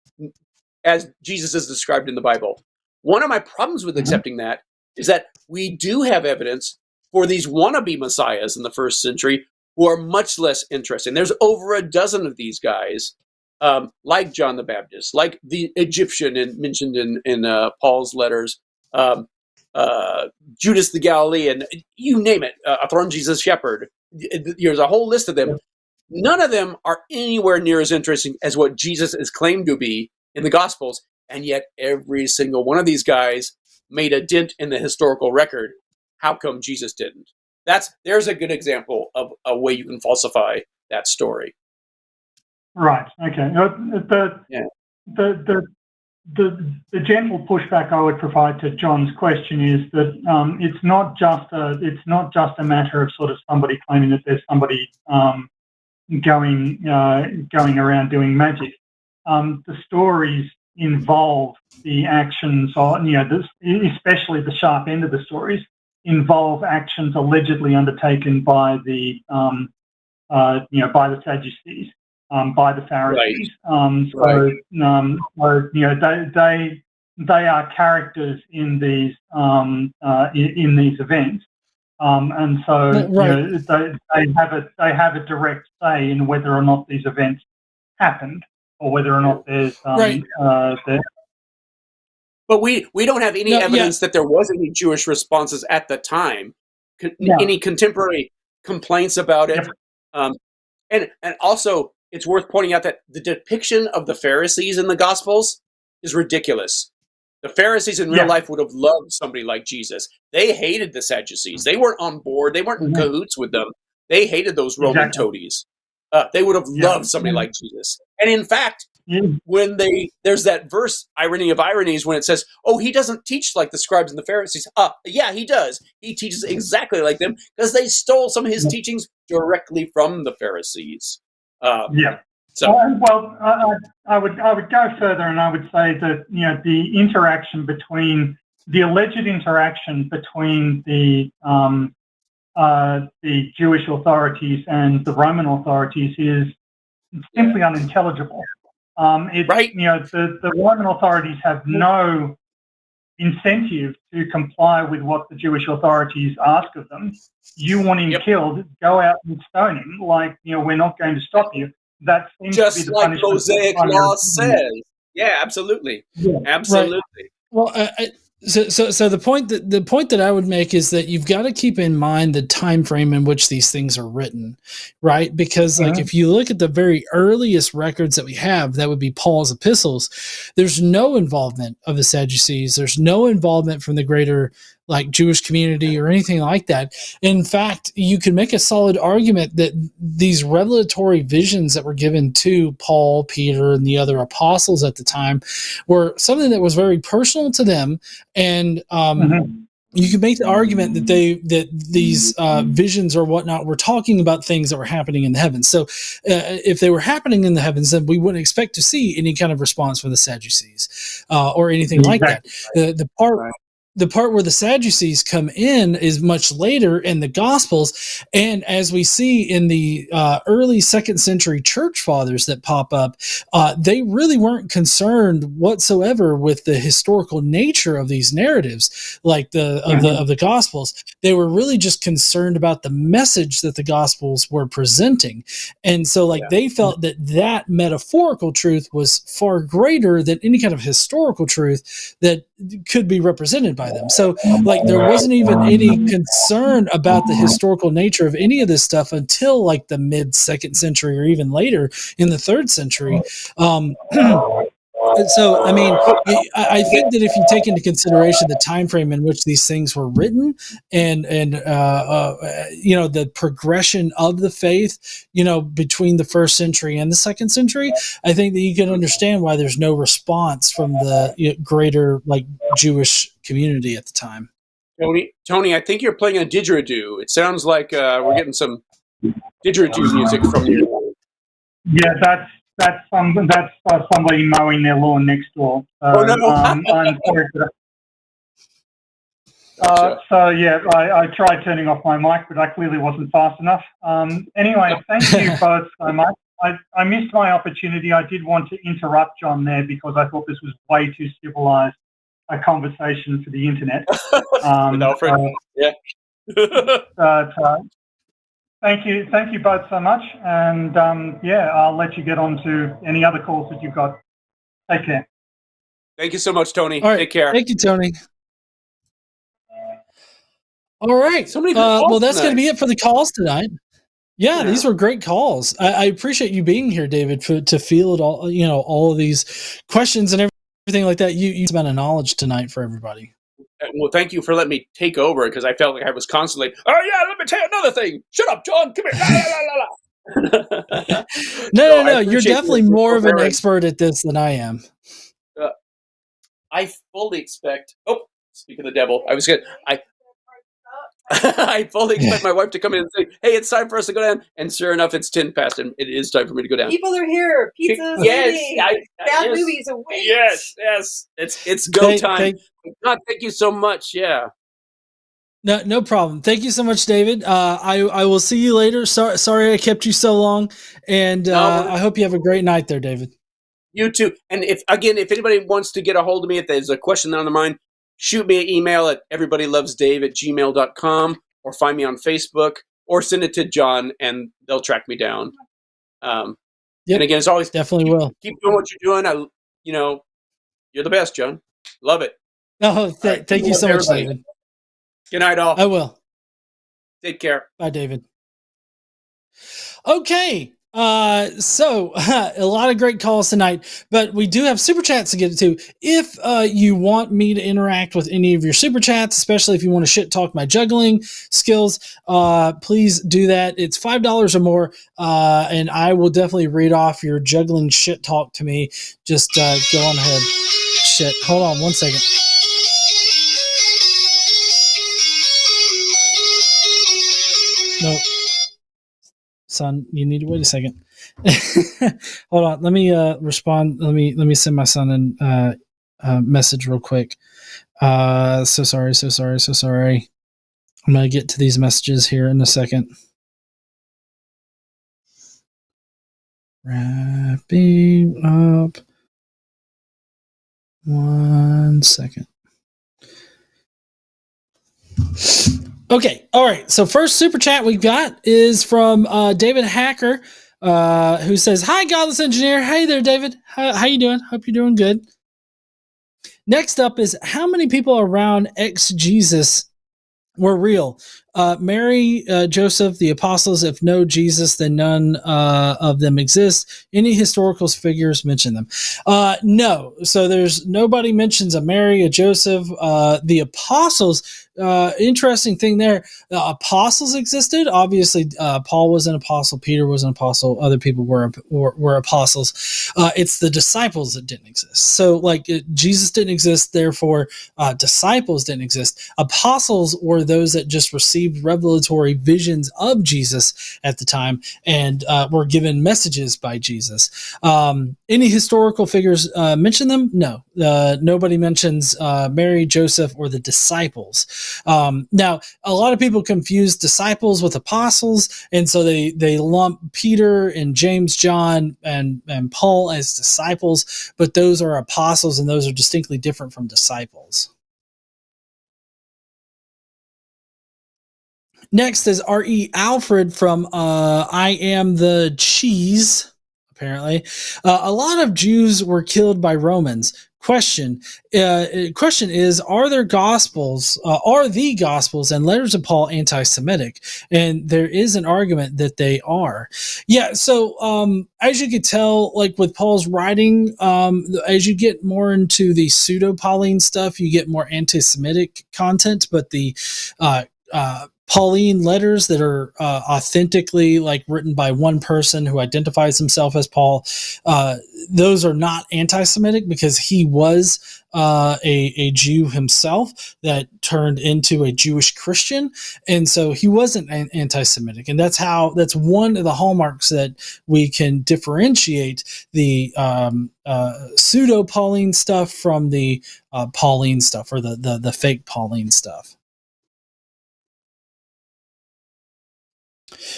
as Jesus is described in the Bible. One of my problems with accepting that is that we do have evidence for these wannabe messiahs in the first century who are much less interesting. There's over a dozen of these guys, like John the Baptist, like the Egyptian mentioned in Paul's letters, Judas the Galilean, you name it, a thorn Jesus shepherd. There's a whole list of them. None of them are anywhere near as interesting as what Jesus is claimed to be in the Gospels, and yet every single one of these guys made a dent in the historical record. How come Jesus didn't? There's a good example of a way you can falsify that story. Right. Okay. The gentle pushback I would provide to John's question is that it's not just a matter of sort of somebody claiming that there's somebody going around doing magic. The stories involve the actions, especially the sharp end of the stories, involve actions allegedly undertaken by the by the Sadducees, by the Pharisees. They are characters in these events, and so they have a direct say in whether or not these events happened, or whether or not there's But we don't have any evidence that there was any Jewish responses at the time. Any contemporary complaints about it, and also it's worth pointing out that the depiction of the Pharisees in the Gospels is ridiculous. The Pharisees in real life would have loved somebody like Jesus. They hated the Sadducees. They weren't on board. They weren't in cahoots with them. They hated those Roman toadies. They would have loved somebody like Jesus. And in fact, when there's that verse, irony of ironies, when it says, "Oh, he doesn't teach like the scribes and the Pharisees." Yeah, he does. He teaches exactly like them because they stole some of his teachings directly from the Pharisees. So, I would go further, and I would say that the alleged interaction between the Jewish authorities and the Roman authorities is simply unintelligible. The Roman authorities have no incentive to comply with what the Jewish authorities ask of them. You want him killed, go out and stone him. We're not going to stop you. That seems just to be the like punishment Mosaic law says. Yeah, absolutely. Absolutely. Well, so the point that I would make is that you've got to keep in mind the time frame in which these things are written, right? Because if you look at the very earliest records that we have, that would be Paul's epistles. There's no involvement of the Sadducees. There's no involvement from the greater Jewish community or anything like that. In fact, you can make a solid argument that these revelatory visions that were given to Paul, Peter, and the other apostles at the time were something that was very personal to them. And you can make the argument that these visions or whatnot were talking about things that were happening in the heavens. So if they were happening in the heavens, then we wouldn't expect to see any kind of response from the Sadducees or anything like that. The part where the Sadducees come in is much later in the Gospels, and as we see in the early 2nd century church fathers that pop up, they really weren't concerned whatsoever with the historical nature of these narratives, of the Gospels. They were really just concerned about the message that the Gospels were presenting, and so they felt that metaphorical truth was far greater than any kind of historical truth that could be represented by them. So there wasn't even any concern about the historical nature of any of this stuff until the mid 2nd century or even later in the 3rd century. So, I mean, I think that if you take into consideration the time frame in which these things were written, and the progression of the faith, between the first century and the second century, I think that you can understand why there's no response from the greater Jewish community at the time. Tony, I think you're playing a didgeridoo. It sounds like we're getting some didgeridoo music from you. Yeah, that's somebody mowing their lawn next door. So, no. I'm sorry for that. I tried turning off my mic, but I clearly wasn't fast enough. Anyway, thank you both so much. I missed my opportunity. I did want to interrupt John there because I thought this was way too civilized a conversation for the internet. Alfred. Thank you both so much, and I'll let you get on to any other calls that you've got. Take care. Thank you so much, Tony. All right. Take care. Thank you, Tony. All right. So many good calls that's going to be it for the calls tonight. Yeah, Yeah. These were great calls. I appreciate you being here, David, to field all of these questions and everything like that. You spent a knowledge tonight for everybody. Well, thank you for letting me take over, because I felt like I was constantly, let me tell you another thing. Shut up, John. Come here. No. You're definitely more of an expert at this than I am. I fully expect. Oh, speak of the devil. I fully expect my wife to come in and say, "Hey, it's time for us to go down." And sure enough, it's 10 past, and it is time for me to go down. People are here. Pizza's waiting. Bad movies are waiting. Yes. It's go time. God, thank you so much. Yeah. No problem. Thank you so much, David. I will see you later. Sorry I kept you so long, and I hope you have a great night there, David. You too. And if anybody wants to get a hold of me, if there's a question on their mind, shoot me an email at everybodylovesdave@gmail.com, or find me on Facebook, or send it to John, and they'll track me down. And again, it's always definitely keep doing what you're doing. You're the best, John. Love it. Oh, thank you so much, David. Good night, all. I will. Take care. Bye, David. Okay. So a lot of great calls tonight, but we do have super chats to get to. If you want me to interact with any of your super chats, especially if you want to shit talk my juggling skills, please do that. It's $5 or more, and I will definitely read off your juggling shit talk to me. Just go on ahead. Shit. Hold on 1 second. No. Son, you need to wait a second. Hold on. Let me respond. Let me send my son a message real quick. So sorry. I'm gonna get to these messages here in a second. Wrapping up. 1 second. Okay. All right. So first super chat we got is from David Hacker, who says, "Hi, Godless Engineer. Hey there, David. How you doing? Hope you're doing good." Next up is, how many people around ex-Jesus were real? Mary, Joseph, the apostles. If no Jesus, then none of them exist. Any historical figures mention them? No. So there's nobody mentions a Mary, a Joseph, the apostles. Interesting thing there. The apostles existed. Obviously, Paul was an apostle. Peter was an apostle. Other people were apostles. It's the disciples that didn't exist. So, Jesus didn't exist. Therefore, disciples didn't exist. Apostles were those that just received revelatory visions of Jesus at the time and were given messages by Jesus. Any historical figures mention them? No. Nobody mentions Mary, Joseph, or the disciples. Now, a lot of people confuse disciples with apostles, and so they lump Peter and James, John, and Paul as disciples, but those are apostles, and those are distinctly different from disciples. Next is R.E. Alfred from I Am the Cheese, apparently. A lot of Jews were killed by Romans. question is, are the Gospels and letters of Paul anti-Semitic? And there is an argument that they are. Yeah. So as you could tell, like with Paul's writing, as you get more into the pseudo-Pauline stuff, you get more anti-Semitic content, but the Pauline letters that are authentically like written by one person who identifies himself as Paul, those are not anti-Semitic because he was a Jew himself that turned into a Jewish Christian, and so he wasn't anti-Semitic, and that's one of the hallmarks that we can differentiate the pseudo-Pauline stuff from the Pauline stuff, or the fake Pauline stuff.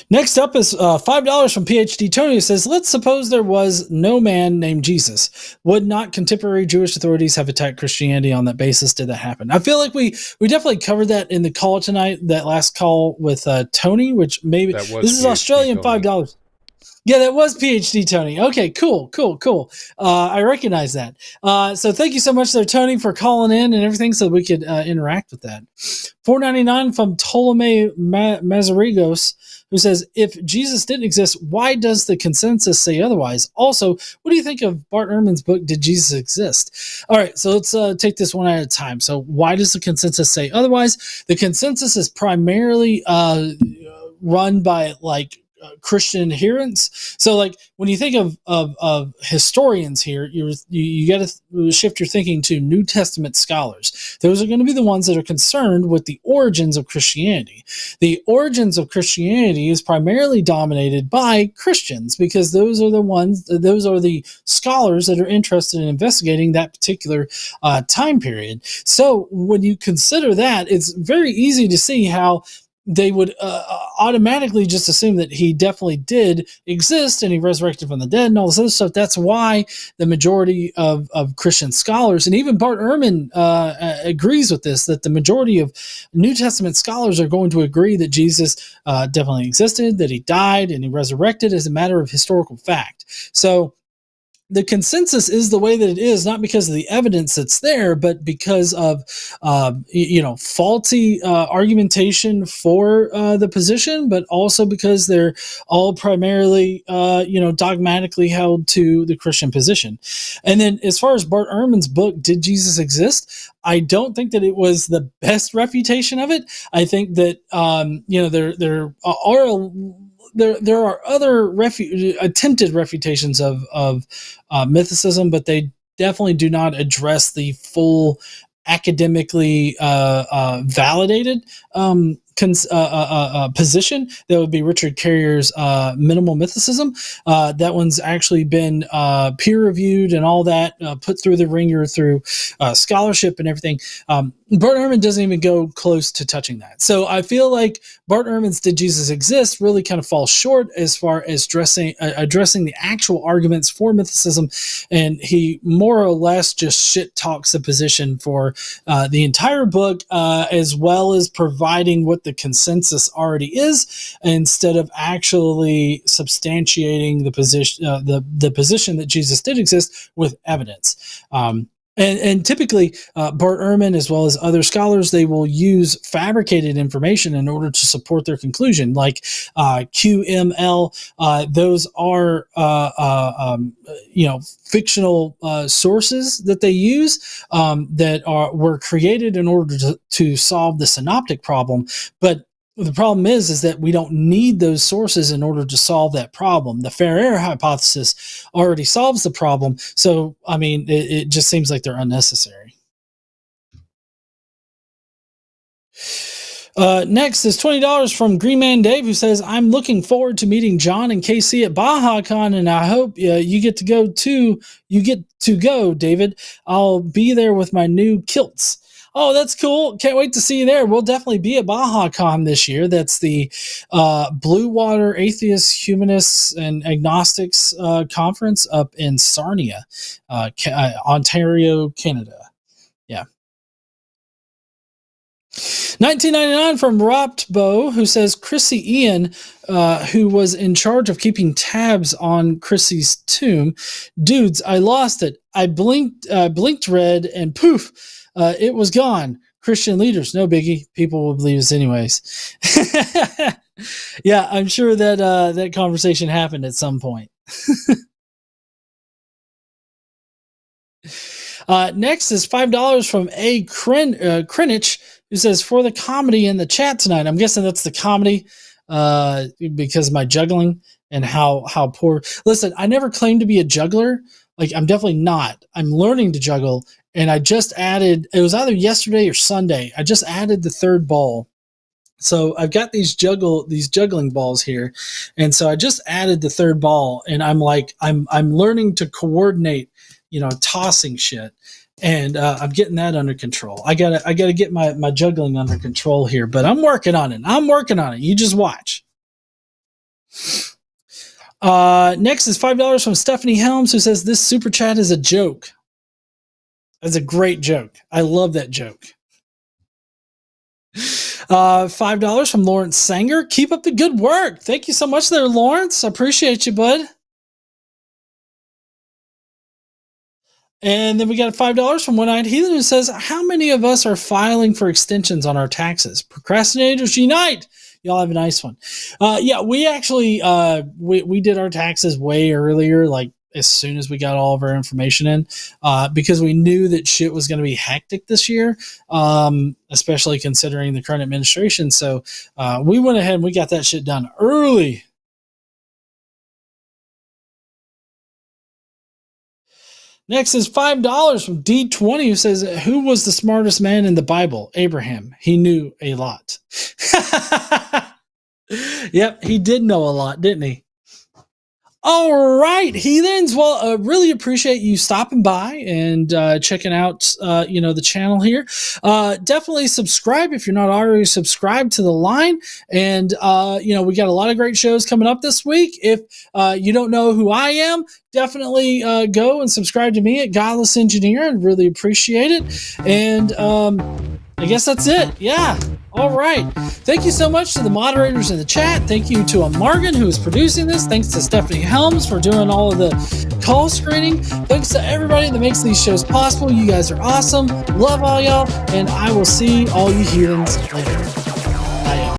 Next up is $5 from PhD Tony, who says, let's suppose there was no man named Jesus. Would not contemporary Jewish authorities have attacked Christianity on that basis? Did that happen? I feel like we definitely covered that in the call tonight, that last call with Tony, which maybe this is PhD Australian $5. Yeah, that was PhD Tony. Okay, cool. I recognize that. So thank you so much there, Tony, for calling in and everything so we could interact with that. $4.99 from Ptolemy Mazarigos, who says, if Jesus didn't exist, why does the consensus say otherwise? Also, what do you think of Bart Ehrman's book, Did Jesus Exist? All right, so let's take this one at a time. So why does the consensus say otherwise? The consensus is primarily run by like Christian adherents. So like when you think of historians here, you got to shift your thinking to New Testament scholars. Those are going to be the ones that are concerned with the origins of Christianity. The origins of Christianity is primarily dominated by Christians because those are the scholars that are interested in investigating that particular time period. So when you consider that, it's very easy to see how they would automatically just assume that he definitely did exist and he resurrected from the dead and all this other stuff. That's why the majority of Christian scholars, and even Bart Ehrman agrees with this, that the majority of New Testament scholars are going to agree that Jesus definitely existed, that he died and he resurrected as a matter of historical fact. So the consensus is the way that it is, not because of the evidence that's there, but because of faulty argumentation for the position, but also because they're all primarily dogmatically held to the Christian position. And then as far as Bart Ehrman's book, Did Jesus Exist? I don't think that it was the best refutation of it. I think that there are other attempted refutations of mythicism, but they definitely do not address the full academically validated position. That would be Richard Carrier's minimal mythicism. That one's actually been peer reviewed and all that, put through the ringer through scholarship and everything. Bart Ehrman doesn't even go close to touching that. So I feel like Bart Ehrman's Did Jesus Exist really kind of falls short as far as addressing the actual arguments for mythicism, and he more or less just shit talks the position for the entire book, as well as providing what the consensus already is, instead of actually substantiating the position, the position that Jesus did exist with evidence. And typically, Bart Ehrman, as well as other scholars, they will use fabricated information in order to support their conclusion, like QML. Those are fictional sources that they use that were created in order to solve the synoptic problem, but the problem is that we don't need those sources in order to solve that problem. The fair error hypothesis already solves the problem. So, I mean, it just seems like they're unnecessary. Next is $20 from Green Man Dave, who says, I'm looking forward to meeting John and KC at BajaCon, and I hope you get to go too. You get to go, David. I'll be there with my new kilts. Oh, that's cool. Can't wait to see you there. We'll definitely be at BajaCon this year. That's the Blue Water Atheists, Humanists, and Agnostics conference up in Sarnia, Ontario, Canada. Yeah. $19.99 from Roptbo, who says Chrissy Ian, who was in charge of keeping tabs on Chrissy's tomb. Dudes, I lost it. I blinked red, and poof, it was gone. Christian leaders, no biggie. People will believe us anyways. Yeah, I'm sure that that conversation happened at some point. Next is $5 from A. Krenich, who says, for the comedy in the chat tonight. I'm guessing that's the comedy because of my juggling and how poor. Listen, I never claimed to be a juggler. Like, I'm definitely not. I'm learning to juggle, and I just added, it was either yesterday or Sunday, I just added the third ball. So I've got these juggling balls here, and so I just added the third ball, and I'm learning to coordinate, tossing shit, and I'm getting that under control. I gotta get my juggling under control here, but I'm working on it. You just watch. Next is $5 from Stephanie Helms, who says this super chat is a joke. That's a great joke. I love that joke. $5 from Lawrence Sanger. Keep up the good work. Thank you so much there, Lawrence. I appreciate you, bud. And then we got $5 from One-Eyed Heathen, who says, how many of us are filing for extensions on our taxes? Procrastinators unite. Y'all have a nice one. Yeah, we actually we did our taxes way earlier, like as soon as we got all of our information in, because we knew that shit was going to be hectic this year, especially considering the current administration. So we went ahead and we got that shit done early. Next is $5 from D20, who says, who was the smartest man in the Bible? Abraham. He knew a lot. Yep, he did know a lot, didn't he? All right, heathens. Well, really appreciate you stopping by and checking out, the channel here. Definitely subscribe if you're not already subscribed to the line. And, we got a lot of great shows coming up this week. If you don't know who I am, definitely go and subscribe to me at Godless Engineer. I'd really appreciate it. And I guess that's it. Yeah. All right. Thank you so much to the moderators in the chat. Thank you to Morgan, who is producing this. Thanks to Stephanie Helms for doing all of the call screening. Thanks to everybody that makes these shows possible. You guys are awesome. Love all y'all. And I will see all you heathens later.